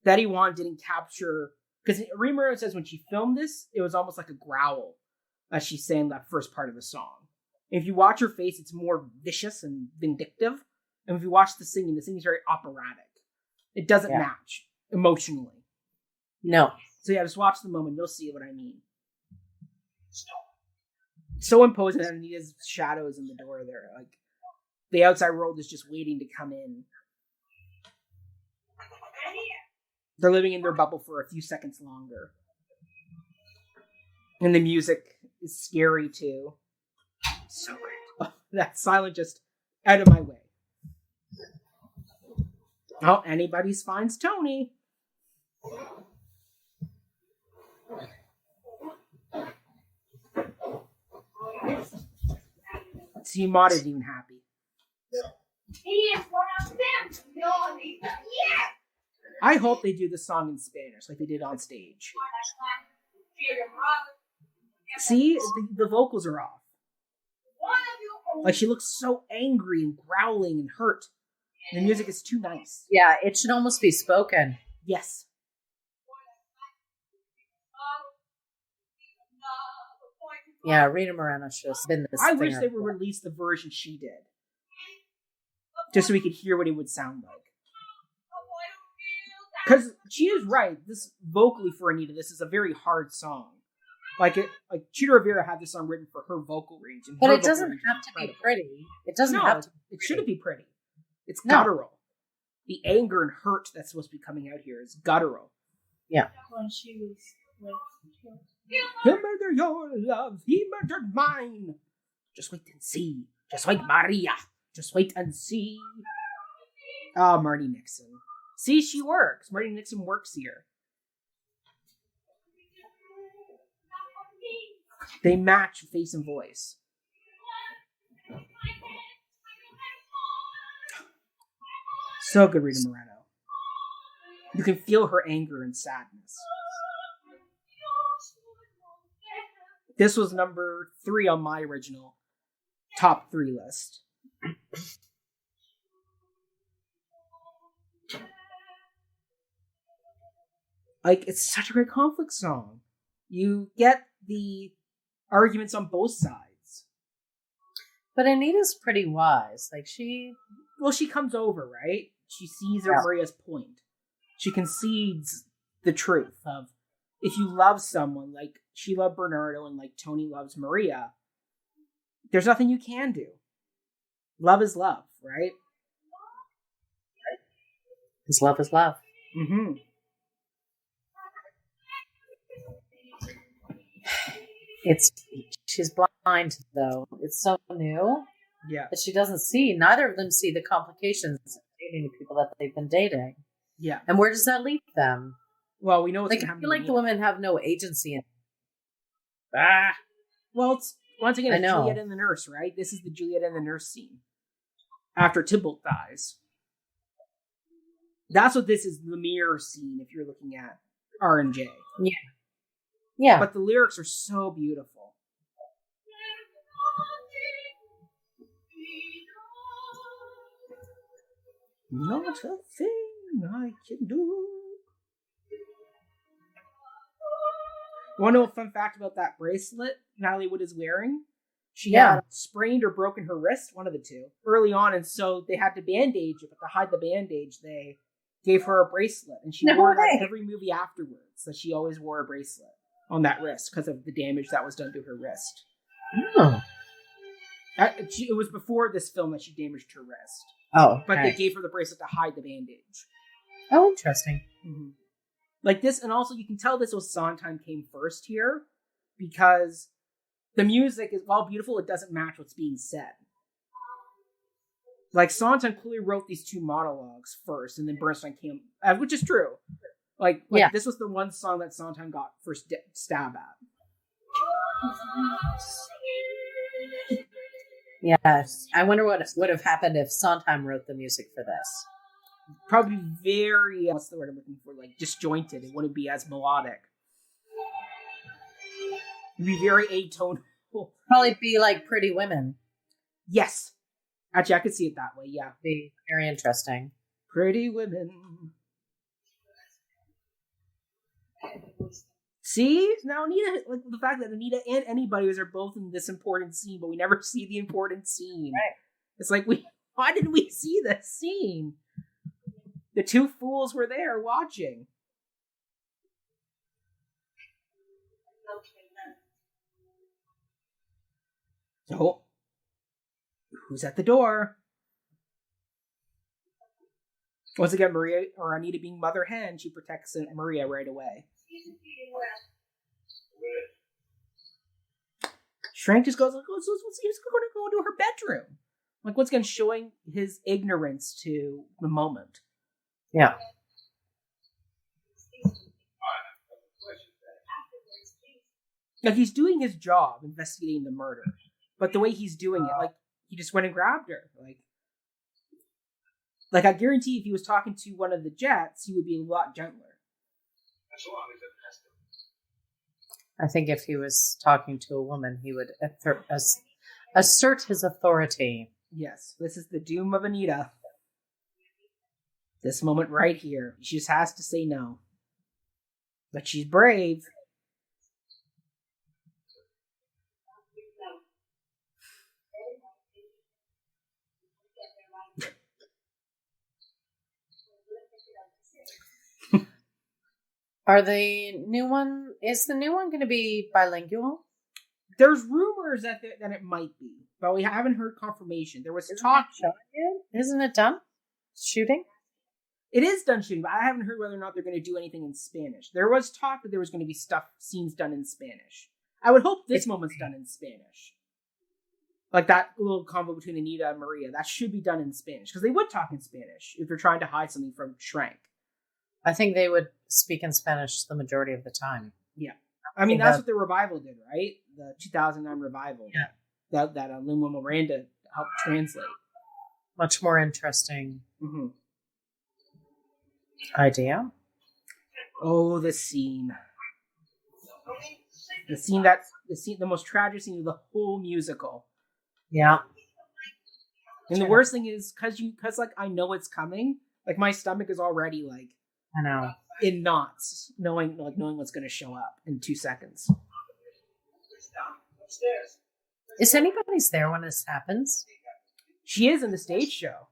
Betty Wan didn't capture... Because Rita Moreno says when she filmed this, it was almost like a growl as she's saying that first part of the song. If you watch her face, it's more vicious and vindictive. And if you watch the singing is very operatic. It doesn't match emotionally.
No.
So yeah, just watch the moment. You'll see what I mean. So imposing that Anita's shadows in the door there. Like, the outside world is just waiting to come in. They're living in their bubble for a few seconds longer. And the music is scary too. So great. Oh, that silent just out of my way. Oh, anybody's finds Tony. See, Maud isn't even happy.
He is one of them. No, Lisa. Yeah.
I hope they do the song in Spanish like they did on stage. See, the vocals are off. Like she looks so angry and growling and hurt. And the music is too nice.
Yeah, it should almost be spoken.
Yes.
Yeah, Rita Moreno should have been this.
I wish they would release the version she did. Just so we could hear what it would sound like. Because she is right. This vocally for Anita, this is a very hard song. Like Chita Rivera had this song written for her vocal range. And
but it doesn't have to be pretty. It doesn't have to.
It shouldn't be pretty. It's guttural. The anger and hurt that's supposed to be coming out here is guttural.
Yeah.
When she was like,
He'll murder your love. He murdered mine. Just wait and see. Just wait, Maria. Just wait and see. Oh, Marty Nixon. See, she works. Marty Nixon works here. They match face and voice. So good, Rita Moreno. You can feel her anger and sadness. This was number 3 on my original top 3 list. Like, it's such a great conflict song. You get the arguments on both sides.
But Anita's pretty wise. Like, she
comes over, right? She sees Maria's point. She concedes the truth of, if you love someone, like she loved Bernardo and like Tony loves Maria, there's nothing you can do. Love is love, right?
Because love is love.
Mm-hmm.
she's blind, though. It's so new that she doesn't see. Neither of them see the complications of dating people that they've been dating.
Yeah.
And where does that leave them?
Well, we know what's
like,
going to
I
happen.
feel like the women have no agency in
Well, it's once again,
I
it's
know.
Juliet and the nurse, right? This is the Juliet and the nurse scene. After Tybalt dies. That's what this is, the mirror scene, if you're looking at R&J.
Yeah. Yeah.
But the lyrics are so beautiful. Not a thing I can do. You want to know a fun fact about that bracelet Natalie Wood is wearing? She had sprained or broken her wrist, one of the two, early on, and so they had to bandage it, but to hide the bandage, they gave her a bracelet, and she wore that every movie afterwards. So she always wore a bracelet on that wrist because of the damage that was done to her wrist.
Oh.
It was before this film that she damaged her wrist.
Oh,
but they gave her the bracelet to hide the bandage.
Oh, interesting.
Mm-hmm. Like this, and also you can tell this was Sondheim came first here because the music is, while beautiful, it doesn't match what's being said. Like Sondheim clearly wrote these two monologues first, and then Bernstein came, which is true. Like this was the one song that Sondheim got first stab at.
Yes. I wonder what would have happened if Sondheim wrote the music for this.
Probably very, what's the word I'm looking for? Like disjointed. It wouldn't be as melodic. It'd be very atonal.
Probably be like Pretty Women.
Yes. Actually, I could see it that way, yeah.
Be very interesting.
Pretty Women. See? Now Anita, like the fact that Anita and anybody are both in this important scene, but we never see the important scene.
Right.
It's like, why didn't we see this scene? The two fools were there watching. So, who's at the door? Once again, Maria or Anita being mother hen, she protects Maria right away. Shrank just goes, he's going to go into her bedroom. Like, once again, showing his ignorance to the moment.
Yeah.
Like, he's doing his job, investigating the murder. But the way he's doing it, like, he just went and grabbed her. Like I guarantee if he was talking to one of the Jets, he would be a lot gentler.
I think if he was talking to a woman, he would assert his authority.
Yes, this is the doom of Anita. This moment right here. She just has to say no. But she's brave.
Is the new one going to be bilingual?
There's rumors that it might be, but we haven't heard confirmation. There was talk.
Isn't it done? Shooting?
It is done shooting, but I haven't heard whether or not they're going to do anything in Spanish. There was talk that there was going to be scenes done in Spanish. I would hope this moment's done in Spanish. Like that little combo between Anita and Maria, that should be done in Spanish, because they would talk in Spanish if they're trying to hide something from Shrank.
I think they would speak in Spanish the majority of the time.
Yeah. I mean, that's what the revival did, right? The 2009 revival.
Yeah.
That Lin-Manuel Miranda helped translate.
Much more interesting
Mm-hmm.
idea.
Oh, the scene. The most tragic scene of the whole musical.
Yeah.
And the worst thing is, because like I know it's coming, like my stomach is already like,
I know,
in knots, knowing what's going to show up in 2 seconds.
Is anybody's there when this happens?
She is in the stage show.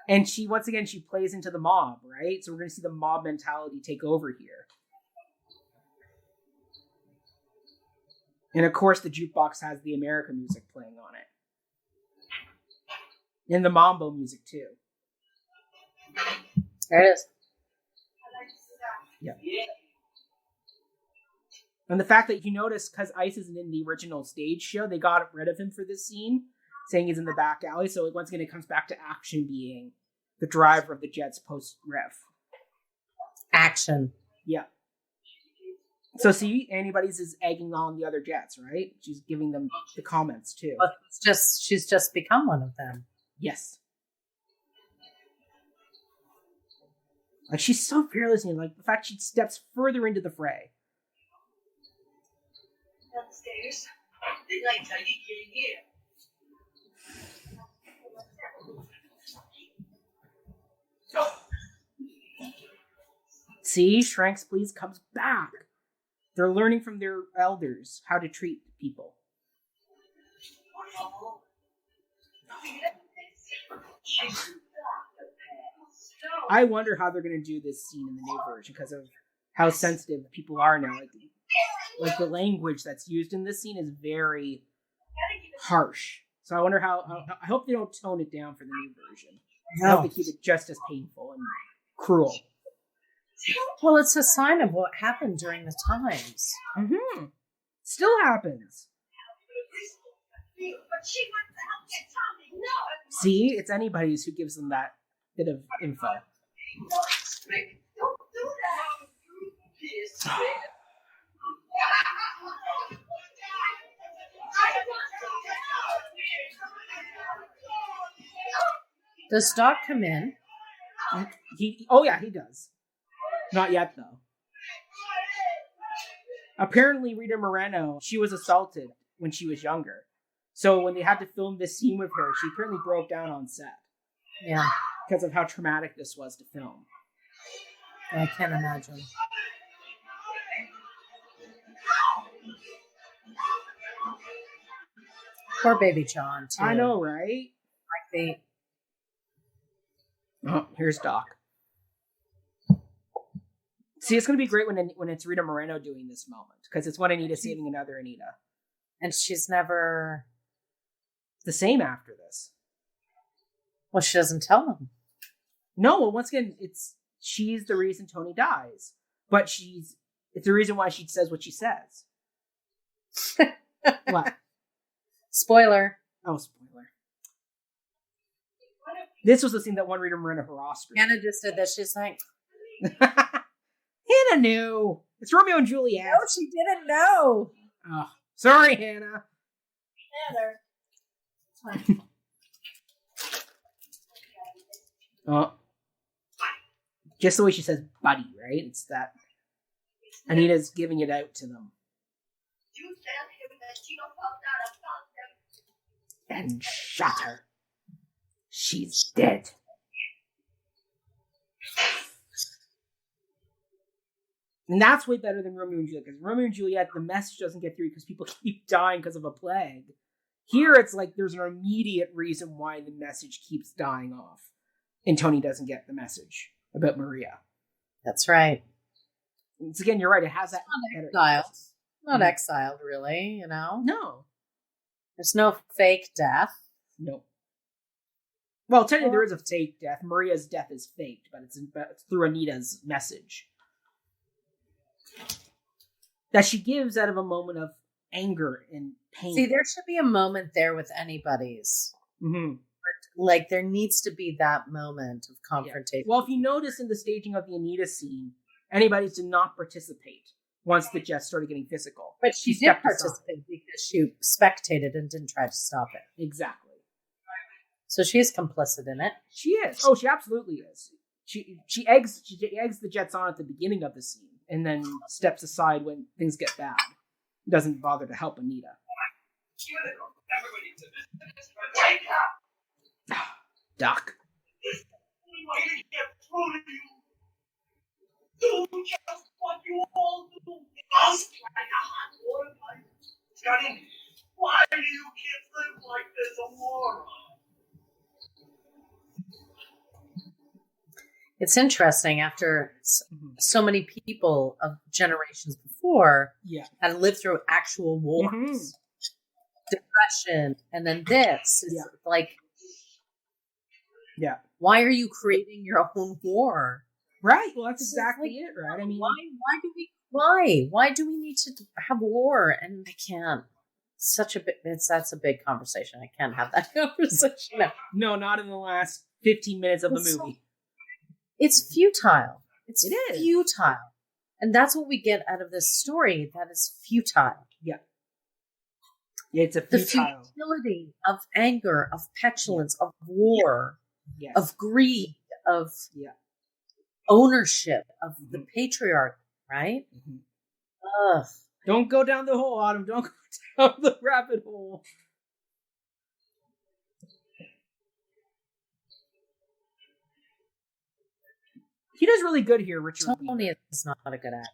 And she, once again, she plays into the mob, right? So we're going to see the mob mentality take over here. And of course, the jukebox has the America music playing on it. And the mambo music, too.
There it is.
Yeah. And the fact that you notice, because Ice isn't in the original stage show, they got rid of him for this scene, saying he's in the back alley. So once again, it comes back to action being the driver of the jets post-riff.
Action.
Yeah. So see, anybody's is egging on the other jets, right? She's giving them the comments too.
But she's just become one of them.
Yes. Like, she's so fearless, and like the fact she steps further into the fray.
Downstairs. Didn't I tell you came here?
See, Shrink's Please comes back. They're learning from their elders how to treat people. I wonder how they're going to do this scene in the new version because of how sensitive people are now. Like the language that's used in this scene is very harsh. So I wonder how. I hope they don't tone it down for the new version. I hope they keep it just as painful and cruel.
Well, it's a sign of what happened during the times.
Mm-hmm. Still happens. See, it's anybody's who gives them that bit of info.
Don't do that.
Does Doc come in?
He does. Not yet, though. Apparently, Rita Moreno, she was assaulted when she was younger. So when they had to film this scene with her, she apparently broke down on set.
Yeah.
Because of how traumatic this was to film.
I can't imagine. Poor baby John, too.
I know, right? Oh, here's Doc. See, it's going to be great when it's Rita Moreno doing this moment. Because it's one Anita saving another Anita.
And she's never...
the same after this.
Well, she doesn't tell them.
No, well, once again, she's the reason Tony dies. But it's the reason why she says what she says. What?
Spoiler.
Oh, spoiler. This was the scene that won Rita Moreno her Oscar.
Hannah just did that. She's like...
Hannah knew. It's Romeo and Juliet.
No, she didn't know.
Oh, sorry, Hannah.
Heather.
Oh. Just the way she says buddy, right? It's that Anita's giving it out to them.
You tell him that you found out about them.
And shot her. She's dead. And that's way better than Romeo and Juliet, because Romeo and Juliet, the message doesn't get through because people keep dying because of a plague. Here, it's like there's an immediate reason why the message keeps dying off. And Tony doesn't get the message about Maria.
That's right.
It's, again, you're right, it has that...
Not exiled, really, you know?
No.
There's no fake death.
No. Well, technically there is a fake death. Maria's death is faked, but it's through Anita's message. That she gives out of a moment of anger and pain.
See, there should be a moment there with anybody's.
Mm-hmm.
Like, there needs to be that moment of confrontation.
Yeah. Well, if you notice in the staging of the Anita scene, anybody did not participate once the Jets started getting physical.
But she did participate because she spectated and didn't try to stop it.
Exactly.
So she's complicit in it.
She is. Oh, she absolutely is. She eggs the Jets on at the beginning of the scene and then steps aside when things get bad. Doesn't bother to help Anita. Doc.
Do just what you all do. Us like a hot water pipe. Johnny, why do you kids live like this, a moron?
It's interesting after so many people of generations before had lived through actual wars, depression, and then this. It's like, why are you creating your own war?
Right. Well, that's exactly it, right? I mean,
why do we Why? Why do we need to have war? And I can't. That's a big conversation. I can't have that conversation now.
No, not in the last 15 minutes of the movie.
It's futile. It
is
futile. And that's what we get out of this story. That is futile.
Yeah. It's a futile.
The futility of anger, of petulance, of war,
yes.
of greed, of ownership, of the patriarch, right? Ugh.
Don't go down the hole, Autumn. Don't go down the rabbit hole. He does really good here, Richard.
Tony is not a good actor.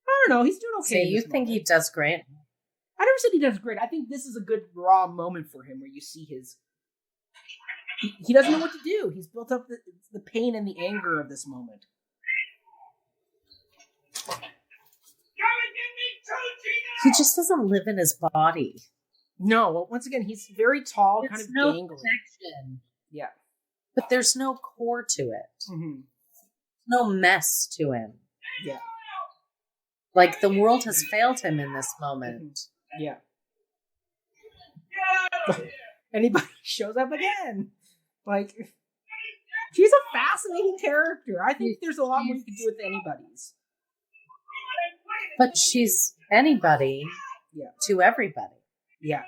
I don't know. He's doing okay.
So you think he does great?
I never said he does great. I think this is a good raw moment for him where you see his... He doesn't know what to do. He's built up the pain and the anger of this moment.
He just doesn't live in his body.
No. Well, once again, he's very tall,
There's
kind of
no
gangly.
connection.
Yeah.
But there's no core to it.
Mm-hmm.
No mess to him.
Yeah.
Like the world has failed him in this moment.
Yeah. Anybody shows up again. Like, she's a fascinating character. I think there's a lot more you can do with anybody's.
But she's anybody to everybody.
Yeah.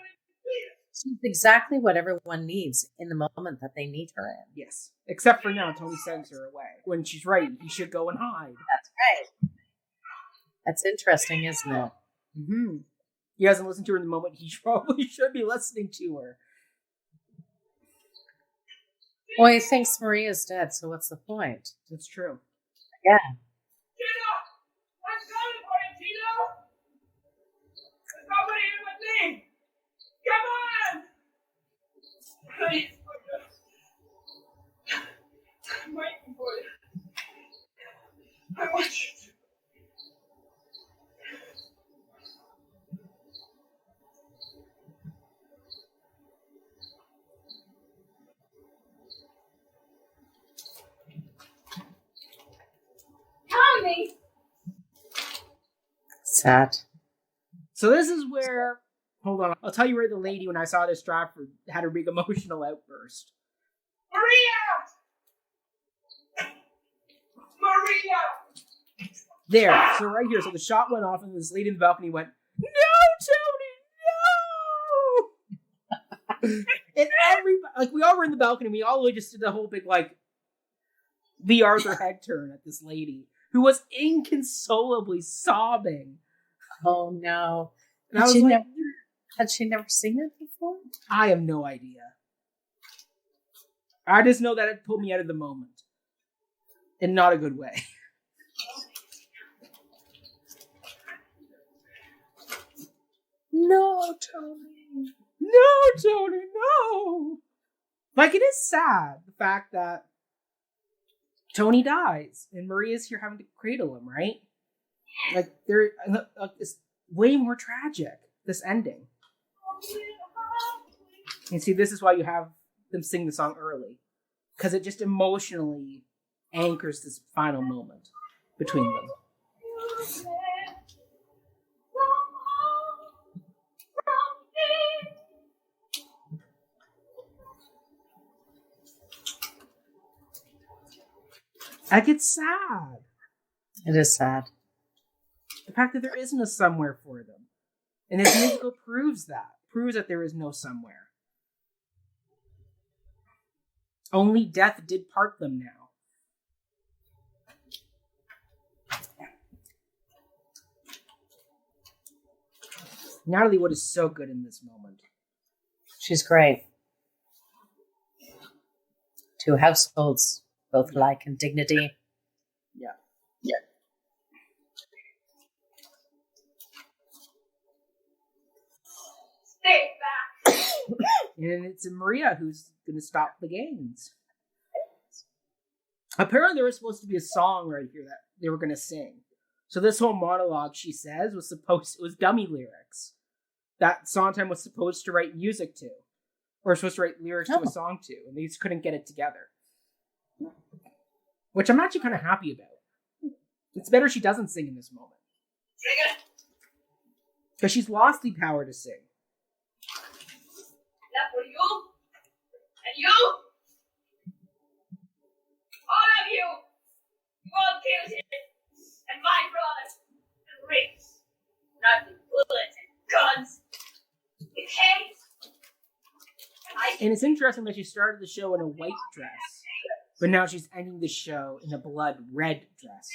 She's exactly what everyone needs in the moment that they need her in.
Yes. Except for now, Tony sends her away. When she's right, he should go and hide.
That's right. That's interesting, isn't it?
Mm-hmm. He hasn't listened to her in the moment he probably should be listening to her.
Well, he thinks Maria's dead, so what's the point?
That's true.
Yeah.
Tito! I'm coming for you, Tito! There's nobody here but me! Come on! Please, I'm waiting for you. I want you to.
Tommy!
Sad.
So this is where... Hold on. I'll tell you where the lady, when I saw this Stratford, had a big emotional outburst.
Maria! Maria!
There. So right here. So the shot went off and this lady in the balcony went, "No, Tony, no!" And everybody, like, we all were in the balcony. We all just did the whole big, like, the Arthur head turn at this lady who was inconsolably sobbing.
Oh, no.
And I was like,
had she never seen it before?
I have no idea. I just know that it pulled me out of the moment. In not a good way.
No, Tony.
No, Tony, no! Like, it is sad, the fact that Tony dies, and Maria's here having to cradle him, right? Like, it's way more tragic, this ending. And see, this is why you have them sing the song early. Because it just emotionally anchors this final moment between them. Like, it's sad.
It is sad.
The fact that there isn't a somewhere for them. And this musical proves that. Proves that there is no somewhere. Only death did part them now. Natalie Wood is so good in this moment.
She's great. Two households, both alike in dignity.
Yeah.
Yeah.
Stay back!
And it's Maria who's going to stop the gangs. Apparently there was supposed to be a song right here that they were going to sing. So this whole monologue, she says, it was dummy lyrics that Sondheim was supposed to write music to. Or supposed to write lyrics to a song to. And they just couldn't get it together. Which I'm actually kind of happy about. It's better she doesn't sing in this moment.
Sing it.
Because she's lost the power to sing.
That for you. And you. All of you. You all killed him. And my brother. And rings. Not with bullets and guns. With hate.
And it's interesting that she started the show in a white dress, but now she's ending the show in a blood red dress.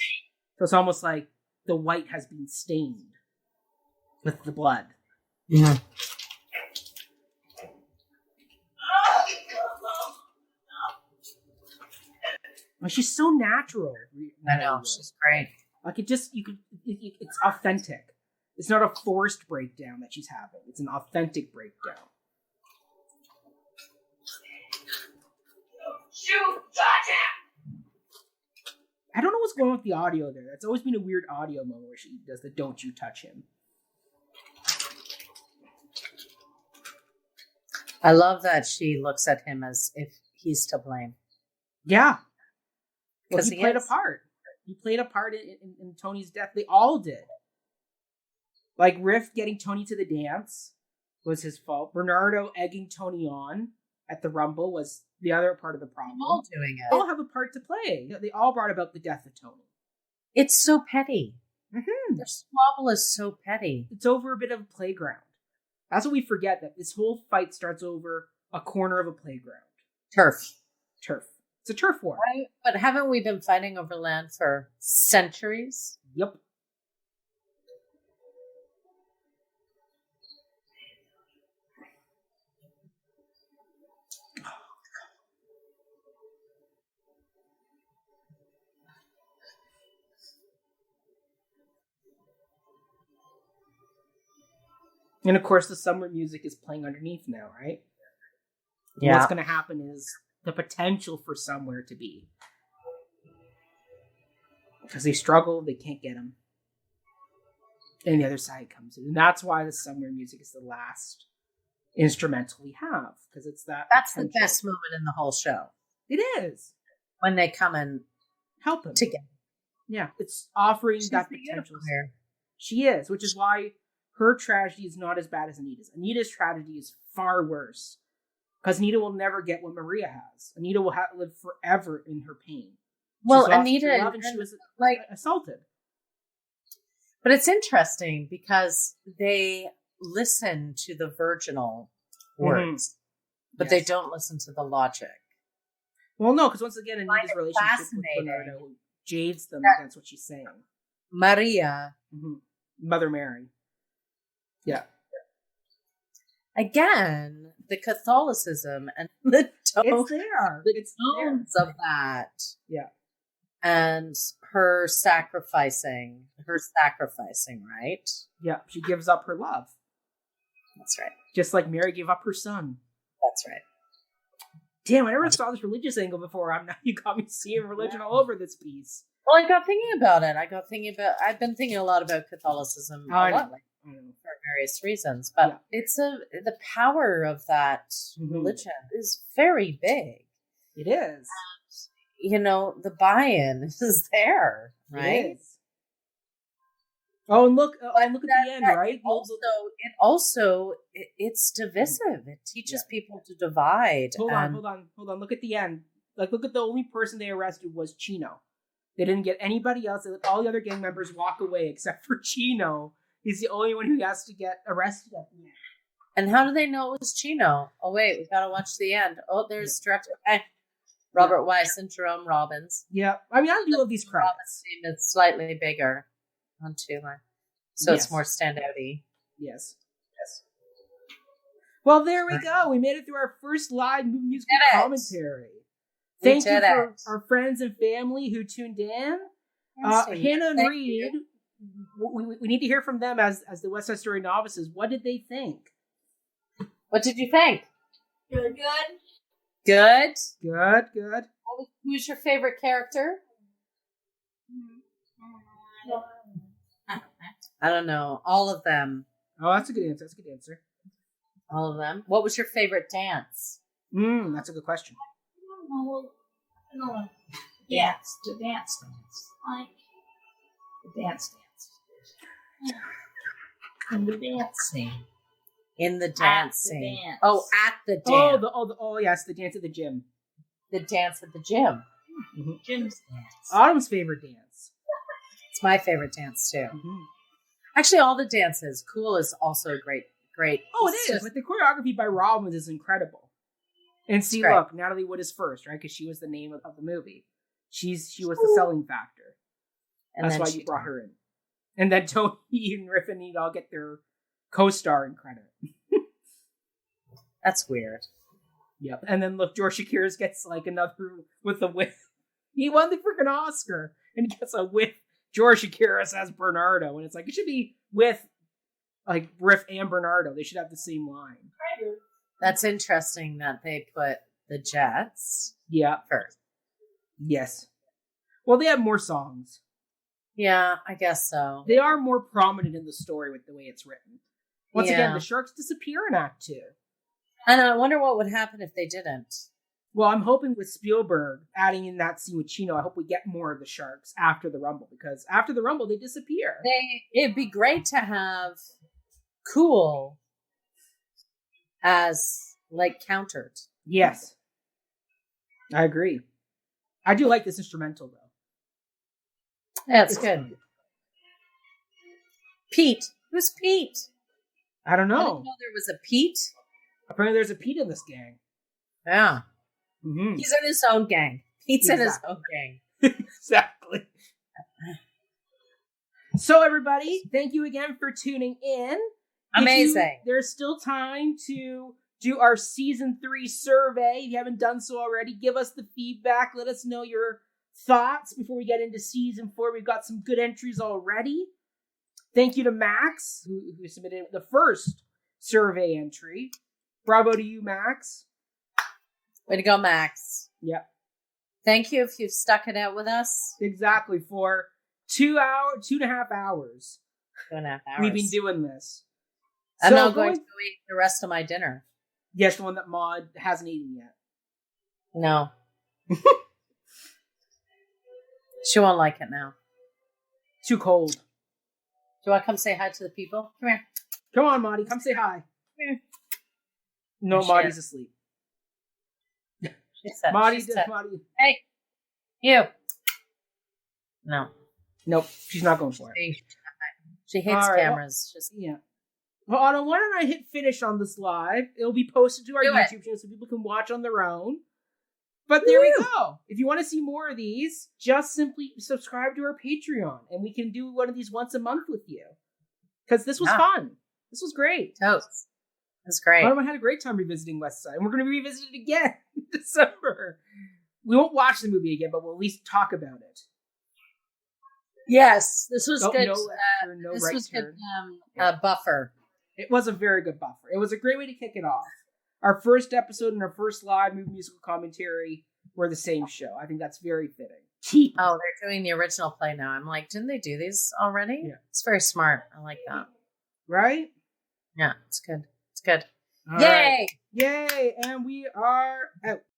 So it's almost like the white has been stained with the blood.
Yeah.
Like, she's so natural.
I know, she's great.
Like it's authentic. It's not a forced breakdown that she's having. It's an authentic breakdown.
You got him!
I don't know what's going on with the audio there. That's always been a weird audio moment where she does the "Don't you touch him."
I love that she looks at him as if he's to blame.
Yeah. Well,
Because
he played a part. He played a part in Tony's death. They all did. Like, Riff getting Tony to the dance was his fault. Bernardo egging Tony on at the Rumble was the other part of the problem.
All doing it.
They all have a part to play. They all brought about the death of Tony.
It's so petty.
Mm-hmm.
Their squabble is so petty.
It's over a bit of a playground. That's what we forget, that this whole fight starts over a corner of a playground.
Turf.
It's a turf war.
Right? But haven't we been fighting over land for centuries?
Yep. And of course, the summer music is playing underneath now, right? And what's going to happen is the potential for somewhere to be. Because they struggle, they can't get them. And the other side comes in. And that's why the summer music is the last instrumental we have. Because it's that.
That's
potential.
the best moment in the whole show.
It is.
When they come and
help them
together.
Yeah, it's offering
She's
that potential.
Here.
She is, which is why her tragedy is not as bad as Anita's. Anita's tragedy is far worse. Because Anita will never get what Maria has. Anita will live forever in her pain.
Well, Anita
and she was like assaulted.
But it's interesting because they listen to the virginal words, but they don't listen to the logic.
Well, no, because once again, Anita's relationship with Bernardo jades them against what she's saying.
Maria.
Mother Mary. Yeah.
Again, the Catholicism and the tones, of that.
Yeah.
And her sacrificing, right?
Yeah, she gives up her love.
That's right.
Just like Mary gave up her son.
That's right.
Damn, I never saw this religious angle before. Now you got me seeing religion all over this piece.
Well, I got thinking about it. I've been thinking a lot about Catholicism a lot for various reasons, but the power of that religion is very big.
It is.
And, the buy-in is there, right?
It is. Oh, and look at the end, right?
It's divisive. It teaches people to divide.
Hold on. Look at the end. Like, look at the only person they arrested was Chino. They didn't get anybody else. They let all the other gang members walk away except for Chino. He's the only one who has to get arrested at the end.
And how do they know it was Chino? Oh, wait, we got to watch the end. Oh, there's director. Robert Weiss and Jerome Robbins.
Yeah. I mean, I do love these credits.
Robbins' name is slightly bigger on 2 line. So it's more standout-y.
Yes. Well, there we go. We made it through our first live musical commentary. Thank you for our friends and family who tuned in. Hannah and Reed, we need to hear from them as the West Side Story novices. What did they think?
What did you think?
Good.
Good?
Good.
Who's your favorite character? I don't know. All of them.
Oh, that's a good answer.
All of them. What was your favorite dance?
That's a good question.
No. The dance. Like,
The dance. In the dancing. In the dancing.
Dance.
Oh, at the dance.
Yes, the dance at the gym.
The dance at the gym.
Mm-hmm.
Jim's dance.
Autumn's favorite dance.
It's my favorite dance too.
Mm-hmm.
Actually, all the dances. Cool is also a great.
Oh, it is. But the choreography by Robbins is incredible. And see, look, Natalie Wood is first, right? Because she was the name of the movie. She was the selling factor. And that's why you brought her in. And then Tony and Riffin need all get their co-starring credit.
That's weird.
Yep. And then look, George Shakiris gets like another with a whiff. He won the freaking Oscar, and he gets a whiff. George Shakiris as Bernardo, and it's like it should be with like Riff and Bernardo. They should have the same line.
That's interesting that they put the Jets.
Yeah.
First.
Yes. Well, they have more songs.
Yeah, I guess so.
They are more prominent in the story with the way it's written. Once again, the sharks disappear in Act 2.
And I wonder what would happen if they didn't.
Well, I'm hoping with Spielberg adding in that scene with Chino, I hope we get more of the sharks after the Rumble, because after the Rumble, they disappear.
It'd be great to have Cool as, like, countered.
Yes. I agree. I do like this instrumental, though.
Yeah, it's good. Pete. Who's Pete?
I don't know.
I didn't know there was a Pete.
Apparently there's a Pete in this gang.
Yeah.
Mm-hmm.
He's in his own gang. Pete's in his own gang.
Exactly. So, everybody, thank you again for tuning in.
Amazing.
There's still time to do our Season 3 survey. If you haven't done so already, give us the feedback. Let us know your thoughts before we get into Season 4. We've got some good entries already. Thank you to Max, who submitted the first survey entry. Bravo to you, Max.
Way to go, Max.
Yep.
Thank you if you've stuck it out with us.
Exactly. For 2.5 hours.
2.5 hours.
We've been doing this.
I'm now going to go eat the rest of my dinner.
Yes, the one that Maud hasn't eaten yet.
No. She won't like it now.
Too cold.
Do I come say hi to the people? Come here.
Come on, Maudie. Come say hi.
Come here.
No, Maudie's asleep. Maudie.
Hey, you. No.
Nope, she's not going for it.
She hates cameras.
Yeah. Well, Anna, why don't I hit finish on this live? It'll be posted to our YouTube channel so people can watch on their own. But there we go. If you want to see more of these, just simply subscribe to our Patreon, and we can do one of these once a month with you. Because this was fun. This was great.
Totes. That's great.
I had a great time revisiting West Side, and we're going to revisit it again in December. We won't watch the movie again, but we'll at least talk about it.
Yes, this was good.
No lecture, no right turn.
Good buffer.
It was a very good buffer. It was a great way to kick it off. Our first episode and our first live movie musical commentary were the same show. I think that's very fitting.
Oh, they're doing the original play now. I'm like, didn't they do these already?
Yeah.
It's very smart. I like that.
Right?
Yeah, it's good. It's good.
All
Yay!
Right. Yay! And we are out.